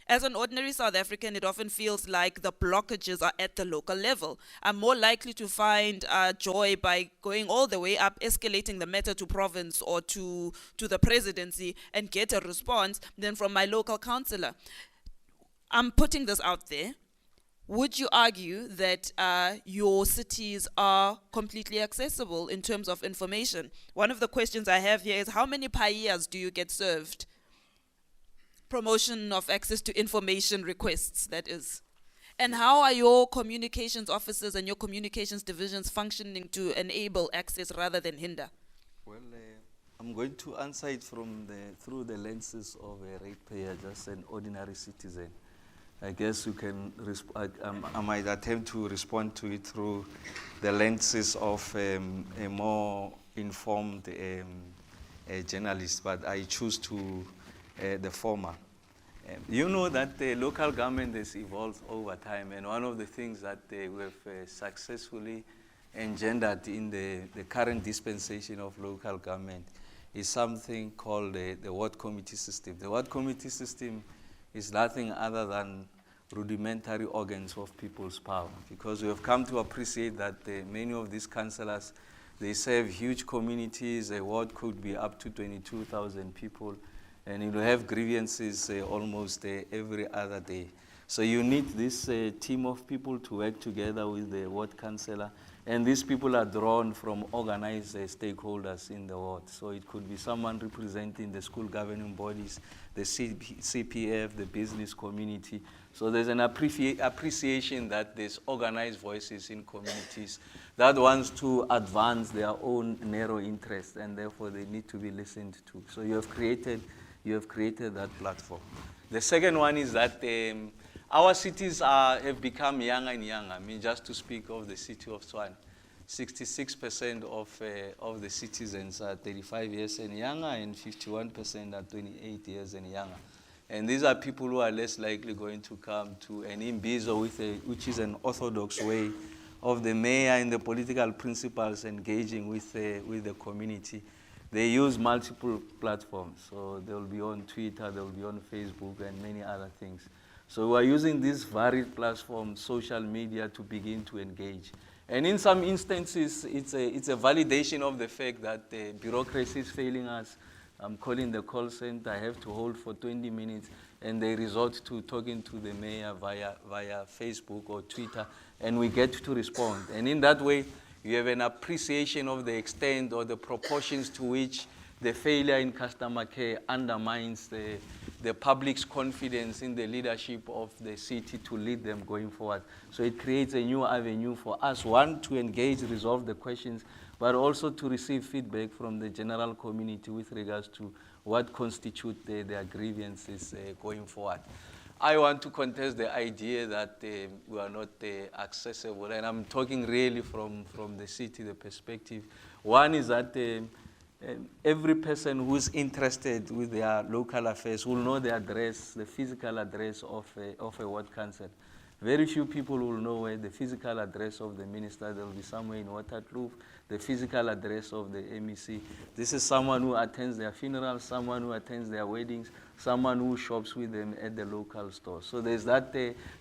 As an ordinary South African, it often feels like the blockages are at the local level. I'm more likely to find joy by going all the way up, escalating the matter to province or to the presidency and get a response than from my local councillor. I'm putting this out there. Would you argue that your cities are completely accessible in terms of information? One of the questions I have here is, how many paellas do you get served? Promotion of access to information requests, that is. And how are your communications officers and your communications divisions functioning to enable access rather than hinder? Well, I'm going to answer it through the lenses of a ratepayer, just an ordinary citizen. I guess you can. I might attempt to respond to it through the lenses of a more informed journalist, but I choose to the former. You know that the local government has evolved over time, and one of the things that we have successfully engendered in the current dispensation of local government is something called the ward committee system. The ward committee system is nothing other than rudimentary organs of people's power, because we have come to appreciate that many of these councillors, they serve huge communities. A ward could be up to 22,000 people, and you will have grievances almost every other day. So you need this team of people to work together with the ward councillor, and these people are drawn from organized stakeholders in the ward. So it could be someone representing the school governing bodies, the CPF, the business community. So there's an appreciation that there's organized voices in communities that wants to advance their own narrow interests, and therefore they need to be listened to. So you have created that platform. The second one is that our cities have become younger and younger. I mean, just to speak of the city of Tshwane, 66% of the citizens are 35 years and younger, and 51% are 28 years and younger. And these are people who are less likely going to come to an imbizo which is an orthodox way of the mayor and the political principals engaging with the community. They use multiple platforms. So they'll be on Twitter, they'll be on Facebook, and many other things. So we're using these varied platforms, social media, to begin to engage. And in some instances, it's a validation of the fact that the bureaucracy is failing us. I'm calling the call center, I have to hold for 20 minutes, and they resort to talking to the mayor via Facebook or Twitter, and we get to respond. And in that way, you have an appreciation of the extent or the proportions to which the failure in customer care undermines the public's confidence in the leadership of the city to lead them going forward. So it creates a new avenue for us, one, to engage, resolve the questions, but also to receive feedback from the general community with regards to what constitute their grievances going forward. I want to contest the idea that we are not accessible, and I'm talking really from the city, the perspective. One is that every person who's interested with their local affairs will know the address, the physical address of a ward council. Very few people will know where the physical address of the minister. There will be somewhere in Waterkloof, the physical address of the MEC. This is someone who attends their funerals, someone who attends their weddings, someone who shops with them at the local store. So there's that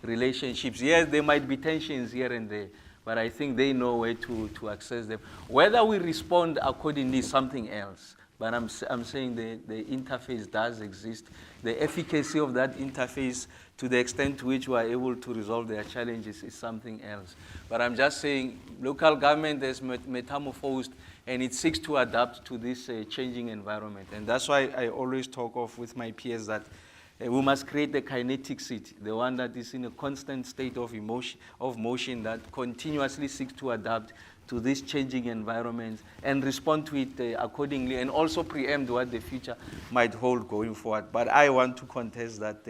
relationships. Yes, there might be tensions here and there, but I think they know where to access them. Whether we respond accordingly is something else. But I'm saying the interface does exist. The efficacy of that interface, to the extent to which we are able to resolve their challenges, is something else. But I'm just saying local government is metamorphosed, and it seeks to adapt to this changing environment. And that's why I always talk of with my peers that we must create the kinetic city, the one that is in a constant state of motion that continuously seeks to adapt to this changing environment and respond to it accordingly, and also preempt what the future might hold going forward. But I want to contest that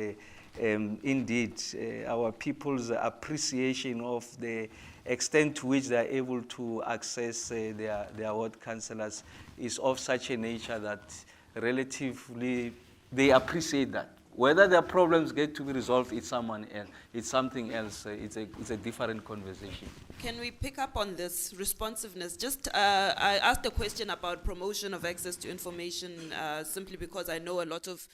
indeed our people's appreciation of the extent to which they are able to access their ward councillors is of such a nature that relatively they appreciate that. Whether their problems get to be resolved, it's someone else. It's something else. It's a different conversation. Can we pick up on this responsiveness? Just, I asked a question about promotion of access to information simply because I know a lot of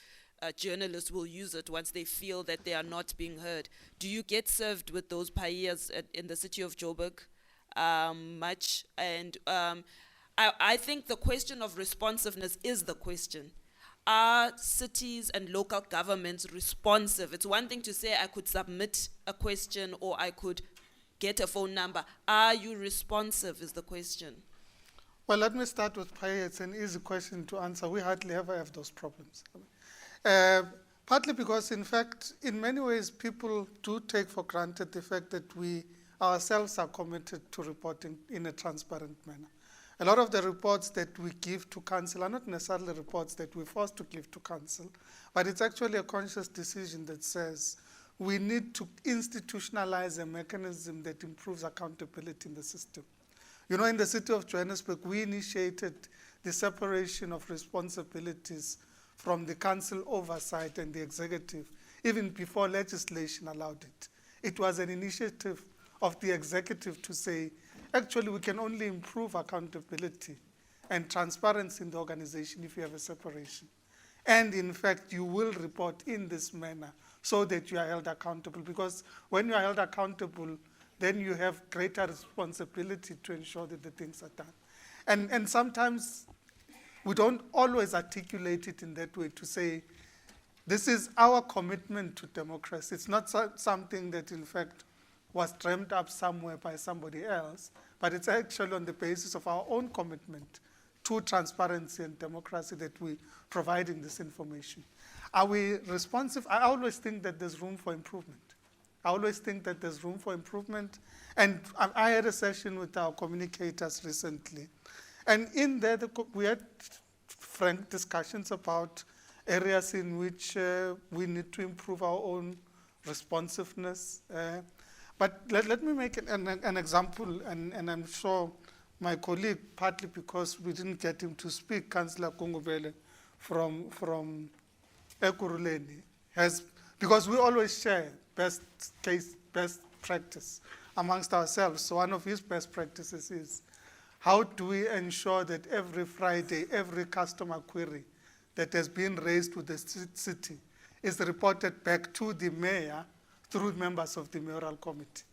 journalists will use it once they feel that they are not being heard. Do you get served with those pairs in the city of Joburg much? And I think the question of responsiveness is the question. Are cities and local governments responsive? It's one thing to say I could submit a question or I could get a phone number. Are you responsive is the question. Well, let me start with Pai. It's an easy question to answer. We hardly ever have those problems. Partly because, in fact, in many ways, people do take for granted the fact that we ourselves are committed to reporting in a transparent manner. A lot of the reports that we give to council are not necessarily reports that we're forced to give to council, but it's actually a conscious decision that says we need to institutionalize a mechanism that improves accountability in the system. You know, in the city of Johannesburg, we initiated the separation of responsibilities from the council oversight and the executive, even before legislation allowed it. It was an initiative of the executive to say, actually, we can only improve accountability and transparency in the organization if you have a separation. And in fact, you will report in this manner so that you are held accountable. Because when you are held accountable, then you have greater responsibility to ensure that the things are done. And sometimes we don't always articulate it in that way to say, this is our commitment to democracy. It's not something that, in fact, was dreamt up somewhere by somebody else, but it's actually on the basis of our own commitment to transparency and democracy that we're providing this information. Are we responsive? I always think that there's room for improvement. And I had a session with our communicators recently. And in there, we had frank discussions about areas in which we need to improve our own responsiveness. But let me make an example, and I'm sure my colleague, partly because we didn't get him to speak, Councillor Kungubele from Ekurhuleni, because we always share best practice amongst ourselves. So one of his best practices is, how do we ensure that every Friday, every customer query that has been raised with the city is reported back to the mayor through members of the mayoral committee?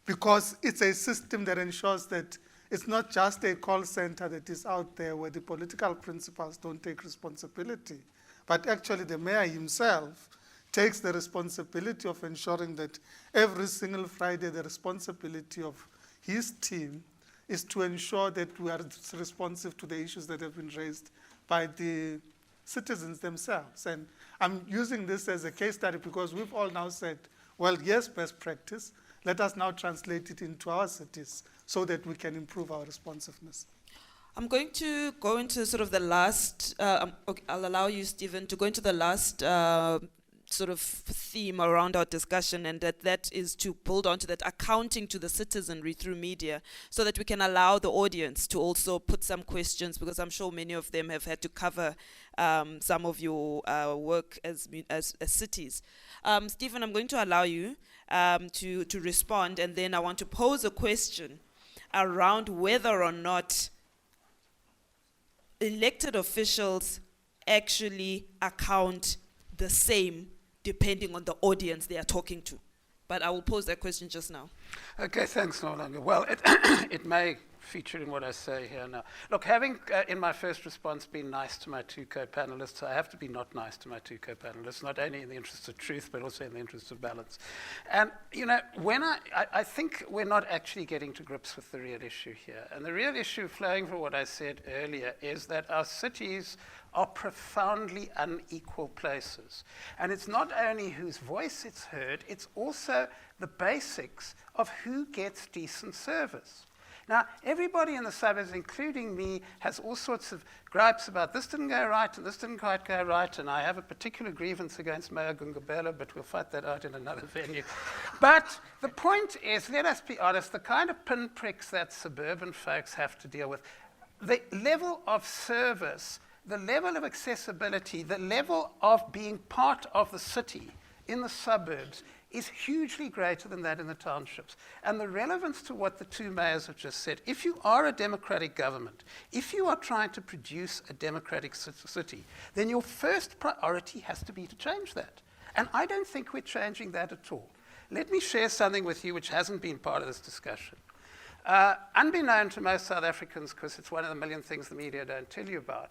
Because it's a system that ensures that it's not just a call center that is out there where the political principals don't take responsibility, but actually the mayor himself takes the responsibility of ensuring that every single Friday the responsibility of his team is to ensure that we are responsive to the issues that have been raised by the citizens themselves. And I'm using this as a case study because we've all now said, well, yes, best practice. Let us now translate it into our cities so that we can improve our responsiveness. I'm going to go into sort of the last, okay, I'll allow you, Stephen, to go into the last sort of theme around our discussion, and that is to build onto that accounting to the citizenry through media, so that we can allow the audience to also put some questions, because I'm sure many of them have had to cover some of your work as cities. Stephen, I'm going to allow you to respond, and then I want to pose a question around whether or not elected officials actually account the same depending on the audience they are talking to. But I will pose that question just now. Okay, thanks, Nolanga. Well, it may feature in what I say here now. Look, having in my first response been nice to my two co-panelists, I have to be not nice to my two co-panelists, not only in the interest of truth, but also in the interest of balance. And, you know, when I think we're not actually getting to grips with the real issue here. And the real issue, flowing from what I said earlier, is that our cities are profoundly unequal places. And it's not only whose voice it's heard, it's also the basics of who gets decent service. Now, everybody in the suburbs, including me, has all sorts of gripes about this didn't go right and this didn't quite go right, and I have a particular grievance against Mayor Gungabela, but we'll fight that out in another venue. But the point is, let us be honest, the kind of pinpricks that suburban folks have to deal with, the level of service, the level of accessibility, the level of being part of the city in the suburbs is hugely greater than that in the townships. And the relevance to what the two mayors have just said, if you are a democratic government, if you are trying to produce a democratic city, then your first priority has to be to change that. And I don't think we're changing that at all. Let me share something with you which hasn't been part of this discussion. Unbeknown to most South Africans, because it's one of the million things the media don't tell you about,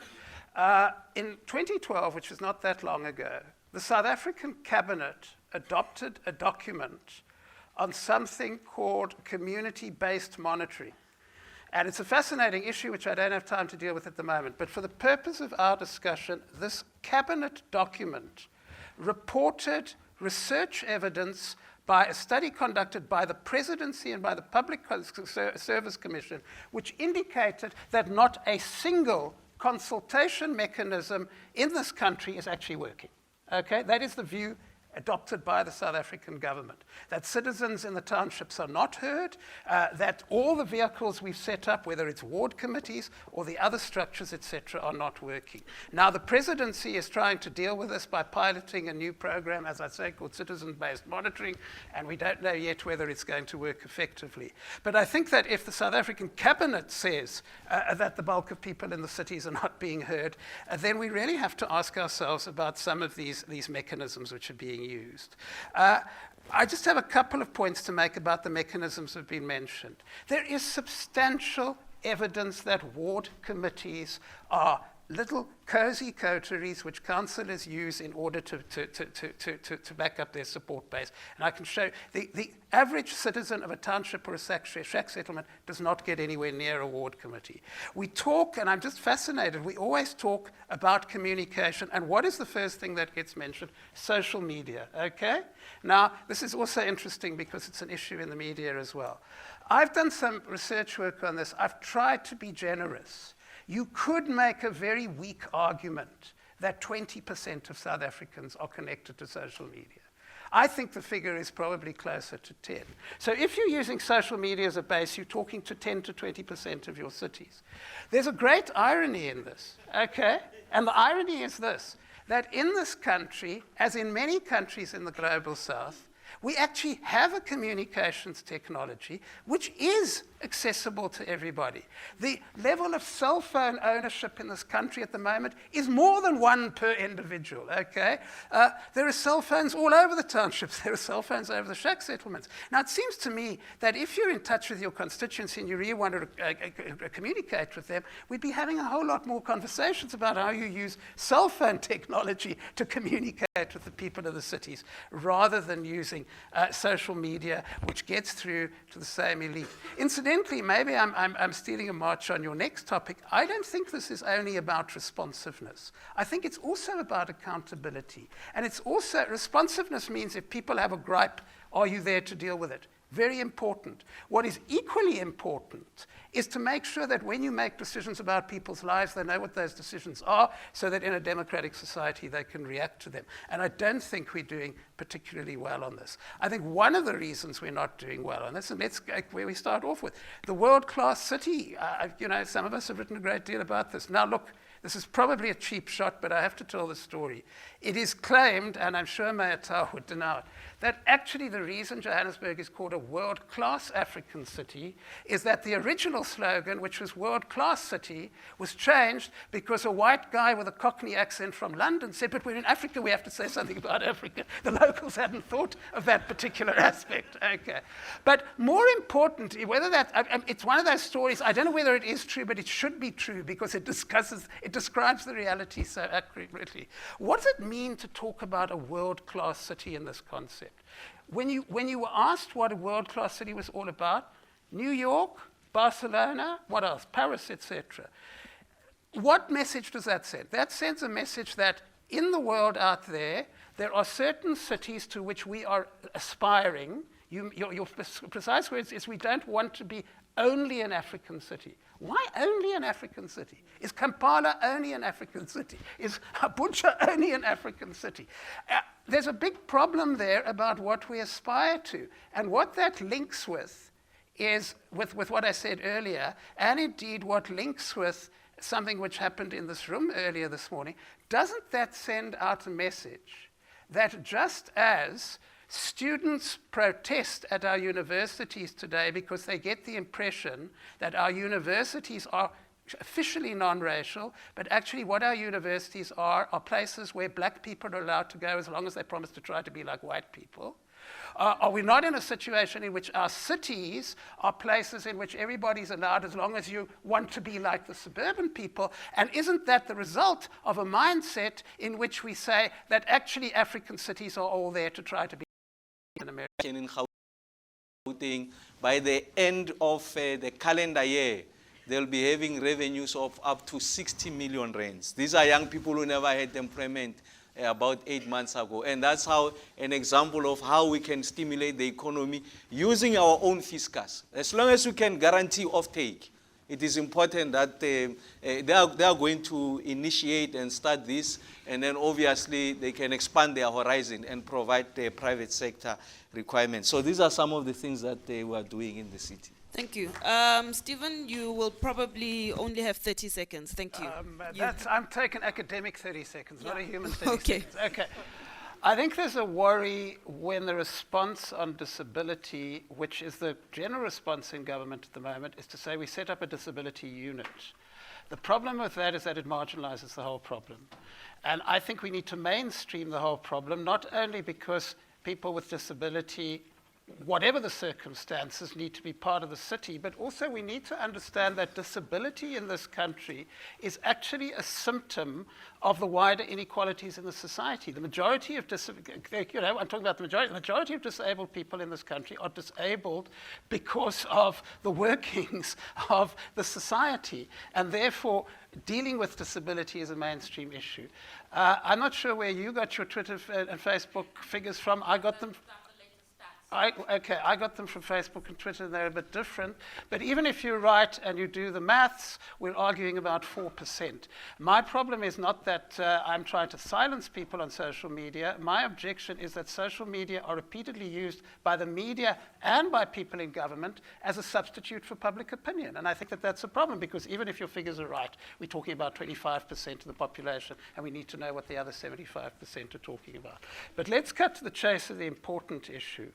in 2012, which was not that long ago, the South African cabinet adopted a document on something called community-based monitoring. And it's a fascinating issue which I don't have time to deal with at the moment, but for the purpose of our discussion, this cabinet document reported research evidence by a study conducted by the Presidency and by the Public Service Commission, which indicated that not a single consultation mechanism in this country is actually working. Okay, that is the view adopted by the South African government, that citizens in the townships are not heard, that all the vehicles we've set up, whether it's ward committees or the other structures, etc., are not working. Now, the presidency is trying to deal with this by piloting a new program, as I say, called citizen-based monitoring, and we don't know yet whether it's going to work effectively. But I think that if the South African cabinet says that the bulk of people in the cities are not being heard, then we really have to ask ourselves about some of these mechanisms which are being used. I just have a couple of points to make about the mechanisms that have been mentioned. There is substantial evidence that ward committees are little cozy coteries which councillors use in order to back up their support base. And I can show the average citizen of a township or a shack settlement does not get anywhere near a ward committee. We talk, and I'm just fascinated, we always talk about communication, and what is the first thing that gets mentioned? Social media, okay? Now, this is also interesting because it's an issue in the media as well. I've done some research work on this. I've tried to be generous. You could make a very weak argument that 20% of South Africans are connected to social media. I think the figure is probably closer to 10. So if you're using social media as a base, you're talking to 10 to 20% of your cities. There's a great irony in this, okay? And the irony is this, that in this country, as in many countries in the global south, we actually have a communications technology which is accessible to everybody. The level of cell phone ownership in this country at the moment is more than one per individual, okay? There are cell phones all over the townships. There are cell phones over the shack settlements. Now, it seems to me that if you're in touch with your constituency and you really want to communicate with them, we'd be having a whole lot more conversations about how you use cell phone technology to communicate with the people of the cities, rather than using social media, which gets through to the same elite. Incidentally, maybe I'm stealing a march on your next topic. I don't think this is only about responsiveness. I think it's also about accountability. And it's also, responsiveness means if people have a gripe, are you there to deal with it? Very important. What is equally important is to make sure that when you make decisions about people's lives, they know what those decisions are, so that in a democratic society they can react to them. And I don't think we're doing particularly well on this. I think one of the reasons we're not doing well on this, and let's go where we start off with, the world-class city. Some of us have written a great deal about this. Now look, this is probably a cheap shot, but I have to tell the story. It is claimed, and I'm sure Mayor Tau would deny it, that actually the reason Johannesburg is called a world-class African city is that the original slogan, which was world-class city, was changed because a white guy with a Cockney accent from London said, but we're in Africa, we have to say something about Africa. The locals hadn't thought of that particular aspect. Okay. But more importantly, whether that, it's one of those stories, I don't know whether it is true, but it should be true because it describes the reality so accurately. What does it mean to talk about a world-class city in this concept? When you were asked what a world-class city was all about, New York, Barcelona, what else? Paris, etc. What message does that send? That sends a message that in the world out there, there are certain cities to which we are aspiring. Your precise words is we don't want to be only an African city. Why only an African city? Is Kampala only an African city? Is Abuja only an African city? There's a big problem there about what we aspire to. And what that links with is, with what I said earlier, and indeed what links with something which happened in this room earlier this morning, doesn't that send out a message that just as students protest at our universities today because they get the impression that our universities are officially non-racial, but actually what our universities are places where black people are allowed to go as long as they promise to try to be like white people. Are we not in a situation in which our cities are places in which everybody's allowed as long as you want to be like the suburban people? And isn't that the result of a mindset in which we say that actually African cities are all there to try to be in America? In Gauteng, by the end of the calendar year, they'll be having revenues of up to 60 million rands. These are young people who never had employment about 8 months ago. And that's how an example of how we can stimulate the economy using our own fiscus. As long as we can guarantee offtake, it is important that they are going to initiate and start this, and then obviously they can expand their horizon and provide the private sector requirements. So these are some of the things that they were doing in the city. Thank you. Stephen, you will probably only have 30 seconds. Thank you. I'm taking academic 30 seconds, not a human 30 Okay. seconds. Okay. I think there's a worry when the response on disability, which is the general response in government at the moment, is to say we set up a disability unit. The problem with that is that it marginalizes the whole problem. And I think we need to mainstream the whole problem, not only because people with disability, whatever the circumstances, need to be part of the city, but also we need to understand that disability in this country is actually a symptom of the wider inequalities in the society. The majority of I'm talking about the majority of disabled people in this country are disabled because of the workings of the society, and therefore dealing with disability is a mainstream issue. I'm not sure where you got your Twitter and Facebook figures from. I got them. I got them from Facebook and Twitter, and they're a bit different. But even if you're right and you do the maths, we're arguing about 4%. My problem is not that I'm trying to silence people on social media. My objection is that social media are repeatedly used by the media and by people in government as a substitute for public opinion. And I think that that's a problem, because even if your figures are right, we're talking about 25% of the population, and we need to know what the other 75% are talking about. But let's cut to the chase of the important issue.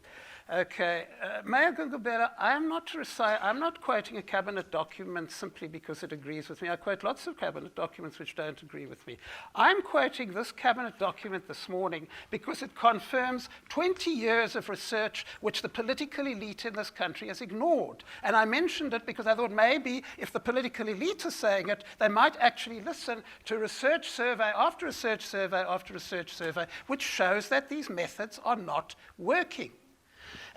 Okay, Mayor Gungubela, I'm not quoting a cabinet document simply because it agrees with me. I quote lots of cabinet documents which don't agree with me. I'm quoting this cabinet document this morning because it confirms 20 years of research which the political elite in this country has ignored. And I mentioned it because I thought maybe if the political elite are saying it, they might actually listen to research survey after research survey after research survey, which shows that these methods are not working.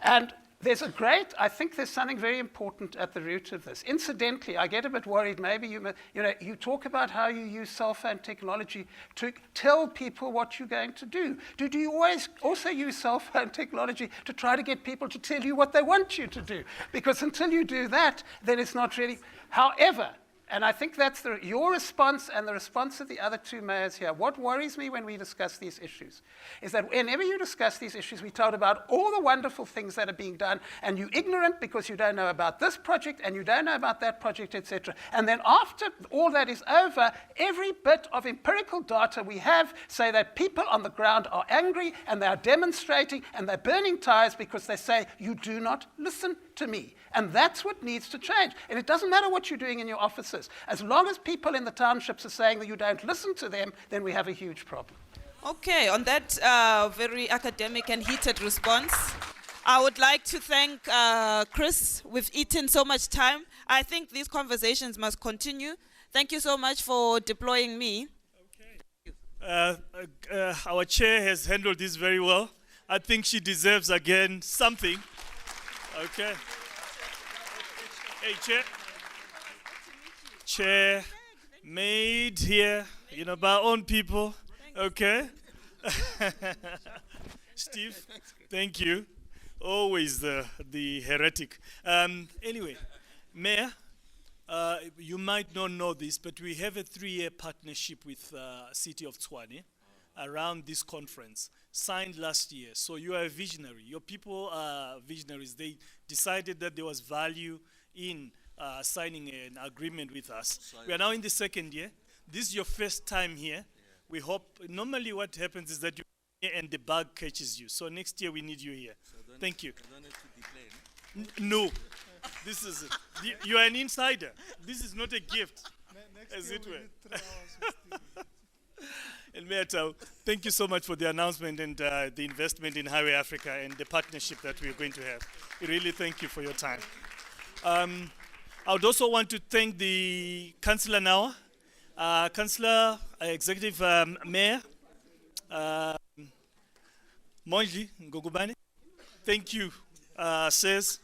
And I think there's something very important at the root of this. Incidentally, I get a bit worried. Maybe you talk about how you use cell phone technology to tell people what you're going to do. Do you always also use cell phone technology to try to get people to tell you what they want you to do? Because until you do that, then it's not really. However, and I think that's your response and the response of the other two mayors here. What worries me when we discuss these issues is that whenever you discuss these issues, we told about all the wonderful things that are being done, and you're ignorant because you don't know about this project, and you don't know about that project, etc. And then after all that is over, every bit of empirical data we have say that people on the ground are angry, and they are demonstrating, and they're burning tires because they say, you do not listen to me. And that's what needs to change. And it doesn't matter what you're doing in your offices. As long as people in the townships are saying that you don't listen to them, then we have a huge problem. Okay, on that very academic and heated response, I would like to thank Chris. We've eaten so much time. I think these conversations must continue. Thank you so much for deploying me. Our chair has handled this very well. I think she deserves again something. Okay. Hey, chair made here, by our own people. Okay. Steve, thank you. Always the heretic. Anyway, Mayor, you might not know this, but we have a 3-year partnership with City of Tshwane around this conference, signed last year. So you are a visionary. Your people are visionaries. They decided that there was value in signing an agreement with us. We are now in the 2nd year. This is your first time here. Yeah. We hope, normally what happens is that you're here and the bug catches you. So next year we need you here. So thank you. I don't have to declare, no? No. This is it. You are an insider. This is not a gift, as it were. And Mayor Tau, thank you so much for the announcement and the investment in Highway Africa and the partnership that we're going to have. We really thank you for your time. I would also want to thank the Councillor now, Councillor, Executive Mayor, Monji Ngogubane. Thank you, sirs,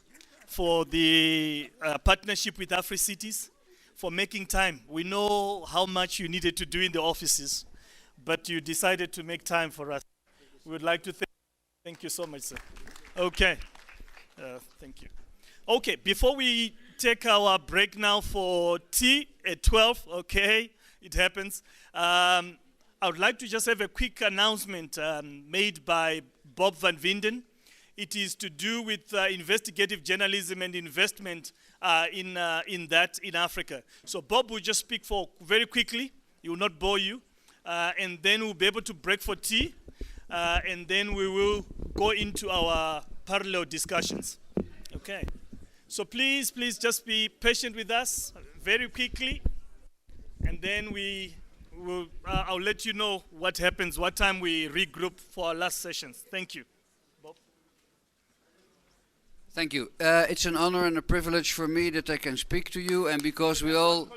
for the partnership with AfriCities, for making time. We know how much you needed to do in the offices, but you decided to make time for us. We would like to thank you so much, sir. Okay. Thank you. Okay, before we take our break now for tea at 12, okay, it happens. I would like to just have a quick announcement made by Bob van Vinden. It is to do with investigative journalism and investment in Africa. So Bob will just speak for very quickly. He will not bore you. And then we'll be able to break for tea. And then we will go into our parallel discussions. Okay. So please just be patient with us very quickly. And then I'll let you know what happens, what time we regroup for our last sessions. Thank you. Bob? Thank you. It's an honor and a privilege for me that I can speak to you, and because we all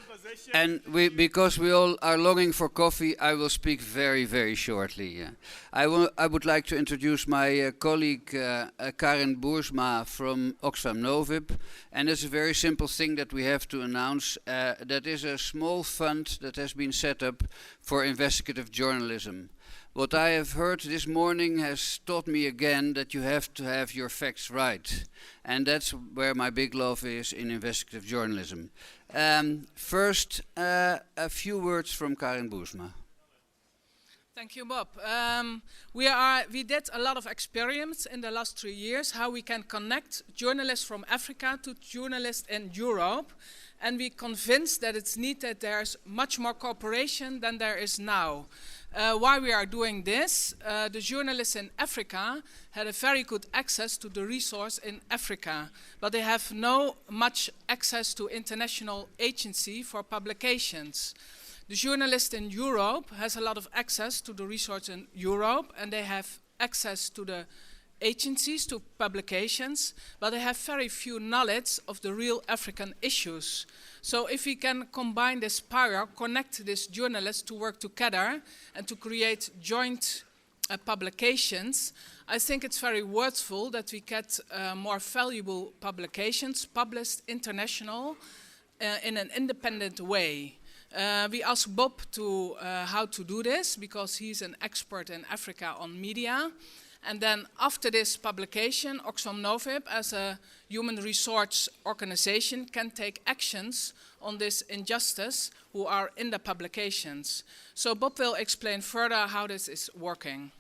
are longing for coffee, I will speak very, very shortly. I would like to introduce my colleague Karin Boersma from Oxfam Novib, and it's a very simple thing that we have to announce. That is a small fund that has been set up for investigative journalism. What I have heard this morning has taught me again that you have to have your facts right. And that's where my big love is in investigative journalism. First, a few words from Karin Boersma. Thank you, Bob. We did a lot of experience in the last 3 years, how we can connect journalists from Africa to journalists in Europe. And we're convinced that it's needed, there's much more cooperation than there is now. Why we are doing this, the journalists in Africa had a very good access to the resource in Africa, but they have no much access to international agency for publications. The journalist in Europe has a lot of access to the resource in Europe, and they have access to the agencies, to publications, but they have very few knowledge of the real African issues. So if we can combine this power, connect these journalists to work together and to create joint publications, I think it's very worthwhile that we get more valuable publications published international in an independent way. We asked Bob to how to do this because he's an expert in Africa on media. And then after this publication, Oxfam Novib, as a human resource organization, can take actions on this injustice who are in the publications. So Bob will explain further how this is working.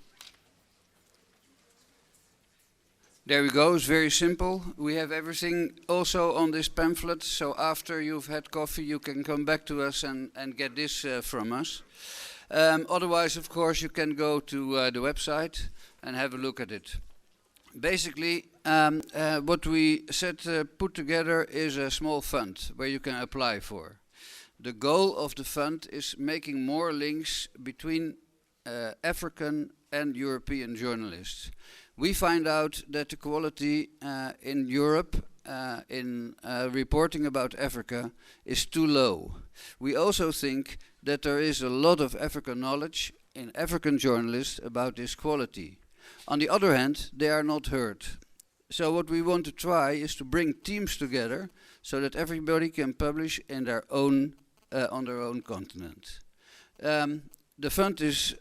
There we go, it's very simple. We have everything also on this pamphlet, so after you've had coffee you can come back to us and get this from us. Otherwise, of course, you can go to the website and have a look at it. Basically, what we put together is a small fund where you can apply for. The goal of the fund is making more links between African and European journalists. We find out that the quality in Europe in reporting about Africa is too low. We also think that there is a lot of African knowledge in African journalists about this quality. On the other hand, they are not heard. So what we want to try is to bring teams together so that everybody can publish in their own, on their own continent. The fund is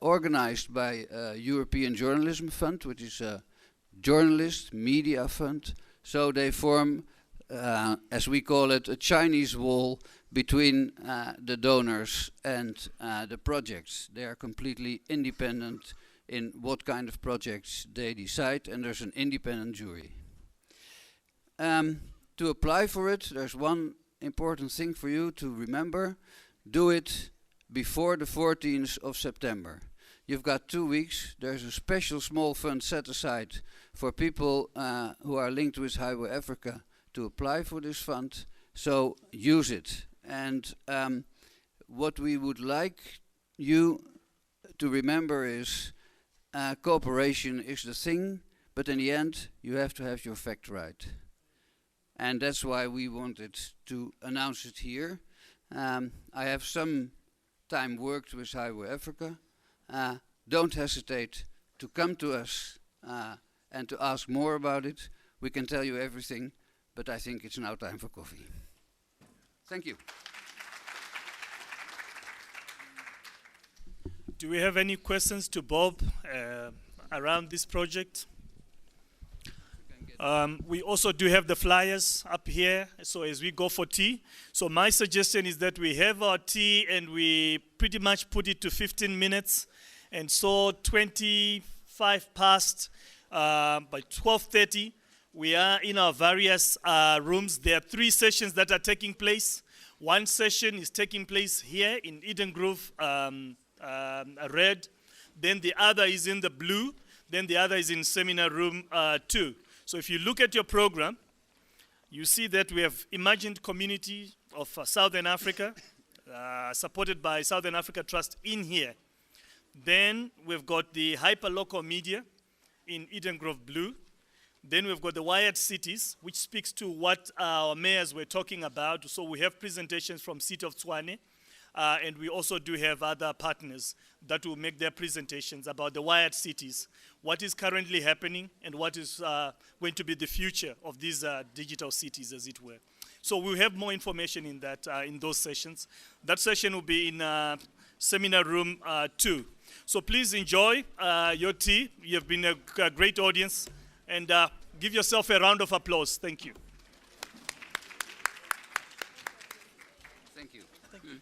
organized by European Journalism Fund, which is a journalist media fund. So they form, as we call it, a Chinese wall between the donors and the projects. They are completely independent in what kind of projects they decide, and there's an independent jury. To apply for it, there's one important thing for you to remember. Do it before the 14th of September. You've got 2 weeks. There's a special small fund set aside for people who are linked with Highway Africa to apply for this fund. So use it. And what we would like you to remember is cooperation is the thing, but in the end you have to have your fact right. And that's why we wanted to announce it here. I have some time worked with Highway Africa. Don't hesitate to come to us and to ask more about it. We can tell you everything, but I think it's now time for coffee. Thank you. Do we have any questions to Bob around this project? We also do have the flyers up here, so as we go for tea. So my suggestion is that we have our tea and we pretty much put it to 15 minutes. And so 25 past, by 12:30, we are in our various rooms. There are 3 sessions that are taking place. One session is taking place here in Eden Grove, red. Then the other is in the blue. Then the other is in seminar room 2. So if you look at your program, you see that we have imagined community of Southern Africa, supported by Southern Africa Trust in here. Then we've got the hyperlocal media in Eden Grove Blue. Then we've got the Wired Cities, which speaks to what our mayors were talking about. So we have presentations from City of Tshwane, and we also do have other partners that will make their presentations about the Wired Cities, what is currently happening, and what is going to be the future of these digital cities, as it were. So we'll have more information in that in those sessions. That session will be in seminar room 2. So please enjoy your tea. You have been a great audience, and give yourself a round of applause. Thank you. Thank you. Thank you.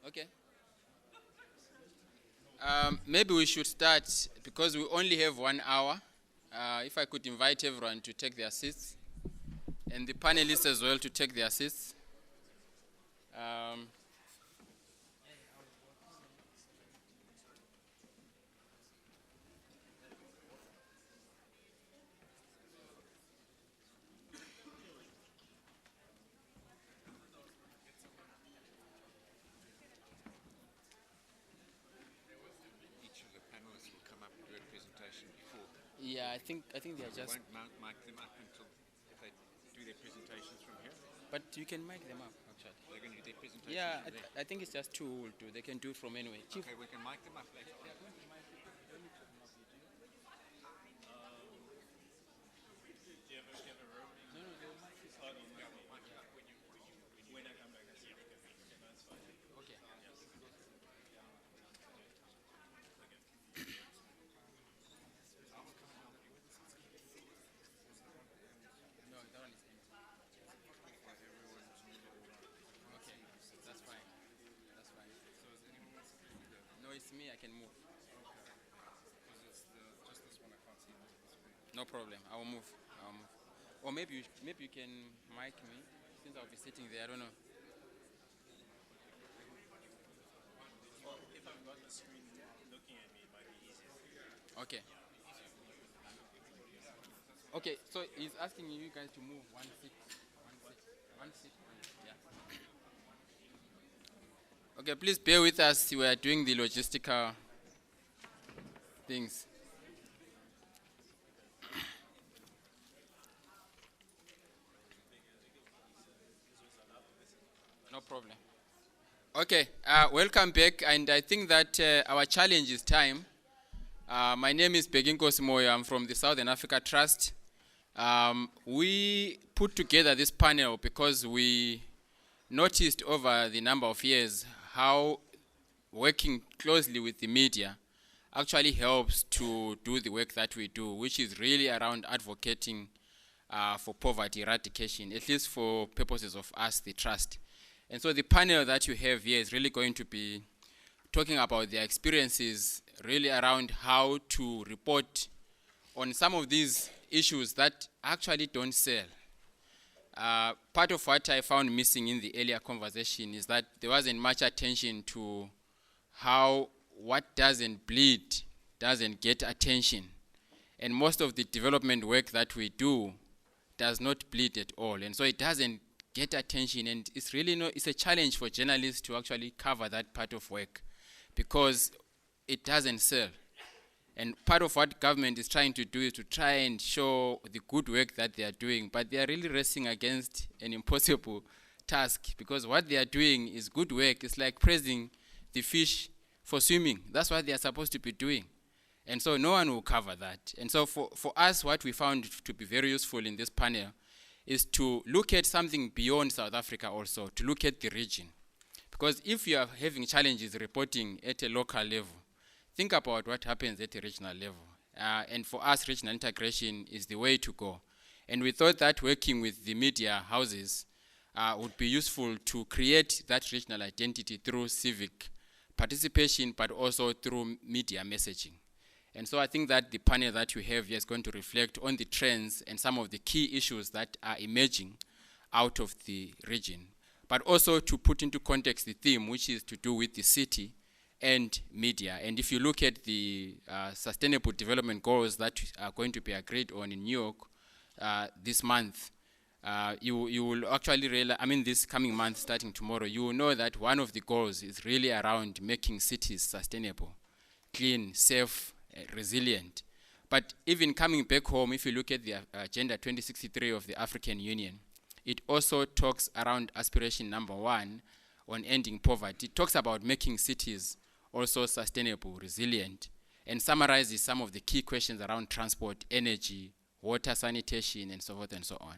Okay. Maybe we should start because we only have 1 hour. If I could invite everyone to take their seats and the panelists as well to take their seats. Yeah, I think they are just. Won't mic them up until if they do their presentations from here. But you can mic them up actually. They're going to do their presentations. Yeah, from there. I think it's just too old to. They can do it from anywhere. Chief. Okay, we can mic them up later. Me, I can move. No problem. I will move. Or maybe you can mic me since I'll be sitting there. I don't know. If I've got the screen looking at me, it might be easier. Okay. Okay. So he's asking you guys to move one seat. Yeah. Okay, please bear with us. We are doing the logistical things. No problem. Okay, welcome back. And I think that our challenge is time. My name is Beginkosi Moyo. I'm from the Southern Africa Trust. We put together this panel because we noticed over the number of years how working closely with the media actually helps to do the work that we do, which is really around advocating for poverty eradication, at least for purposes of us, the trust. And so the panel that you have here is really going to be talking about their experiences really around how to report on some of these issues that actually don't sell. Part of what I found missing in the earlier conversation is that there wasn't much attention to how what doesn't bleed doesn't get attention. And most of the development work that we do does not bleed at all. And so it doesn't get attention. And it's really it's a challenge for journalists to actually cover that part of work because it doesn't sell. And part of what government is trying to do is to try and show the good work that they are doing, but they are really racing against an impossible task because what they are doing is good work. It's like praising the fish for swimming. That's what they are supposed to be doing. And so no one will cover that. And so for us, what we found to be very useful in this panel is to look at something beyond South Africa also, to look at the region. Because if you are having challenges reporting at a local level, think about what happens at a regional level. And for us, regional integration is the way to go. And we thought that working with the media houses would be useful to create that regional identity through civic participation, but also through media messaging. And so I think that the panel that you have here is going to reflect on the trends and some of the key issues that are emerging out of the region, but also to put into context the theme, which is to do with the city and media. And if you look at the Sustainable Development Goals that are going to be agreed on in New York this month, you will actually realize, this coming month starting tomorrow, you will know that one of the goals is really around making cities sustainable, clean, safe, resilient. But even coming back home, if you look at the Agenda 2063 of the African Union, it also talks around aspiration number 1 on ending poverty. It talks about making cities also sustainable, resilient, and summarizes some of the key questions around transport, energy, water, sanitation, and so forth and so on.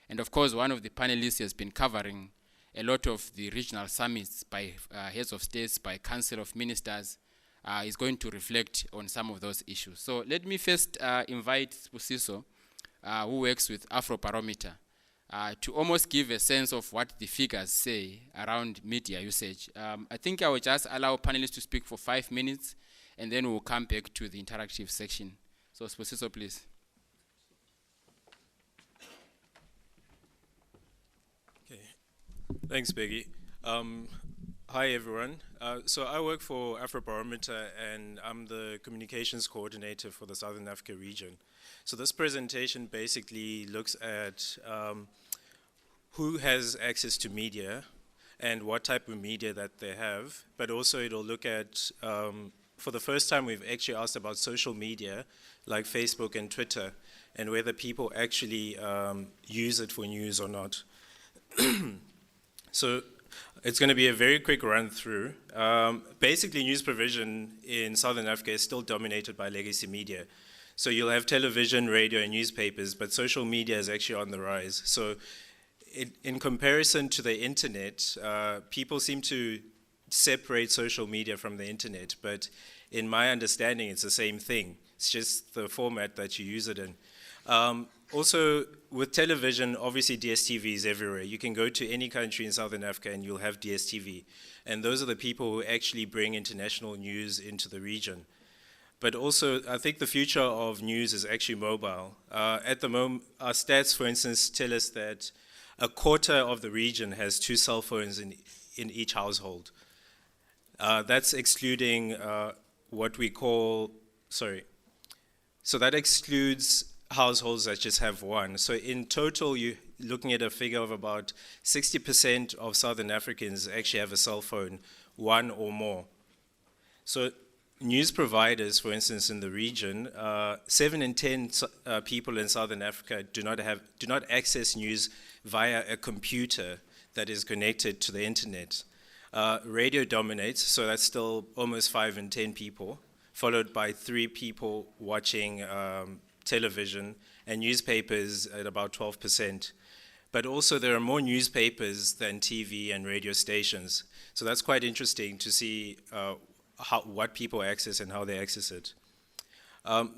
And of course, one of the panelists has been covering a lot of the regional summits by heads of states, by Council of Ministers, is going to reflect on some of those issues. So let me first invite Spusiso, who works with Afrobarometer, to almost give a sense of what the figures say around media usage. I think I will just allow panelists to speak for 5 minutes, and then we'll come back to the interactive section. So, Sposiso, please. Okay. Thanks, Peggy. Hi, everyone. So I work for Afrobarometer, and I'm the communications coordinator for the Southern Africa region. So this presentation basically looks at who has access to media and what type of media that they have, but also it'll look at, for the first time we've actually asked about social media like Facebook and Twitter, and whether people actually use it for news or not. So it's going to be a very quick run through. Basically, news provision in Southern Africa is still dominated by legacy media. So you'll have television, radio, and newspapers, but social media is actually on the rise. So in comparison to the internet, people seem to separate social media from the internet, but in my understanding, it's the same thing. It's just the format that you use it in. Also, with television, obviously DSTV is everywhere. You can go to any country in Southern Africa and you'll have DSTV. And those are the people who actually bring international news into the region. But also, I think the future of news is actually mobile. At the moment, our stats, for instance, tell us that a quarter of the region has 2 cell phones in each household. That's excluding what we call, so that excludes households that just have 1. So in total, you're looking at a figure of about 60% of Southern Africans actually have a cell phone, 1 or more. So news providers, for instance, in the region, 7 in 10 people in Southern Africa do not access news via a computer that is connected to the internet. Radio dominates, so that's still almost 5 in 10 people, followed by 3 people watching television, and newspapers at about 12%. But also there are more newspapers than TV and radio stations. So that's quite interesting to see what people access and how they access it.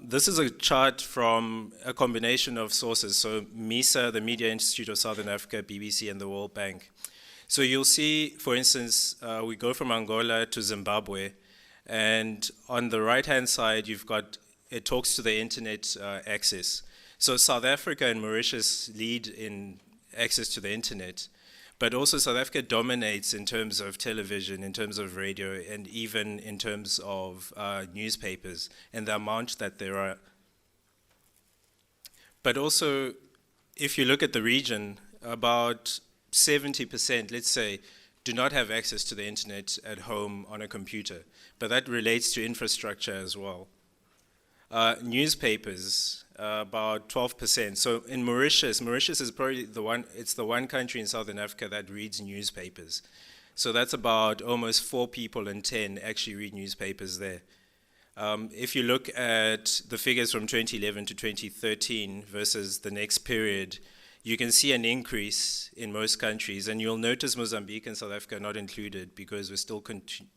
This is a chart from a combination of sources. So MISA, the Media Institute of Southern Africa, BBC, and the World Bank. So you'll see, for instance, we go from Angola to Zimbabwe, and on the right-hand side, you've got, it talks to the internet access. So South Africa and Mauritius lead in access to the internet, but also South Africa dominates in terms of television, in terms of radio, and even in terms of newspapers and the amount that there are. But also, if you look at the region, about 70%, let's say, do not have access to the internet at home on a computer, but that relates to infrastructure as well. Newspapers, about 12%. So in Mauritius is probably it's the one country in Southern Africa that reads newspapers. So that's about almost 4 people in 10 actually read newspapers there. If you look at the figures from 2011 to 2013 versus the next period, you can see an increase in most countries, and you'll notice Mozambique and South Africa are not included because we're still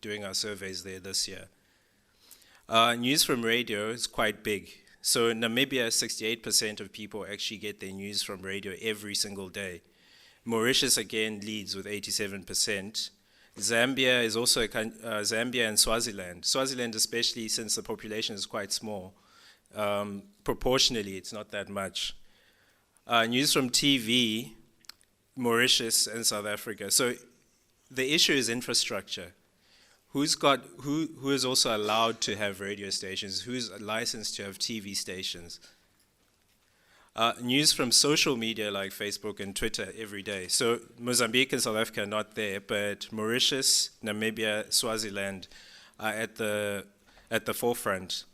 doing our surveys there this year. News from radio is quite big. So in Namibia, 68% of people actually get their news from radio every single day. Mauritius again leads with 87%. Zambia is also Zambia and Swaziland. Swaziland, especially since the population is quite small, proportionally it's not that much. News from TV, Mauritius and South Africa. So the issue is infrastructure. Who is also allowed to have radio stations? Who's licensed to have TV stations? News from social media like Facebook and Twitter every day. So Mozambique and South Africa are not there, but Mauritius, Namibia, Swaziland are at the forefront.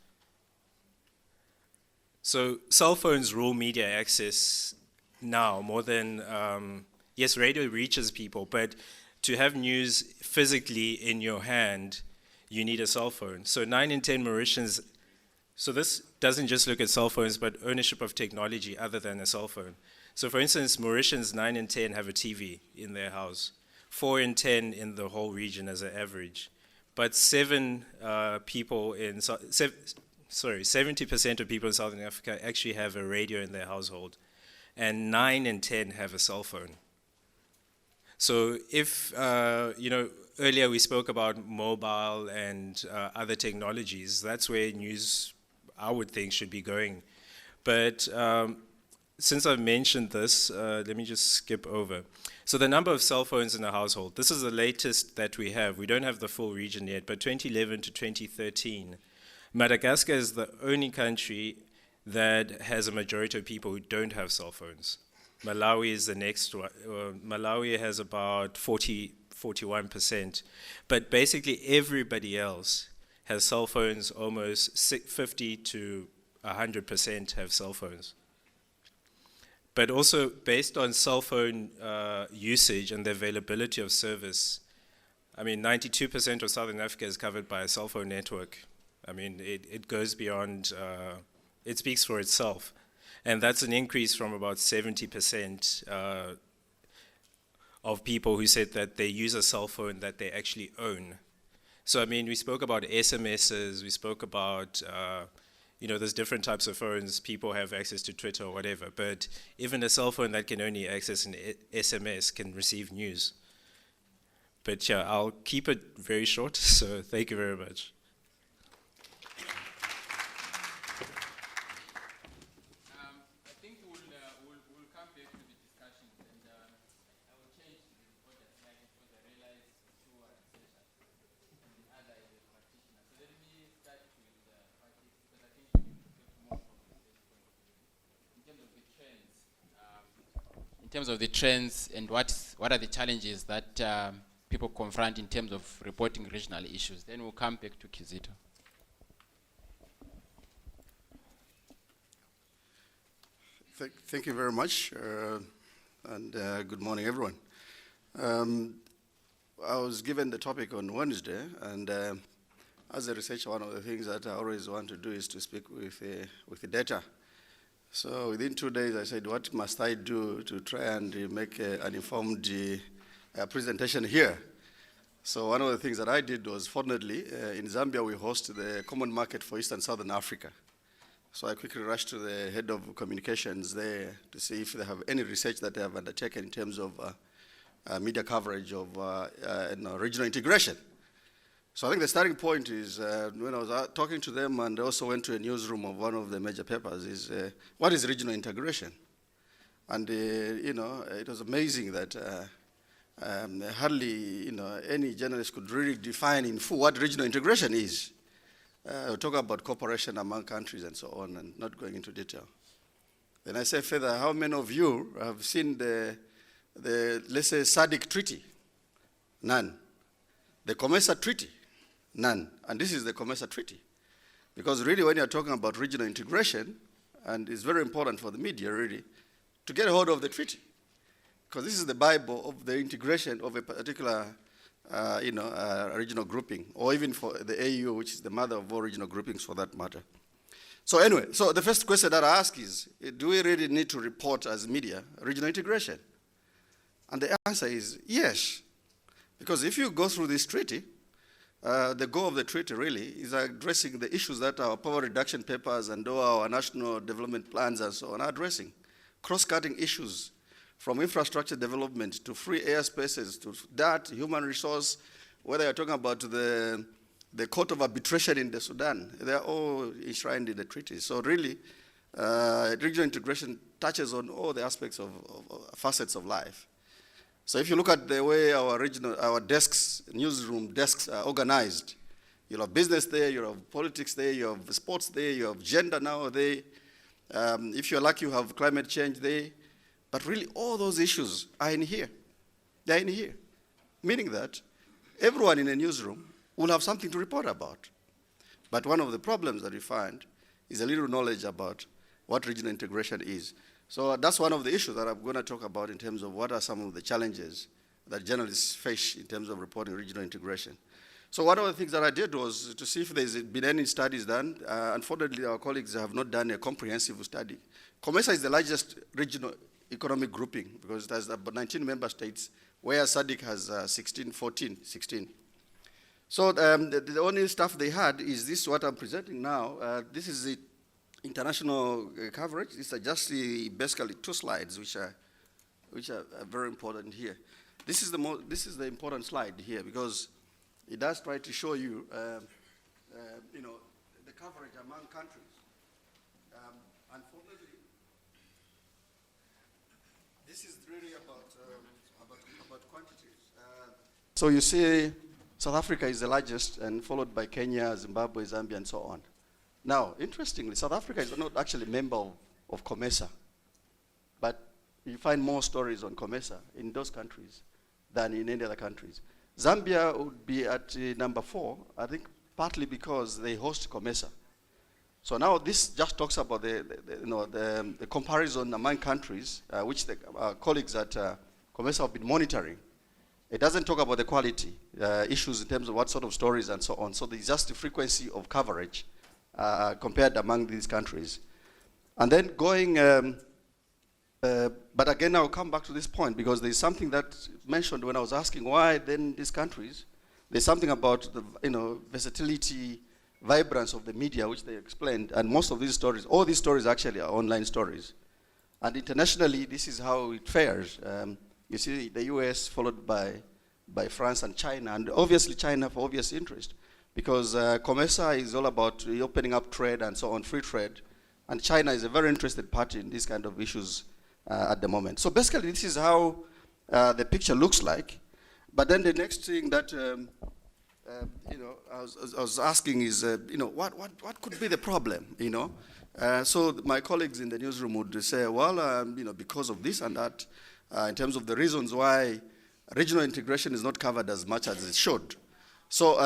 So cell phones rule media access now more than, yes, radio reaches people, but to have news physically in your hand, you need a cell phone. So 9 in 10 Mauritians, so this doesn't just look at cell phones, but ownership of technology other than a cell phone. So for instance, Mauritians 9 in 10 have a TV in their house, 4 in 10 in the whole region as an average. But 70% of people in Southern Africa actually have a radio in their household. and 9 in 10 have a cell phone. So if, earlier we spoke about mobile and other technologies, that's where news, I would think, should be going. But since I've mentioned this, let me just skip over. So the number of cell phones in a household, this is the latest that we have. We don't have the full region yet, but 2011 to 2013, Madagascar is the only country that has a majority of people who don't have cell phones. Malawi is the next one. Malawi has about 41%. But basically everybody else has cell phones, almost 50 to 100% have cell phones. But also based on cell phone usage and the availability of service, 92% of Southern Africa is covered by a cell phone network. It goes beyond, it speaks for itself. And that's an increase from about 70% of people who said that they use a cell phone that they actually own. So, we spoke about SMSs, we spoke about, there's different types of phones, people have access to Twitter or whatever, but even a cell phone that can only access an SMS can receive news. But yeah, I'll keep it very short, so thank you very much. In terms of the trends and what are the challenges that people confront in terms of reporting regional issues. Then we'll come back to Kizito. Thank you very much, and good morning, everyone. I was given the topic on Wednesday, and as a researcher, one of the things that I always want to do is to speak with the data. So within 2 days, I said, what must I do to try and make an informed presentation here? So one of the things that I did was, fortunately, in Zambia, we host the Common Market for East and Southern Africa. So I quickly rushed to the head of communications there to see if they have any research that they have undertaken in terms of media coverage of regional integration. So I think the starting point is, when I was talking to them and also went to a newsroom of one of the major papers, is what is regional integration? And, it was amazing that hardly, any journalist could really define in full what regional integration is. We'll talk about cooperation among countries and so on, and not going into detail. Then I say further, how many of you have seen the let's say, SADC Treaty? None. The COMESA Treaty? None. And this is the COMESA Treaty. Because really, when you're talking about regional integration, and it's very important for the media, really, to get a hold of the treaty. Because this is the Bible of the integration of a particular regional grouping, or even for the AU, which is the mother of all regional groupings for that matter. So anyway, so the first question that I ask is, do we really need to report as media regional integration? And the answer is yes. Because if you go through this treaty, the goal of the treaty really is addressing the issues that our poverty reduction papers and all our national development plans and so on are addressing. Cross-cutting issues from infrastructure development to free airspaces to that, human resource, whether you're talking about the court of arbitration in the Sudan, they're all enshrined in the treaty. So really, regional integration touches on all the aspects of facets of life. So if you look at the way our desks, newsroom desks are organized, you have business there, you have politics there, you have sports there, you have gender now there. If you're lucky, you have climate change there. But really, all those issues are in here. They're in here. Meaning that everyone in a newsroom will have something to report about. But one of the problems that we find is a little knowledge about what regional integration is. So that's one of the issues that I'm going to talk about in terms of what are some of the challenges that journalists face in terms of reporting regional integration. So one of the things that I did was to see if there's been any studies done. Unfortunately, our colleagues have not done a comprehensive study. COMESA is the largest regional economic grouping because it has about 19 member states, where SADC has 16. So the only stuff they had is this, what I'm presenting now. This is it. international coverage. These are just basically 2 slides, which are very important here. This is the important slide here because it does try to show you, you know, the coverage among countries. Unfortunately, this is really about quantities. So you see, South Africa is the largest, and followed by Kenya, Zimbabwe, Zambia, and so on. Now, interestingly, South Africa is not actually a member of COMESA, but you find more stories on COMESA in those countries than in any other countries. Zambia would be at number 4, I think, partly because they host COMESA. So now this just talks about the comparison among countries, which the colleagues at COMESA have been monitoring. It doesn't talk about the quality issues in terms of what sort of stories and so on. So there's just the frequency of coverage compared among these countries. And then going, but again, I'll come back to this point because there's something that mentioned when I was asking why then these countries, there's something about the versatility, vibrance of the media, which they explained, and most of these stories, all these stories actually are online stories. And internationally, this is how it fares. You see the US followed by France and China, and obviously China for obvious interest, because COMESA is all about opening up trade and so on, free trade, and China is a very interested party in these kind of issues at the moment. So basically this is how the picture looks like. But then the next thing that I was asking is, what could be the problem, So my colleagues in the newsroom would say, well, because of this and that, in terms of the reasons why regional integration is not covered as much as it should. So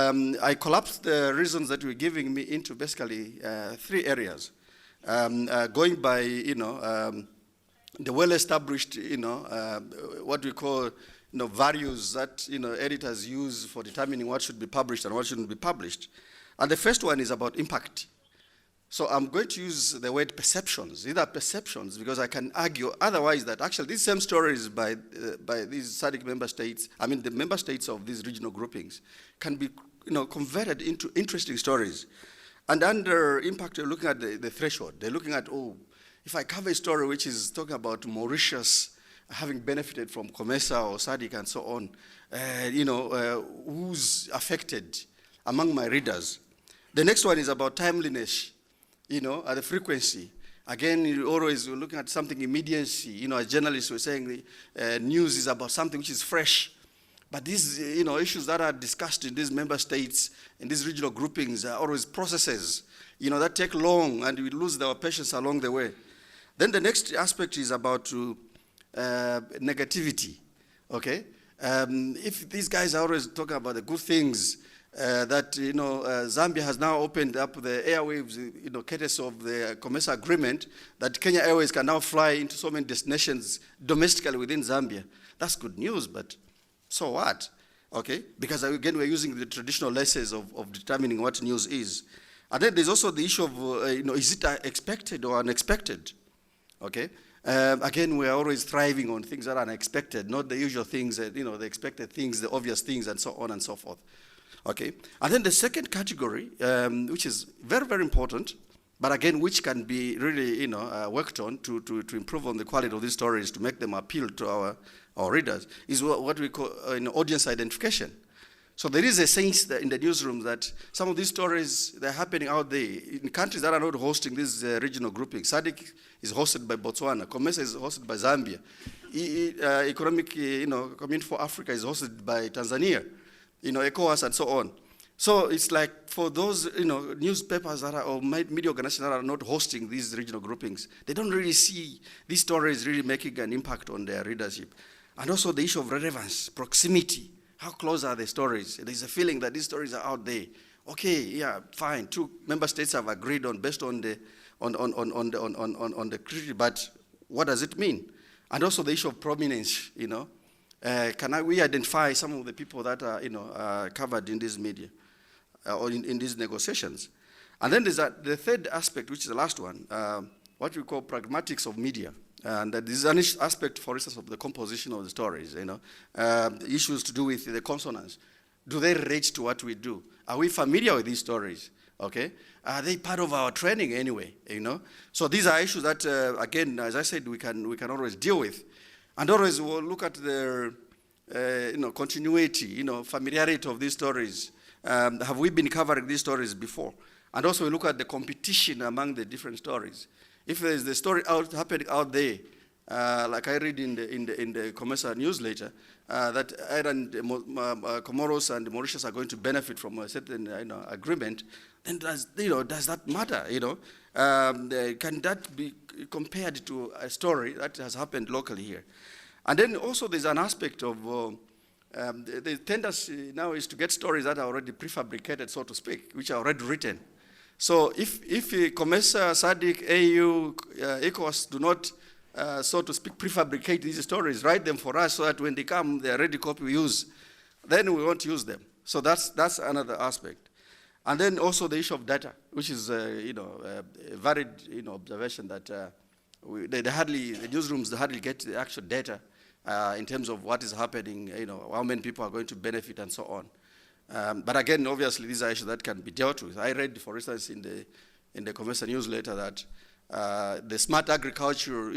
I collapsed the reasons that were giving me into basically 3 areas, going by, the well-established, what we call, values that, editors use for determining what should be published and what shouldn't be published. And the first one is about impact. So I'm going to use the word perceptions. These are perceptions because I can argue otherwise that actually these same stories by these SADC member states, the member states of these regional groupings, can be converted into interesting stories. And under impact, they're looking at the threshold. They're looking at, if I cover a story which is talking about Mauritius having benefited from COMESA or SADC and so on, who's affected among my readers. The next one is about timeliness. The frequency. Again, you're always looking at something immediacy. As journalists were saying, news is about something which is fresh. But these, issues that are discussed in these member states, in these regional groupings, are always processes, that take long, and we lose our patience along the way. Then the next aspect is about negativity, okay? If these guys are always talking about the good things, that Zambia has now opened up the airwaves, courtesy of the COMESA agreement, that Kenya Airways can now fly into so many destinations domestically within Zambia. That's good news, but so what? Okay, because again we're using the traditional lessons of determining what news is. And then there's also the issue of is it expected or unexpected? Okay. Again, we are always thriving on things that are unexpected, not the usual things, the expected things, the obvious things, and so on and so forth. Okay, and then the second category, which is very, very important, but again, which can be really, worked on to improve on the quality of these stories, to make them appeal to our readers, is what we call audience identification. So there is a sense that in the newsroom that some of these stories, they're happening out there in countries that are not hosting these regional groupings. SADC is hosted by Botswana, COMESA is hosted by Zambia, Economic Community for Africa is hosted by Tanzania, ECOWAS and so on. So it's like for those newspapers that are, or media organizations that are not hosting these regional groupings, they don't really see these stories really making an impact on their readership. And also the issue of relevance, proximity. How close are the stories? There's a feeling that these stories are out there. Okay, yeah, fine. 2 member states have agreed on based on the treaty, but what does it mean? And also the issue of prominence. Can we identify some of the people that are covered in this media or in these negotiations? And then there's the third aspect, which is the last one, what we call pragmatics of media. And that is an aspect, for instance, of the composition of the stories, issues to do with the consonants. Do they relate to what we do? Are we familiar with these stories? Okay, are they part of our training anyway? You know, so these are issues that, again, as I said, we can always deal with, and always we'll look at the continuity, familiarity of these stories. Have we been covering these stories before? And also we look at the competition among the different stories. If there is the story happening out there, like I read in the Commercial newsletter, that Ireland, Comoros and Mauritius are going to benefit from a certain agreement, then does that matter? Can that be compared to a story that has happened locally here? And then also there's an aspect of the tendency now is to get stories that are already prefabricated, so to speak, which are already written. So if COMESA, SADC, AU, ECOWAS do not, so to speak, prefabricate these stories, write them for us so that when they come, they're ready copy we use, then we won't use them. So that's another aspect. And then also the issue of data, which is a varied observation that the newsrooms hardly get the actual data in terms of what is happening, how many people are going to benefit and so on. But again, obviously, these are issues that can be dealt with. I read, for instance, in the Commercial newsletter that the smart agriculture,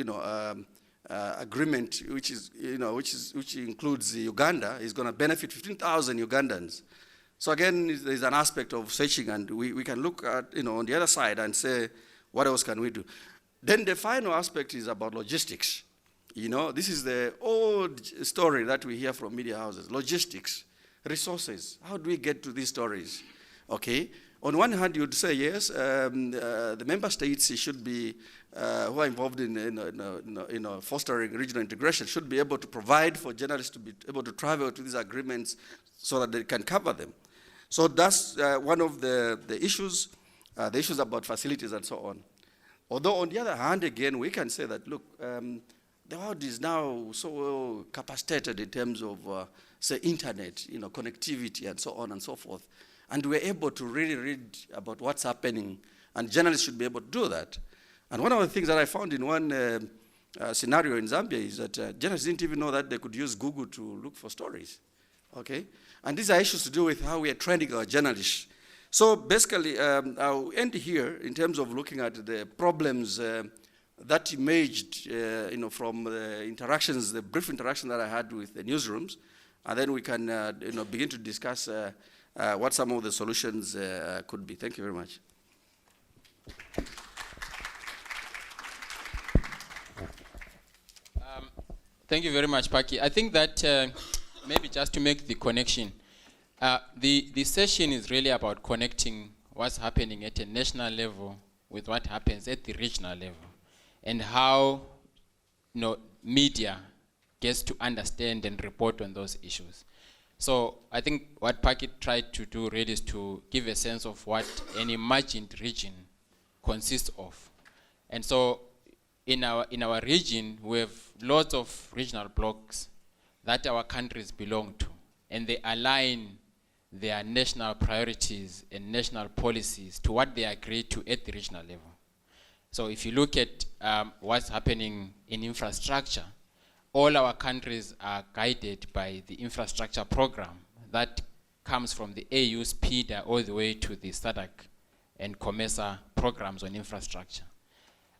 agreement, which includes Uganda, is going to benefit 15,000 Ugandans. So again, there's an aspect of searching, and we can look at, on the other side and say, what else can we do? Then the final aspect is about logistics. This is the old story that we hear from media houses: logistics, resources. How do we get to these stories? Okay. On one hand, you'd say yes, the member states should be who are involved in fostering regional integration should be able to provide for journalists to be able to travel to these agreements so that they can cover them. So that's one of the issues about facilities and so on. Although on the other hand, again, we can say that, look, the world is now so well capacitated in terms of, say, internet, connectivity and so on and so forth. And we're able to really read about what's happening, and journalists should be able to do that. And one of the things that I found in one scenario in Zambia is that journalists didn't even know that they could use Google to look for stories, okay? And these are issues to do with how we are training our journalists. So basically, I'll end here in terms of looking at the problems that emerged, from the interactions, the brief interaction that I had with the newsrooms, and then we can, begin to discuss what some of the solutions could be. Thank you very much. Thank you very much, Paki. I think that maybe just to make the connection, the session is really about connecting what's happening at a national level with what happens at the regional level, and how media gets to understand and report on those issues. So I think what Paki tried to do really is to give a sense of what an imagined region consists of. And so in our region, we have lots of regional blocks that our countries belong to, and they align their national priorities and national policies to what they agree to at the regional level. So if you look at what's happening in infrastructure, all our countries are guided by the infrastructure program that comes from the AU's PIDA all the way to the SADC and COMESA programs on infrastructure.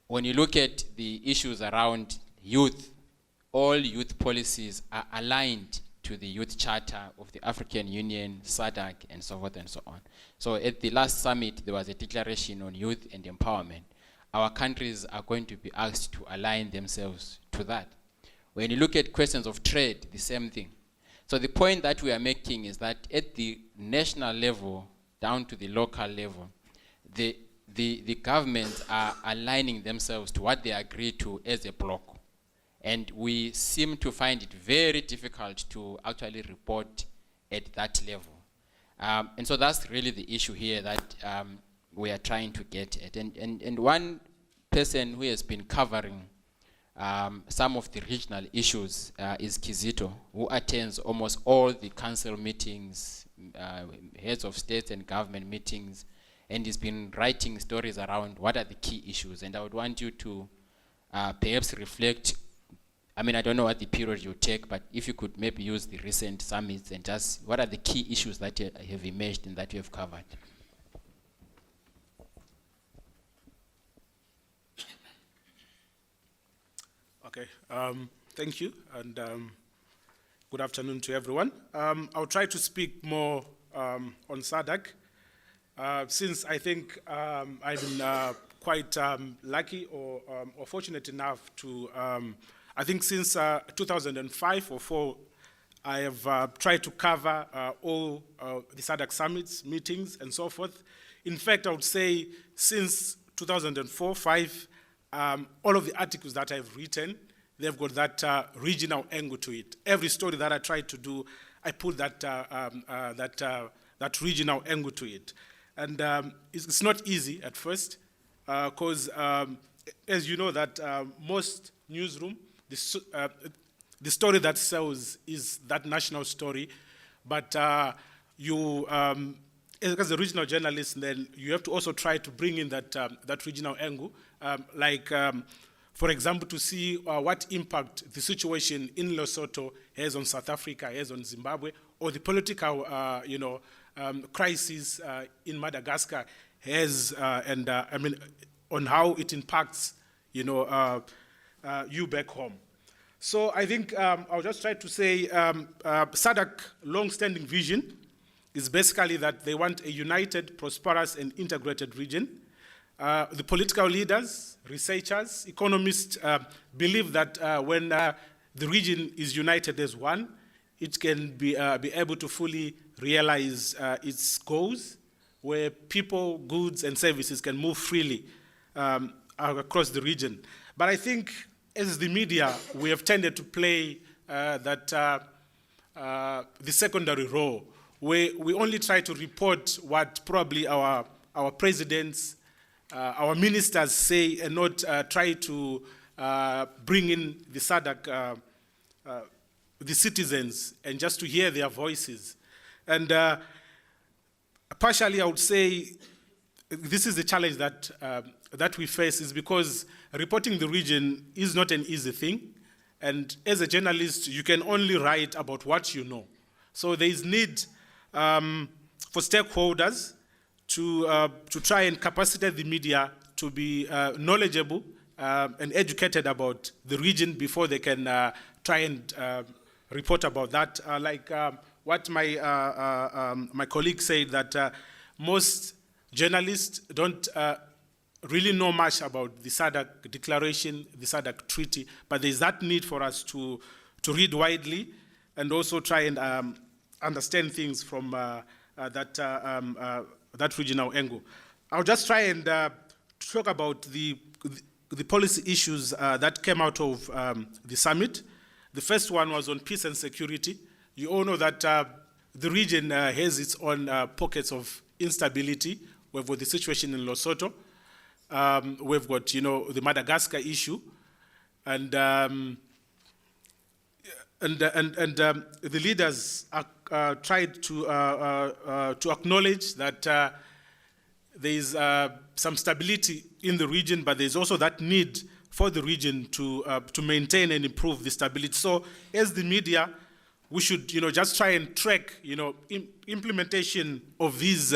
When you look at the issues around youth, all youth policies are aligned to the Youth Charter of the African Union, SADC, and so forth and so on. So at the last summit, there was a declaration on youth and empowerment. Our countries are going to be asked to align themselves to that. When you look at questions of trade, the same thing. So the point that we are making is that at the national level, down to the local level, the governments are aligning themselves to what they agree to as a bloc. And we seem to find it very difficult to actually report at that level. And so that's really the issue here that we are trying to get at. And one person who has been covering some of the regional issues is Kizito, who attends almost all the council meetings, heads of states and government meetings, and he's been writing stories around what are the key issues. And I would want you to perhaps reflect. I mean, I don't know what the period you take, but if you could maybe use the recent summits and just what are the key issues that have emerged and that you have covered. Okay, thank you, and good afternoon to everyone. I'll try to speak more on SADC, since I think I've been quite lucky or fortunate enough to, I think since 2005 or 4, I have tried to cover all the SADC summits, meetings, and so forth. In fact, I would say since 2004-5, all of the articles that I've written, they've got that regional angle to it. Every story that I try to do, I put that regional angle to it. And it's not easy at first, because as you know that most newsroom, the story that sells is that national story, but you, as a regional journalist, then you have to also try to bring in that regional angle, for example, to see what impact the situation in Lesotho has on South Africa, has on Zimbabwe, or the political, crisis in Madagascar has, on how it impacts, you back home. So I think I'll just try to say SADC long-standing vision is basically that they want a united, prosperous, and integrated region. The political leaders, researchers, economists believe that when the region is united as one, it can be able to fully realize its goals, where people, goods, and services can move freely across the region. But I think as the media, we have tended to play the secondary role, where we only try to report what probably our presidents, our ministers say, and not try to bring in the SADC, the citizens, and just to hear their voices. And partially, I would say this is the challenge that we face, is because reporting the region is not an easy thing. And as a journalist, you can only write about what you know. So there is need for stakeholders to try and capacitate the media to be knowledgeable and educated about the region before they can try and report about that. What my colleague said, that most journalists don't really know much about the SADC declaration, the SADC treaty, but there's that need for us to read widely and also try and understand things from that regional angle. I'll just try and talk about the policy issues that came out of the summit. The first one was on peace and security. You all know that the region has its own pockets of instability. We've got the situation in Lesotho. We've got, the Madagascar issue, and the leaders tried to acknowledge that there is some stability in the region, but there's also that need for the region to maintain and improve the stability. So, as the media, we should, just try and track, implementation of these,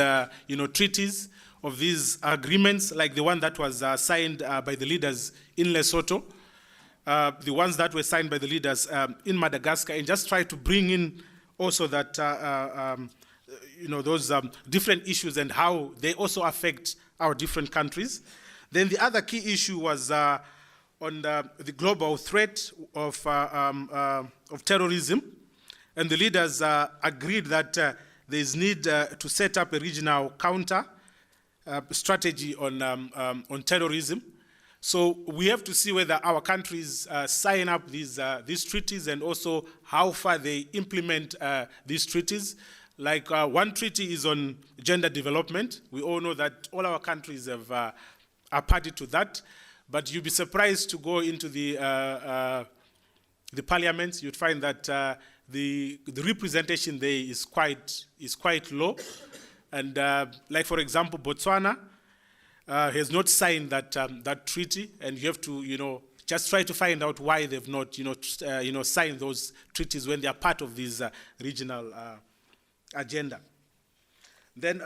treaties, of these agreements, like the one that was signed by the leaders in Lesotho, the ones that were signed by the leaders in Madagascar, and just try to bring in also that, those different issues and how they also affect our different countries. Then the other key issue was on the global threat of terrorism, and the leaders agreed that there is need to set up a regional counter strategy on terrorism. So we have to see whether our countries sign up these treaties, and also how far they implement these treaties. Like one treaty is on gender development. We all know that all our countries are party to that, but you'd be surprised to go into the parliaments. You'd find that the representation there is quite low. And like, for example, Botswana has not signed that treaty, and you have to, just try to find out why they've not, signed those treaties when they are part of this regional agenda. Then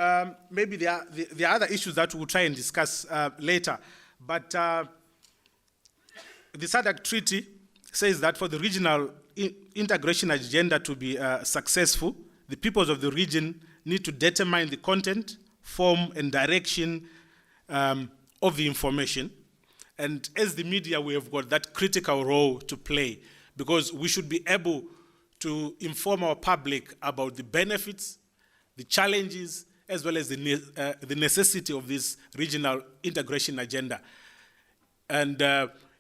maybe there are other issues that we'll try and discuss later, but the SADC treaty says that for the regional integration agenda to be successful, the peoples of the region need to determine the content, form, and direction of the information. And as the media, we have got that critical role to play, because we should be able to inform our public about the benefits, the challenges, as well as the necessity of this regional integration agenda. And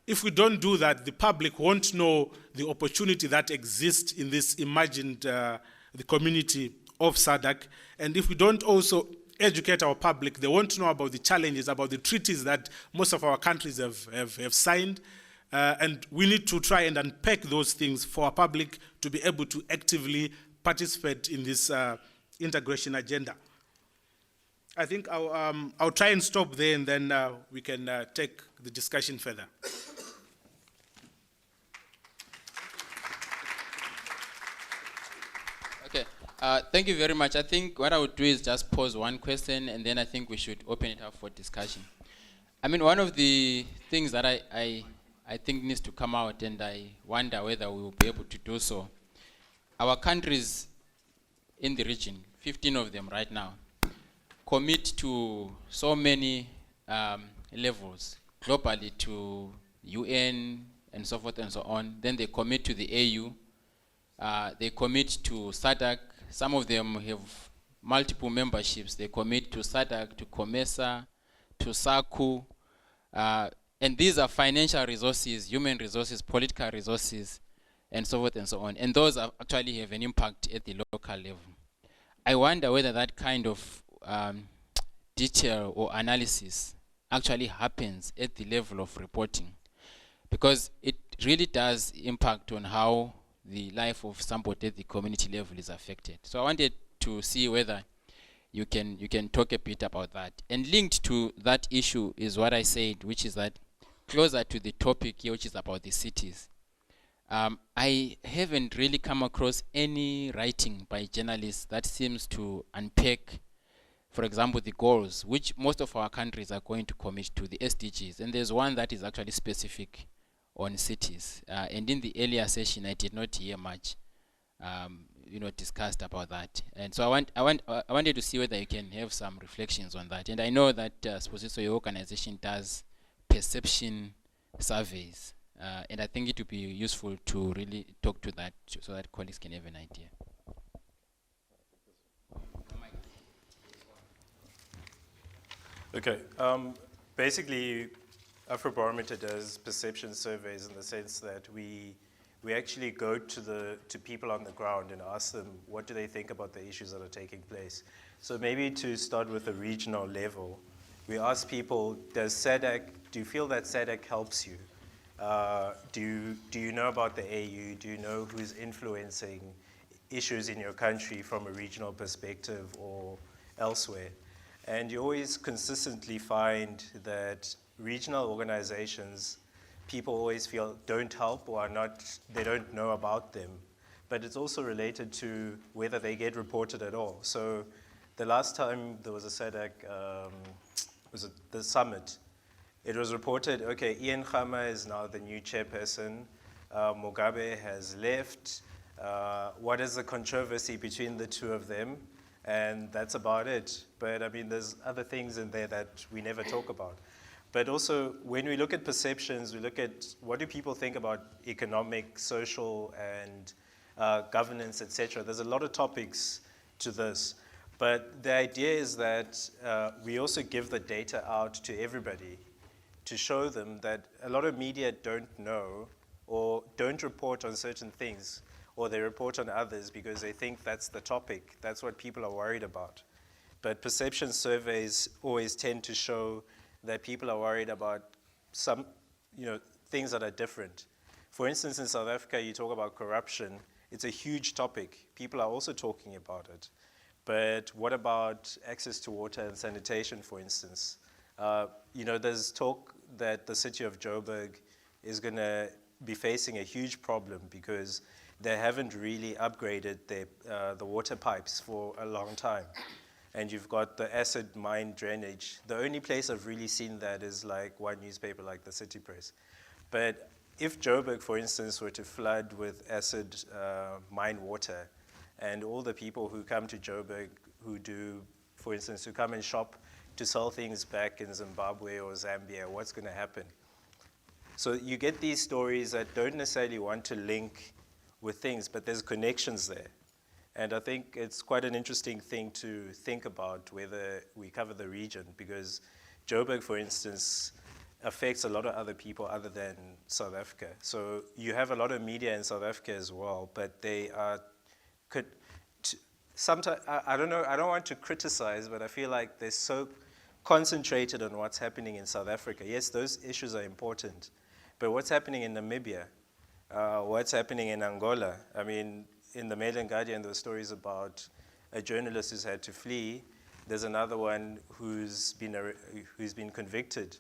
if we don't do that, the public won't know the opportunity that exists in this imagined the community of SADC. And if we don't also educate our public, they won't know about the challenges, about the treaties that most of our countries have signed. And we need to try and unpack those things for our public to be able to actively participate in this integration agenda. I think I'll try and stop there, and then we can take the discussion further. Okay, thank you very much. I think what I would do is just pose one question, and then I think we should open it up for discussion. I mean, one of the things that I think needs to come out, and I wonder whether we will be able to do so. Our countries in the region, 15 of them right now, commit to so many levels, globally to UN and so forth and so on. Then they commit to the AU. They commit to SADC. Some of them have multiple memberships. They commit to SADC, to COMESA, to SACU. And these are financial resources, human resources, political resources, and so forth and so on. And those actually have an impact at the local level. I wonder whether that kind of detail or analysis actually happens at the level of reporting, because it really does impact on how the life of somebody at the community level is affected. So I wanted to see whether you can talk a bit about that. And linked to that issue is what I said, which is that closer to the topic here, which is about the cities. I haven't really come across any writing by journalists that seems to unpack, for example, the goals, which most of our countries are going to commit to, the SDGs. And there's one that is actually specific on cities. And in the earlier session, I did not hear much discussed about that. And so I wanted to see whether you can have some reflections on that. And I know that Sposiso, your organization, does perception surveys. And I think it would be useful to really talk to that so that colleagues can have an idea. Okay. Basically, Afrobarometer does perception surveys in the sense that we actually go to people on the ground and ask them what do they think about the issues that are taking place. So maybe to start with a regional level, we ask people, do you feel that SADC helps you? Do you know about the AU? Do you know who's influencing issues in your country from a regional perspective or elsewhere? And you always consistently find that regional organizations, people always feel don't help or they don't know about them. But it's also related to whether they get reported at all. So the last time there was a SADC, the summit, it was reported, okay, Ian Khama is now the new chairperson, Mugabe has left, what is the controversy between the two of them? And that's about it. But I mean, there's other things in there that we never talk about. But also, when we look at perceptions, we look at what do people think about economic, social, and governance, etc. There's a lot of topics to this. But the idea is that we also give the data out to everybody to show them that a lot of media don't know or don't report on certain things, or they report on others because they think that's the topic, that's what people are worried about. But perception surveys always tend to show that people are worried about some, things that are different. For instance, in South Africa, you talk about corruption. It's a huge topic. People are also talking about it. But what about access to water and sanitation, for instance? There's talk that the city of Joburg is going to be facing a huge problem because they haven't really upgraded the water pipes for a long time. And you've got the acid mine drainage. The only place I've really seen that is like one newspaper, like the City Press. But if Joburg, for instance, were to flood with acid mine water, and all the people who come to Joburg who do, for instance, who come and shop to sell things back in Zimbabwe or Zambia, what's going to happen? So you get these stories that don't necessarily want to link with things, but there's connections there. And I think it's quite an interesting thing to think about whether we cover the region, because Joburg, for instance, affects a lot of other people other than South Africa. So you have a lot of media in South Africa as well, but they are, sometimes, I don't know, I don't want to criticize, but I feel like they're so concentrated on what's happening in South Africa. Yes, those issues are important, but what's happening in Namibia, what's happening in Angola? I mean, in the Mail and Guardian, there were stories about a journalist who's had to flee. There's another one who's been convicted.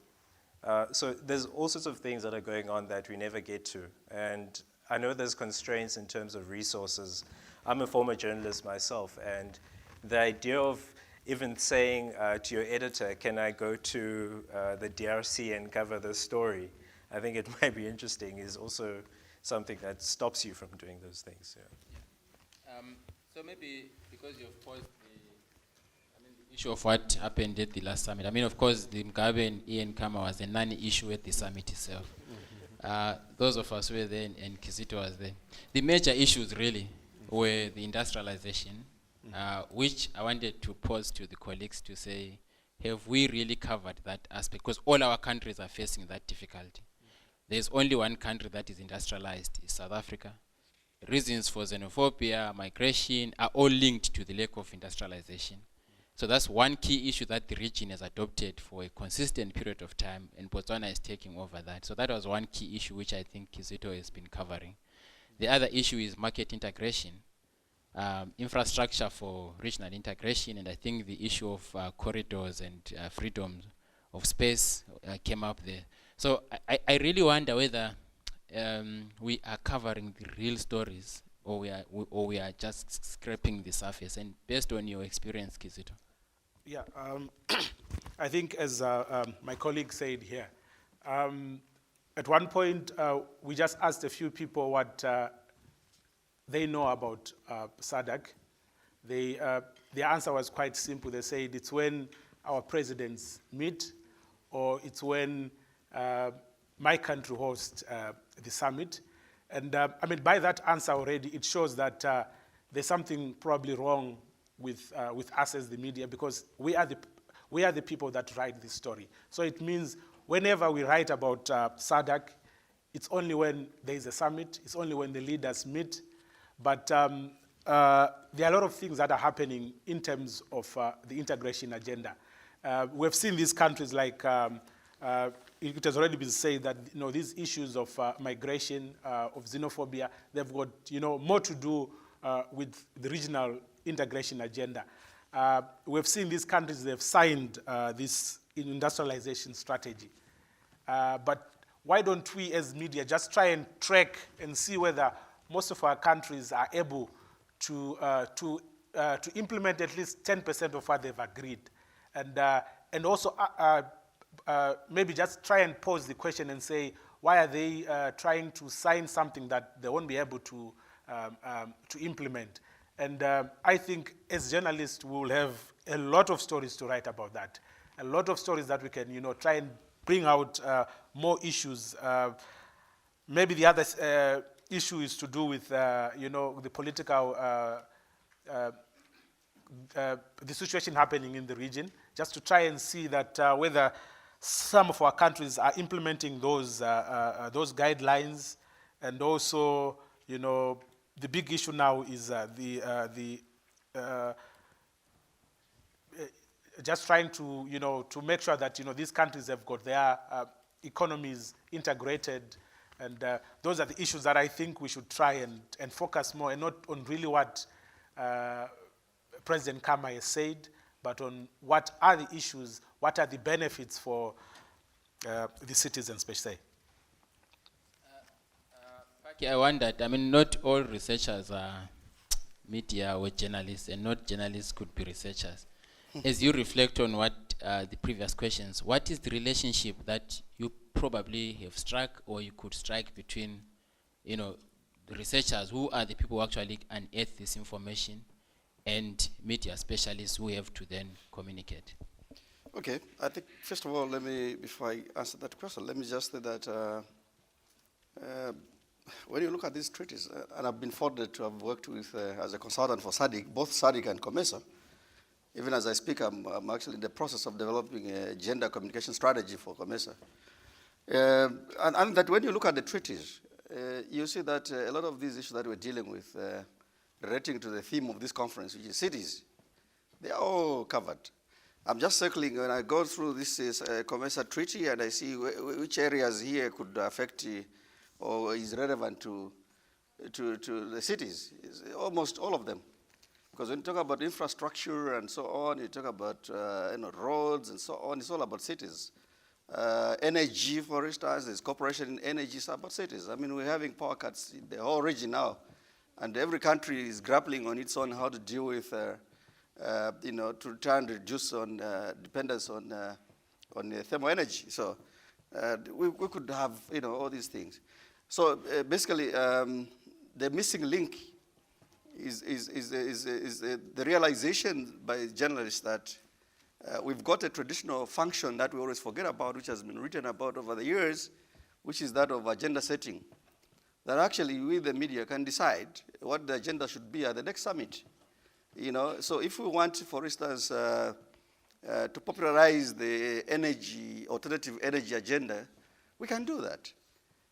So there's all sorts of things that are going on that we never get to. And I know there's constraints in terms of resources. I'm a former journalist myself, and the idea of even saying to your editor, can I go to the DRC and cover this story? I think it might be interesting, is also something that stops you from doing those things. Yeah. So maybe because you've posed the issue of what happened at the last summit. I mean, of course, the Mugabe and Ian Khama was a non-issue at the summit itself. Those of us who were there and Kizito was there. The major issues really were the industrialization, which I wanted to pose to the colleagues to say, have we really covered that aspect? Because all our countries are facing that difficulty. There's only one country that is industrialized, is South Africa. Reasons for xenophobia, migration are all linked to the lack of industrialization. So that's one key issue that the region has adopted for a consistent period of time, and Botswana is taking over that. So that was one key issue which I think Kizito has been covering. The other issue is market integration, infrastructure for regional integration, and I think the issue of corridors and freedom of space came up there. So I really wonder whether we are covering the real stories, or we are just scraping the surface. And based on your experience, Kizito. Yeah, I think as my colleague said here, at one point we just asked a few people what they know about SADC. The answer was quite simple. They said it's when our presidents meet, or it's when my country hosts the summit. And I mean, by that answer already, it shows that there's something probably wrong with us as the media, because we are the people that write this story. So it means whenever we write about SADC, it's only when there is a summit, it's only when the leaders meet. But there are a lot of things that are happening in terms of the integration agenda. We've seen these countries like, it has already been said that these issues of migration, of xenophobia, they've got more to do with the regional integration agenda. We've seen these countries, they've signed this industrialization strategy. But why don't we as media just try and track and see whether most of our countries are able to implement at least 10% of what they've agreed, and also maybe just try and pose the question and say, why are they trying to sign something that they won't be able to implement? And I think as journalists, we will have a lot of stories to write about that, a lot of stories that we can try and bring out more issues. Maybe the other issue is to do with the political, the situation happening in the region, just to try and see that whether some of our countries are implementing those guidelines. And also, the big issue now is just trying to to make sure that these countries have got their economies integrated. And those are the issues that I think we should try and focus more, and not on really what President Khama has said, but on what are the issues, what are the benefits for the citizens per se. I wondered, I mean, not all researchers are media or journalists, and not journalists could be researchers. As you reflect on what the previous questions, what is the relationship that you probably have struck, or you could strike between, the researchers who are the people who actually unearth this information and media specialists who have to then communicate? Okay, I think first of all, before I answer that question, let me just say that when you look at these treaties, and I've been fortunate to have worked with, as a consultant for SADC, both SADC and COMESA. Even as I speak, I'm actually in the process of developing a gender communication strategy for COMESA. And that when you look at the treaties, you see that a lot of these issues that we're dealing with relating to the theme of this conference, which is cities, they are all covered. I'm just circling when I go through this COMESA treaty and I see which areas here could affect or is relevant to the cities. It's almost all of them. Because when you talk about infrastructure and so on, you talk about roads and so on, it's all about cities. Energy, for instance, there's cooperation in energy, it's about cities. I mean, we're having power cuts in the whole region now, and every country is grappling on its own how to deal with, to try and reduce on dependence on thermal energy. So we could have, all these things. So basically, the missing link is the realization by journalists that we've got a traditional function that we always forget about, which has been written about over the years, which is that of agenda setting. That actually we, the media, can decide what the agenda should be at the next summit. So if we want, for instance, to popularize the alternative energy agenda, we can do that.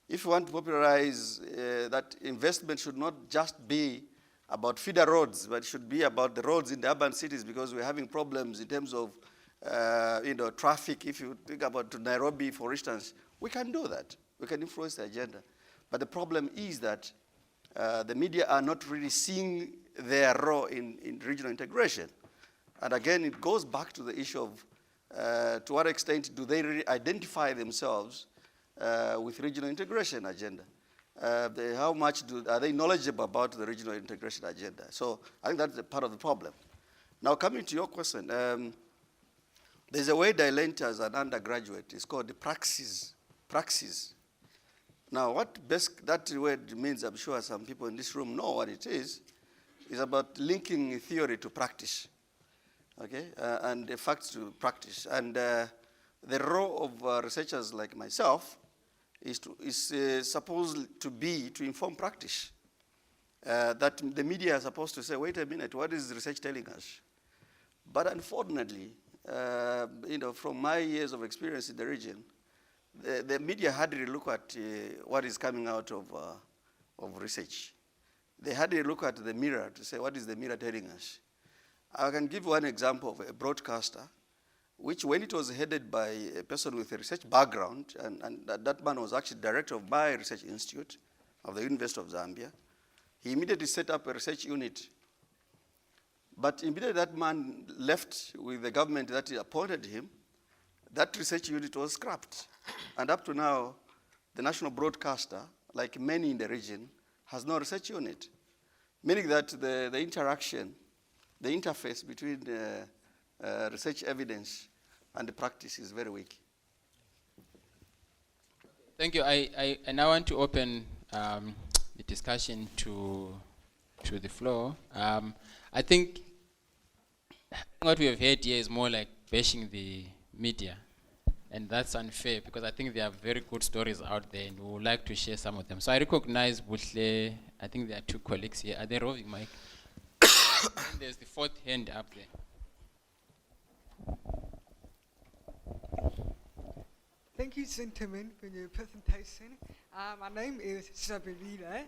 If we want to popularize that investment should not just be about feeder roads, but it should be about the roads in the urban cities, because we're having problems in terms of traffic. If you think about Nairobi, for instance, we can do that. We can influence the agenda. But the problem is that the media are not really seeing their role in regional integration. And again, it goes back to the issue of to what extent do they really identify themselves with regional integration agenda? How much are they knowledgeable about the regional integration agenda? So I think that's a part of the problem. Now coming to your question, there's a word I learned as an undergraduate. It's called the praxis. Now what that word means, I'm sure some people in this room know what it is about linking theory to practice, okay, and the facts to practice. And the role of researchers like myself is supposed to be to inform practice. That the media are supposed to say, wait a minute, what is research telling us? But unfortunately, from my years of experience in the region, the media hardly look at what is coming out of research. They hardly look at the mirror to say, what is the mirror telling us? I can give one example of a broadcaster, which when it was headed by a person with a research background, and that man was actually director of my research institute of the University of Zambia, he immediately set up a research unit. But immediately that man left with the government that appointed him, that research unit was scrapped. And up to now, the national broadcaster, like many in the region, has no research unit, meaning that the interaction, the interface between research evidence and the practice is very weak. Thank you. I now want to open the discussion to the floor. I think what we have heard here is more like bashing the media. And that's unfair, because I think there are very good stories out there and we would like to share some of them. So I recognize Bushle. I think there are two colleagues here. Are they roving mic? And there's the fourth hand up there. Thank you, gentlemen, for your presentation. My name is Shabirila,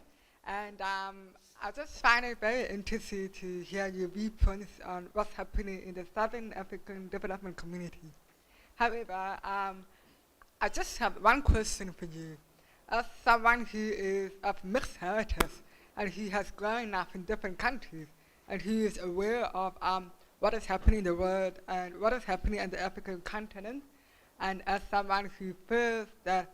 and I just find it very interesting to hear your viewpoints on what's happening in the Southern African development community. However, I just have one question for you. As someone who is of mixed heritage and who has grown up in different countries and who is aware of what is happening in the world and what is happening on the African continent, and as someone who feels that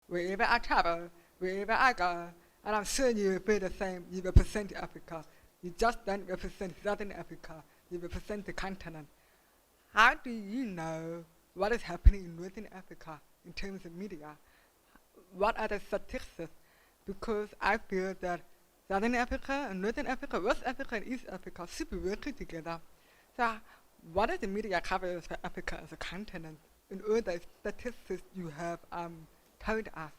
wherever I travel, wherever I go, and I'm sure you will feel the same, you represent Africa. You just don't represent Southern Africa, you represent the continent. How do you know what is happening in Northern Africa in terms of media? what are the statistics? Because I feel that Southern Africa and Northern Africa, West Africa and East Africa should be working together. So what is the media coverage for Africa as a continent in all the statistics you have told us?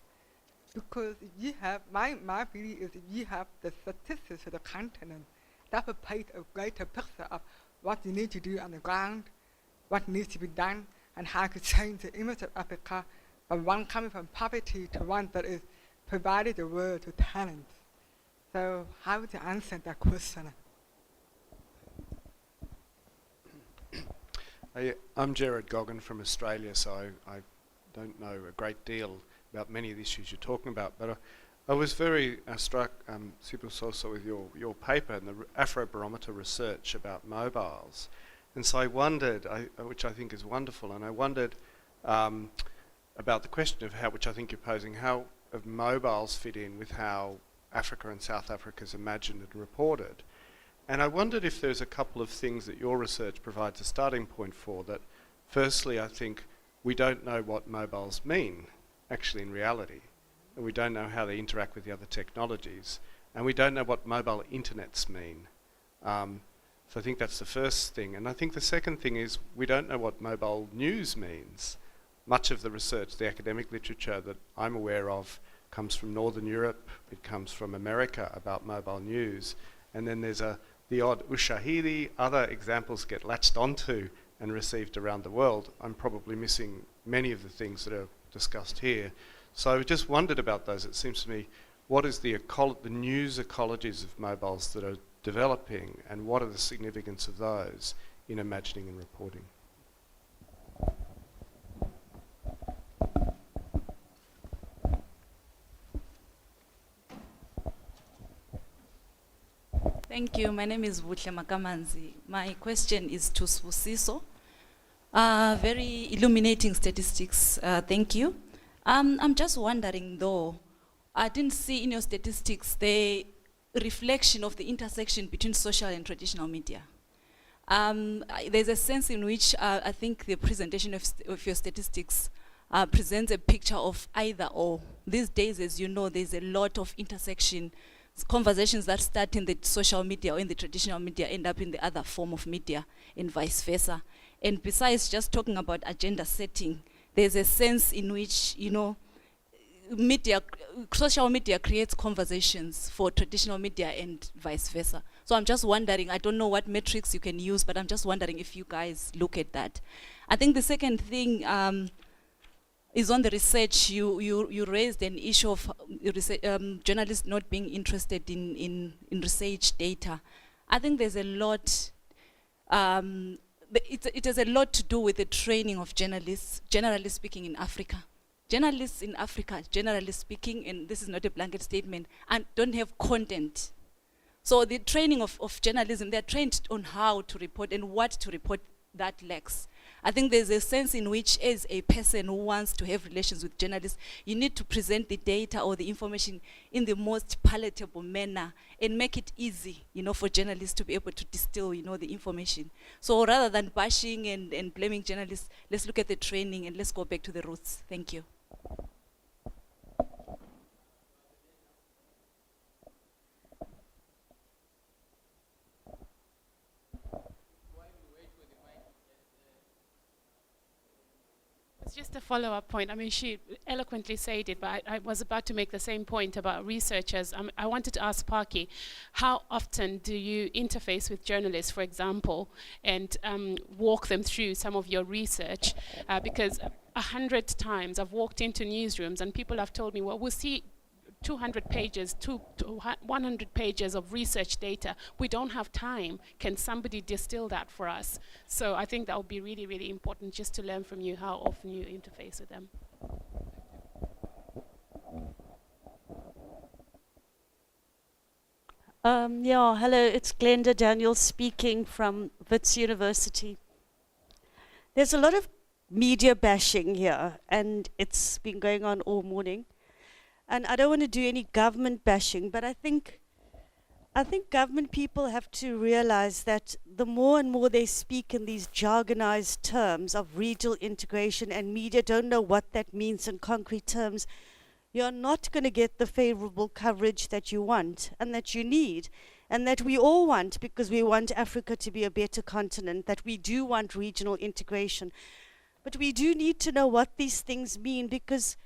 Because you have, my feeling is you have the statistics for the continent that will paint a greater picture of what you need to do on the ground, what needs to be done, and how to change the image of Africa from one coming from poverty to one that is provided the world with talent. So how would you answer that question? I'm Gerard Goggin from Australia, so I don't know a great deal about many of the issues you're talking about, but I was very struck, super also with your paper and the Afrobarometer research about mobiles. And so I wondered, which I think is wonderful, and I wondered about the question of how, which I think you're posing, how of mobiles fit in with how Africa and South Africa is imagined and reported. And I wondered if there's a couple of things that your research provides a starting point for. That firstly, I think we don't know what mobiles mean, actually in reality. And we don't know how they interact with the other technologies. And we don't know what mobile internets mean. So I think that's the first thing. And I think the second thing is we don't know what mobile news means. Much of the research, the academic literature that I'm aware of, comes from Northern Europe, it comes from America about mobile news. And then there's the odd ushahidi, other examples get latched onto and received around the world. I'm probably missing many of the things that are discussed here. So I just wondered about those. It seems to me, what is the news ecologies of mobiles that are developing, and what are the significance of those in imagining and reporting? Thank you. My name is Vutle Makamanzi. My question is to Spusiso. Very illuminating statistics. Thank you. I'm just wondering though, I didn't see in your statistics the reflection of the intersection between social and traditional media. There's a sense in which I think the presentation of your statistics presents a picture of either or. These days, as you know, there's a lot of intersection. Conversations that start in the social media or in the traditional media end up in the other form of media and vice versa. And besides just talking about agenda setting, there's a sense in which, you know, social media creates conversations for traditional media and vice versa. So I'm just wondering, I don't know what metrics you can use, but I'm just wondering if you guys look at that. I think the second thing is on the research. You raised an issue of journalists not being interested in research data. I think there's a lot, it has a lot to do with the training of journalists, generally speaking, in Africa. Journalists in Africa, generally speaking, and this is not a blanket statement, and don't have content. So the training of journalism, they're trained on how to report and what to report that lacks. I think there's a sense in which, as a person who wants to have relations with journalists, you need to present the data or the information in the most palatable manner and make it easy, you know, for journalists to be able to distill, you know, the information. So rather than bashing and blaming journalists, let's look at the training and let's go back to the roots. Thank you. It's just a follow-up point. I mean, she eloquently said it, but I was about to make the same point about researchers. I wanted to ask Parky, how often do you interface with journalists, for example, and walk them through some of your research? Because 100 times I've walked into newsrooms and people have told me, well, we'll see 200 pages, 100 pages of research data. We don't have time. Can somebody distill that for us? So I think that would be really, really important just to learn from you how often you interface with them. Yeah, hello, it's Glenda Daniels speaking from Wits University. There's a lot of media bashing here, and it's been going on all morning. And I don't want to do any government bashing, but I think government people have to realize that the more and more they speak in these jargonized terms of regional integration, and media don't know what that means in concrete terms, you're not going to get the favorable coverage that you want and that you need and that we all want, because we want Africa to be a better continent, that we do want regional integration. But we do need to know what these things mean, because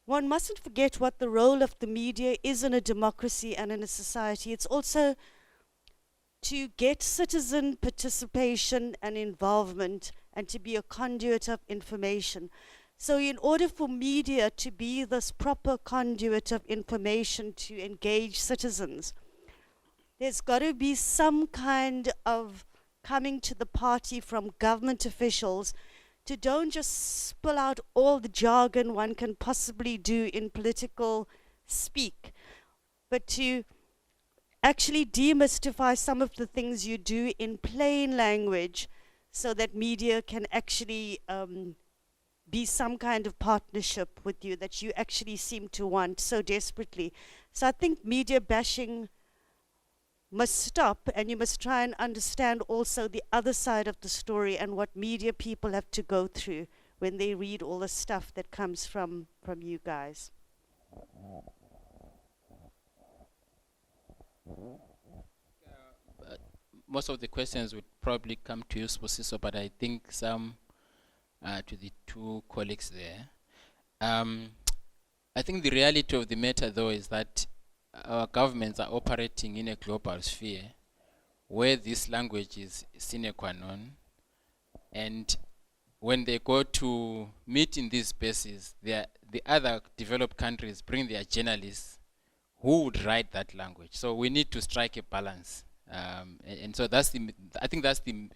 one mustn't forget what the role of the media is in a democracy and in a society. It's also to get citizen participation and involvement and to be a conduit of information. So in order for media to be this proper conduit of information to engage citizens, there's got to be some kind of coming to the party from government officials to don't just spill out all the jargon one can possibly do in political speak, but to actually demystify some of the things you do in plain language so that media can actually be some kind of partnership with you that you actually seem to want so desperately. So I think media bashing must stop, and you must try and understand also the other side of the story and what media people have to go through when they read all the stuff that comes from you guys. Most of the questions would probably come to you, Sposiso, but I think some to the two colleagues there. I think the reality of the matter, though, is that our governments are operating in a global sphere where this language is sine qua non, and when they go to meet in these spaces, the other developed countries bring their journalists who would write that language. So we need to strike a balance, and so that's I think that's the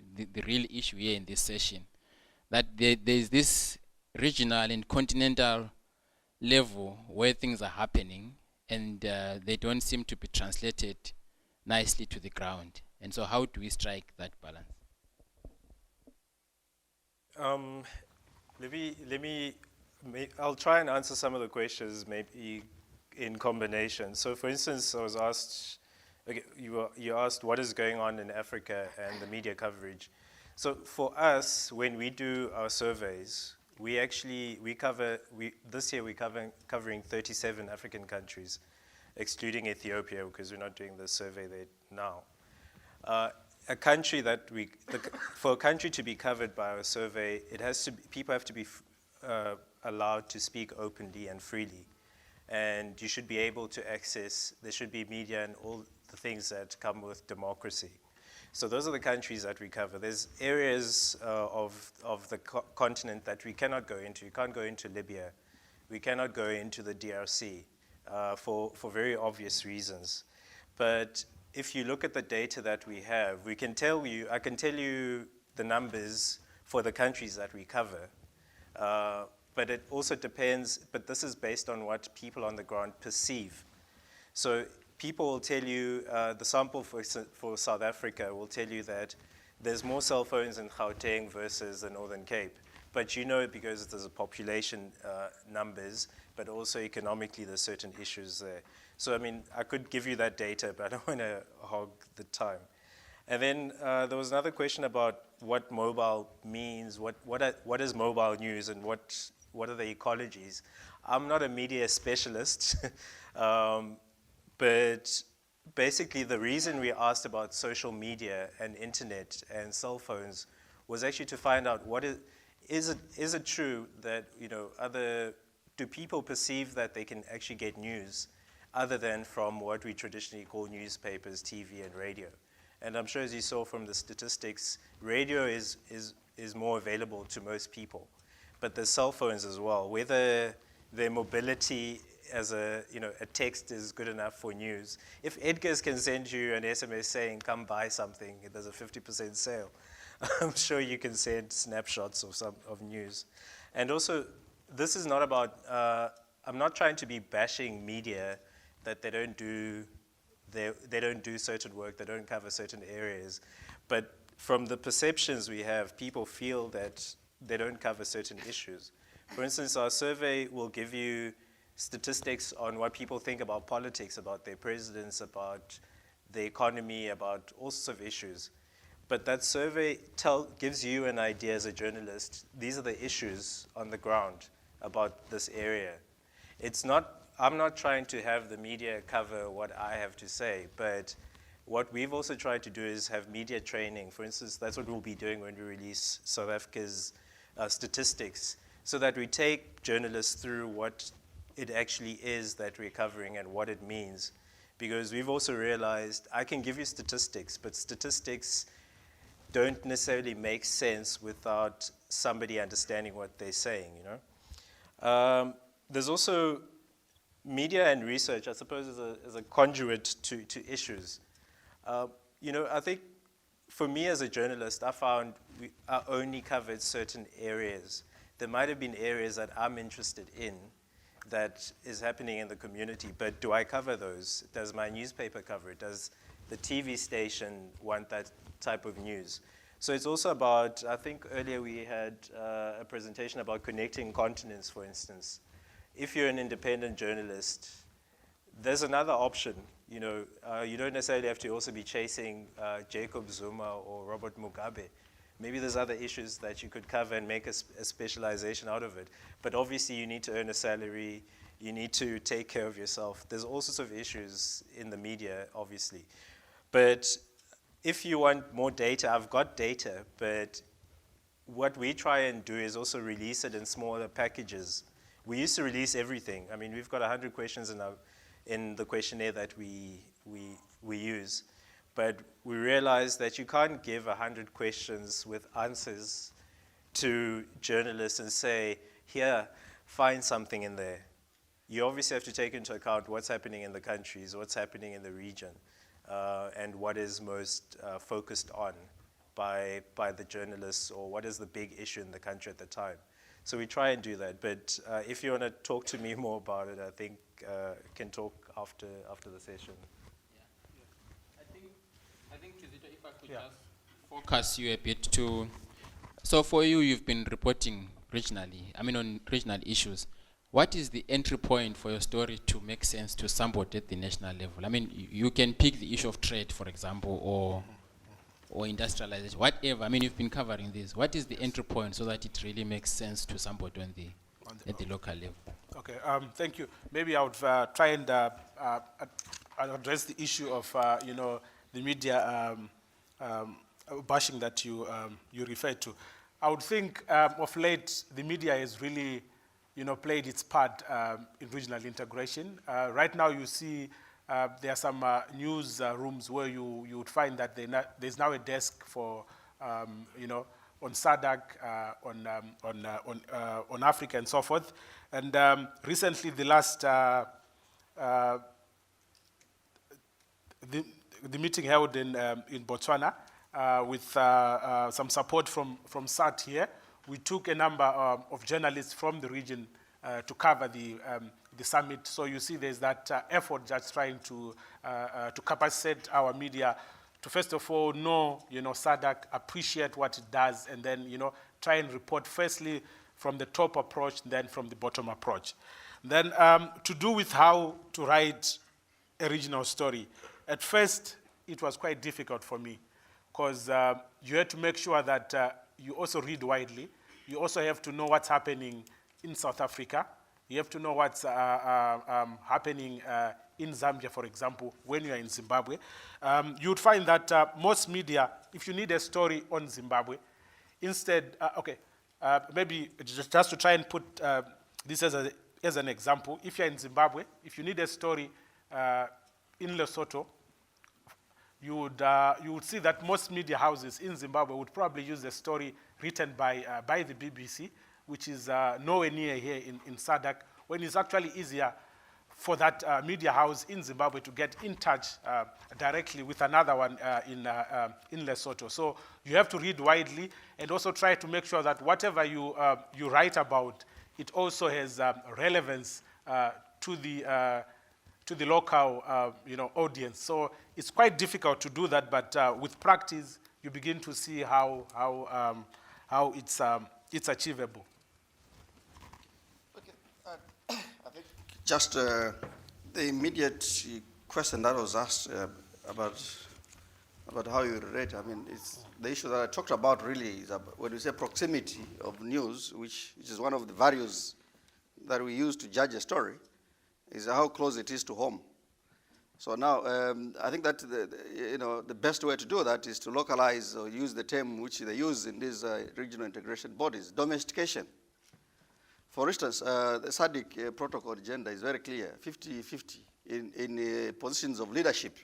real issue here in this session, that there is this regional and continental level where things are happening, and they don't seem to be translated nicely to the ground. And so how do we strike that balance? I'll try and answer some of the questions maybe in combination. So for instance, I was asked, okay, you asked what is going on in Africa and the media coverage. So for us, when we do our surveys, this year we're covering 37 African countries, excluding Ethiopia, because we're not doing the survey there now. For a country to be covered by our survey, people have to be allowed to speak openly and freely. And you should be able to access, there should be media and all the things that come with democracy. So those are the countries that we cover. There's areas of the continent that we cannot go into. You can't go into Libya. We cannot go into the DRC for very obvious reasons. But if you look at the data that we have, I can tell you the numbers for the countries that we cover. But it also depends, but this is based on what people on the ground perceive. So people will tell you, the sample for South Africa will tell you that there's more cell phones in Gauteng versus the Northern Cape. But you know it because there's a population numbers, but also economically there's certain issues there. So I mean, I could give you that data, but I don't want to hog the time. And then there was another question about what mobile means, what is mobile news, and what are the ecologies. I'm not a media specialist, but basically the reason we asked about social media and internet and cell phones was actually to find out is it true that, do people perceive that they can actually get news other than from what we traditionally call newspapers, TV, and radio? And I'm sure, as you saw from the statistics, radio is more available to most people. But there's cell phones as well. Whether their mobility as a text is good enough for news. If Edgar's can send you an SMS saying, come buy something, there's a 50% sale, I'm sure you can send snapshots of news. And also, this is not about, I'm not trying to be bashing media that they don't do certain work, they don't cover certain areas. But from the perceptions we have, people feel that they don't cover certain issues. For instance, our survey will give you statistics on what people think about politics, about their presidents, about the economy, about all sorts of issues. But that survey gives you an idea as a journalist, these are the issues on the ground about this area. It's not I'm not trying to have the media cover what I have to say, but what we've also tried to do is have media training. For instance, that's what we'll be doing when we release South Africa's statistics, so that we take journalists through what it actually is that we're covering and what it means. Because we've also realized, I can give you statistics, but statistics don't necessarily make sense without somebody understanding what they're saying, you know? There's also media and research, I suppose, is a conduit to issues. You know, I think for me as a journalist, I found I only covered certain areas. There might have been areas that I'm interested in that is happening in the community, but do I cover those? Does my newspaper cover it? Does the TV station want that type of news? So it's also about, I think earlier we had a presentation about connecting continents, for instance. If you're an independent journalist, there's another option. You know, you don't necessarily have to also be chasing Jacob Zuma or Robert Mugabe. Maybe there's other issues that you could cover and make a specialization out of it. But obviously you need to earn a salary, you need to take care of yourself. There's all sorts of issues in the media, obviously. But if you want more data, I've got data, but what we try and do is also release it in smaller packages. We used to release everything. I mean, we've got 100 questions in the questionnaire that we use. But we realized that you can't give 100 questions with answers to journalists and say, here, find something in there. You obviously have to take into account what's happening in the countries, what's happening in the region, and what is most focused on by the journalists, or what is the big issue in the country at the time. So we try and do that. But if you want to talk to me more about it, I think can talk after the session. I think, Kizito, if I could just focus you a bit to, so for you, you've been reporting regionally, I mean on regional issues. What is the entry point for your story to make sense to somebody at the national level? I mean, you can pick the issue of trade, for example, or industrialization, whatever. I mean, you've been covering this. What is the entry point so that it really makes sense to somebody at the local level? Okay, thank you. Maybe I would try and address the issue of, you know, the media bashing that you referred to. I would think of late, the media has really, you know, played its part in regional integration. Right now you see there are some news rooms where you would find that there's now a desk for, you know, on SADC, on Africa and so forth. And recently the last, the meeting held in Botswana with some support from SAT here, we took a number of journalists from the region to cover the summit. So you see there's that effort that's trying to capacitate our media to first of all know, you know, SADC, appreciate what it does, and then, you know, try and report firstly from the top approach, then from the bottom approach. Then to do with how to write a regional story. At first, it was quite difficult for me because you had to make sure that you also read widely. You also have to know what's happening in South Africa. You have to know what's happening in Zambia, for example, when you are in Zimbabwe. You would find that most media, if you need a story on Zimbabwe, instead, maybe just to try and put this as an example, if you're in Zimbabwe, if you need a story in Lesotho, you would see that most media houses in Zimbabwe would probably use a story written by the BBC, which is nowhere near here in SADC, when it's actually easier for that media house in Zimbabwe to get in touch directly with another one in Lesotho. So you have to read widely and also try to make sure that whatever you write about, it also has relevance to the local you know, audience. So it's quite difficult to do that, but with practice, you begin to see how it's achievable. Okay, I think just the immediate question that was asked about how you rate. I mean, it's the issue that I talked about really is about when we say proximity of news, which is one of the values that we use to judge a story. is how close it is to home. So now, I think that the best way to do that is to localize or use the term which they use in these regional integration bodies, domestication. For instance, the SADC protocol agenda is very clear, 50-50 in positions of leadership.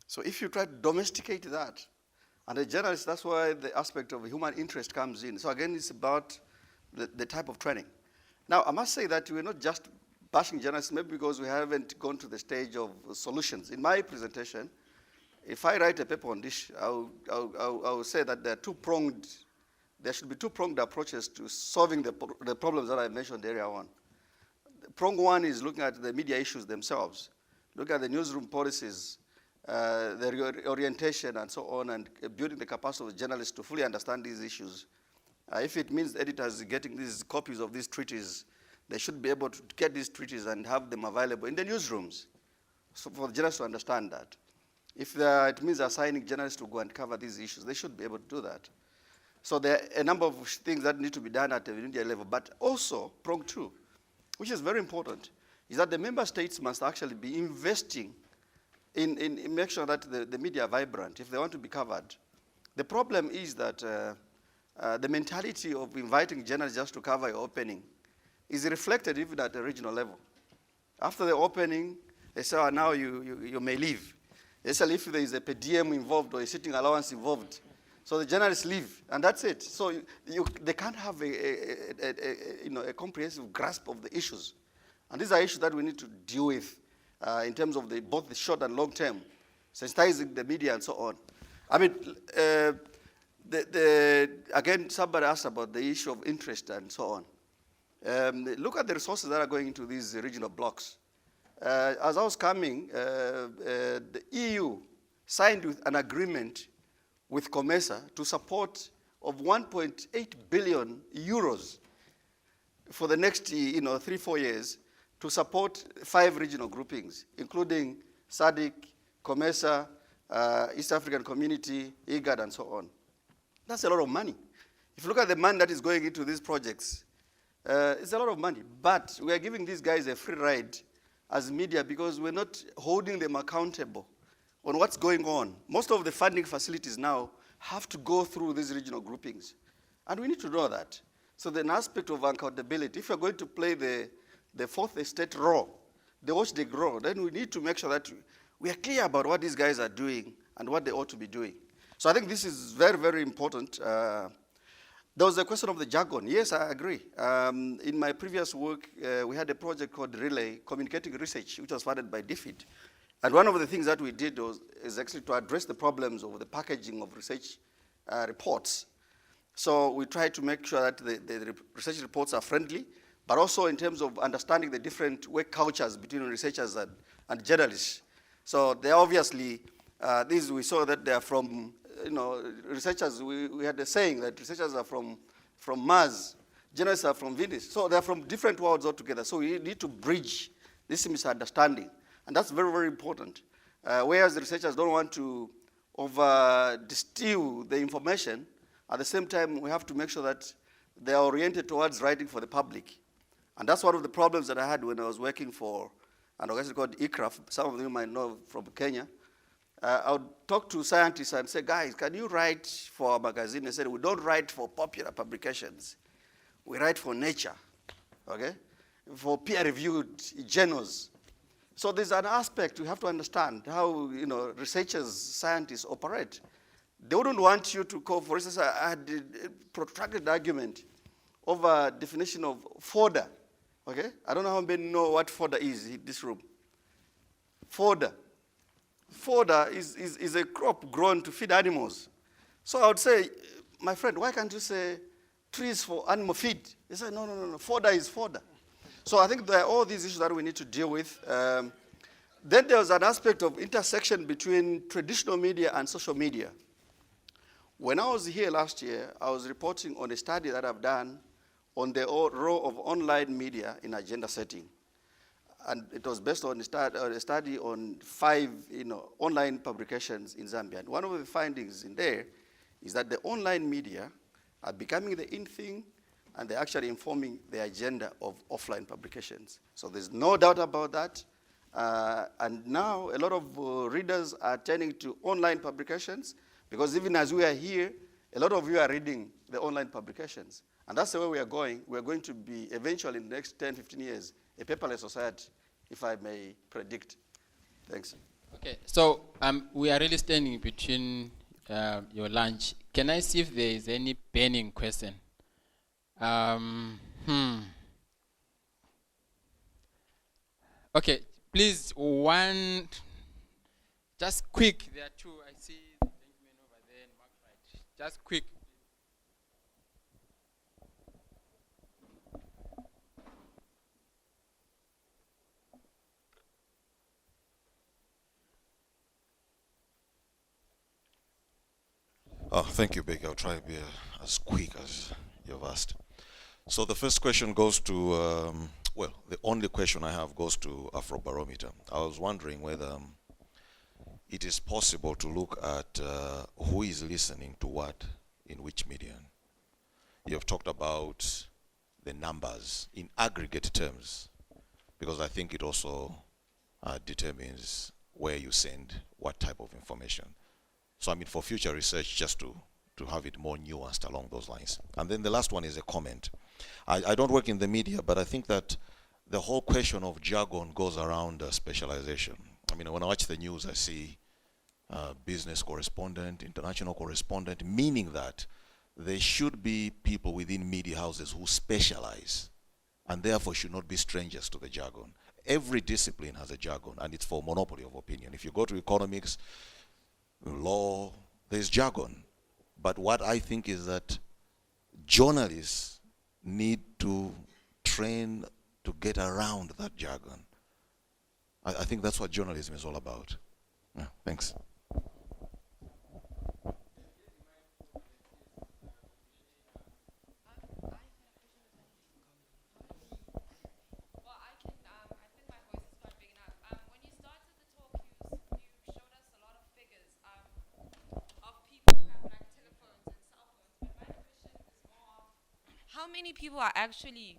So if you try to domesticate that, and a journalist, that's why the aspect of human interest comes in. So again, it's about the type of training. Now, I must say that we're not just bashing journalists, maybe because we haven't gone to the stage of solutions. In my presentation, if I write a paper on this, I'll say that there should be two-pronged approaches to solving the problems that I mentioned area one. Prong one is looking at the media issues themselves, look at the newsroom policies, the orientation and so on, and building the capacity of journalists to fully understand these issues. If it means editors getting these copies of these treaties, they should be able to get these treaties and have them available in the newsrooms, so for the journalists to understand that. If it means assigning journalists to go and cover these issues, they should be able to do that. So there are a number of things that need to be done at the media level, but also prong two, which is very important, is that the member states must actually be investing in make sure that the media are vibrant if they want to be covered. The problem is that the mentality of inviting journalists just to cover your opening is reflected even at the regional level. After the opening, they say, now you may leave. Especially if there is a per diem involved or a sitting allowance involved. So the journalists leave, and that's it. So they can't have a comprehensive grasp of the issues. And these are issues that we need to deal with in terms of both the short and long term, sensitizing the media and so on. I mean, again, somebody asked about the issue of interest and so on. Look at the resources that are going into these regional blocks. As I was coming, the EU signed with an agreement with COMESA to support of 1.8 billion euros for the next 3-4 years to support 5 regional groupings, including SADC, COMESA, East African Community, IGAD, and so on. That's a lot of money. If you look at the money that is going into these projects, it's a lot of money. But we are giving these guys a free ride as media because we're not holding them accountable on what's going on. Most of the funding facilities now have to go through these regional groupings. And we need to know that. So there's an aspect of accountability. If you're going to play the fourth estate role, the watch they grow, then we need to make sure that we are clear about what these guys are doing and what they ought to be doing. So I think this is very, very important. There was a question of the jargon. Yes, I agree. In my previous work, we had a project called Relay, Communicating Research, which was funded by DFID. And one of the things that we did is actually to address the problems of the packaging of research reports. So we tried to make sure that the research reports are friendly, but also in terms of understanding the different work cultures between researchers and journalists. So they obviously, we saw that they are from, researchers, we had a saying that researchers are from Mars, journalists are from Venus. So they're from different worlds altogether. So we need to bridge this misunderstanding. And that's very, very important. Whereas the researchers don't want to over-distill the information, at the same time, we have to make sure that they are oriented towards writing for the public. And that's one of the problems that I had when I was working for an organization called ICRAF. Some of you might know from Kenya. I would talk to scientists and say, guys, can you write for a magazine? They said, we don't write for popular publications. We write for Nature, okay? For peer-reviewed journals. So there's an aspect we have to understand how researchers, scientists operate. They wouldn't want you to call, for instance, I had a protracted argument over definition of fodder, okay? I don't know how many know what fodder is in this room. Fodder. Fodder is a crop grown to feed animals. So I would say, my friend, why can't you say trees for animal feed? They say, no, fodder is fodder. So I think there are all these issues that we need to deal with. Then there was an aspect of intersection between traditional media and social media. When I was here last year, I was reporting on a study that I've done on the role of online media in agenda setting. And it was based on a study on 5 online publications in Zambia. And one of the findings in there is that the online media are becoming the in thing, and they're actually informing the agenda of offline publications. So there's no doubt about that. And now a lot of readers are turning to online publications, because even as we are here, a lot of you are reading the online publications. And that's the way we are going. We are going to be eventually in the next 10, 15 years, a paperless society, if I may predict. Thanks. Okay, so we are really standing between your lunch. Can I see if there is any burning question? Okay, please, one, just quick. There are two. I see the gentleman over there and Mark right. Just quick. Oh, thank you, Beck. I'll try to be as quick as you've asked. So the first question goes to, well, the only question I have goes to Afrobarometer. I was wondering whether it is possible to look at who is listening to what in which media. You have talked about the numbers in aggregate terms, because I think it also determines where you send what type of information. So I mean, for future research, just to have it more nuanced along those lines. And then the last one is a comment. I don't work in the media, but I think that the whole question of jargon goes around specialization. I mean, when I watch the news, I see business correspondent, international correspondent, meaning that there should be people within media houses who specialize and therefore should not be strangers to the jargon. Every discipline has a jargon, and it's for monopoly of opinion. If you go to economics, law, there's jargon. But what I think is that journalists need to train to get around that jargon. I think that's what journalism is all about. Yeah, thanks. How many people are actually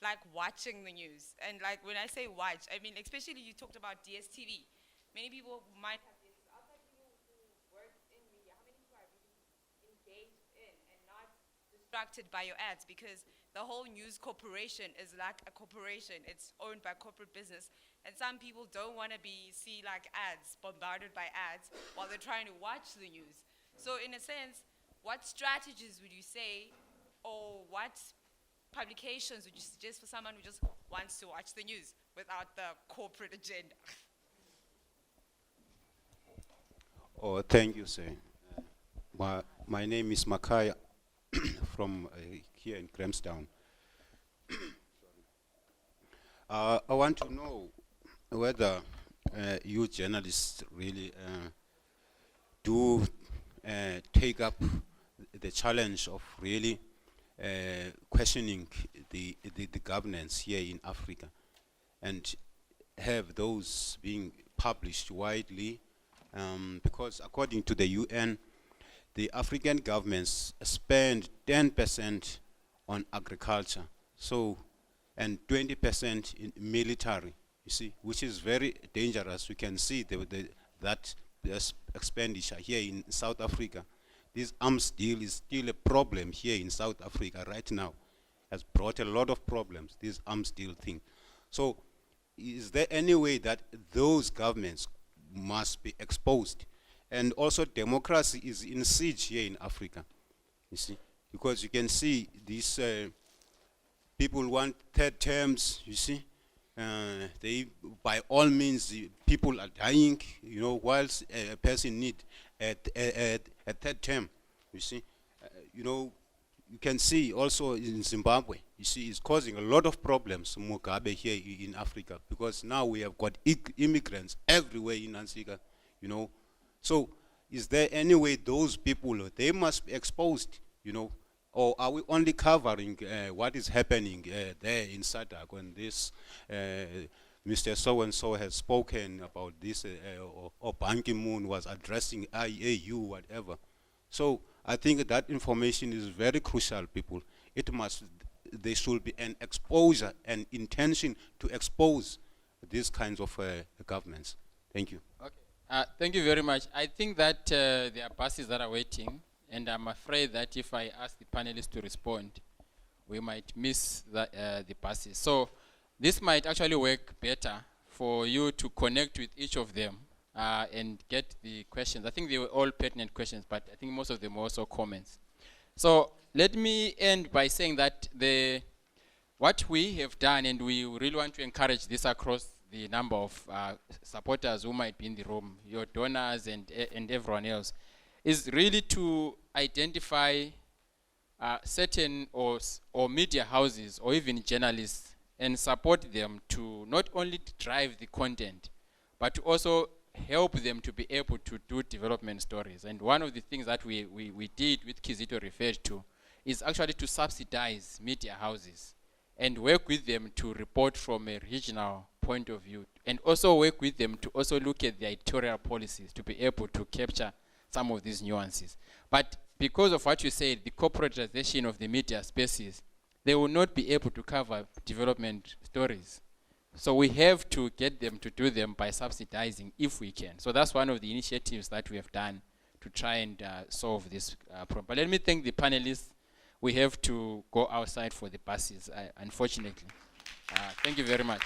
like watching the news? And like when I say watch, I mean especially you talked about DSTV. Many people might have this outside people who work in media. How many people are really engaged in and not distracted by your ads? Because the whole news corporation is like a corporation. It's owned by corporate business. And some people don't want to see like ads, bombarded by ads while they're trying to watch the news. So in a sense, what strategies would you say, or what publications would you suggest for someone who just wants to watch the news without the corporate agenda? Oh, thank you, sir. My name is Makaya from here in Grahamstown. I want to know whether you journalists really do take up the challenge of really questioning the governance here in Africa, and have those being published widely, because according to the UN, the African governments spend 10% on agriculture, so, and 20% in military, you see, which is very dangerous. We can see that expenditure here in South Africa. This arms deal is still a problem here in South Africa right now. Has brought a lot of problems, this arms deal thing. So is there any way that those governments must be exposed? And also democracy is in siege here in Africa, you see, because you can see these people want third terms, you see. They, by all means, people are dying, you know, whilst a person need a third term, you see. You know, you can see also in Zimbabwe, you see, it's causing a lot of problems, Mugabe, here in Africa, because now we have got immigrants everywhere in Africa, you know. So is there any way those people, they must be exposed, you know, or are we only covering what is happening there in SADC when this Mr. So-and-so has spoken about this, or Ban Ki-moon was addressing IAU, whatever. So I think that information is very crucial, people. there should be an exposure, an intention to expose these kinds of governments. Thank you. Okay. Thank you very much. I think that there are buses that are waiting, and I'm afraid that if I ask the panelists to respond, we might miss the buses. So this might actually work better for you to connect with each of them and get the questions. I think they were all pertinent questions, but I think most of them were also comments. So let me end by saying that what we have done, and we really want to encourage this across the number of supporters who might be in the room, your donors and everyone else, is really to identify certain or media houses or even journalists and support them to not only drive the content, but to also help them to be able to do development stories. And one of the things that we did, with Kizito referred to, is actually to subsidize media houses and work with them to report from a regional point of view, and also work with them to also look at the editorial policies to be able to capture some of these nuances. But because of what you said, the corporatization of the media spaces, they will not be able to cover development stories. So we have to get them to do them by subsidizing if we can. So that's one of the initiatives that we have done to try and solve this problem. But let me thank the panelists. We have to go outside for the buses, unfortunately. Thank you very much.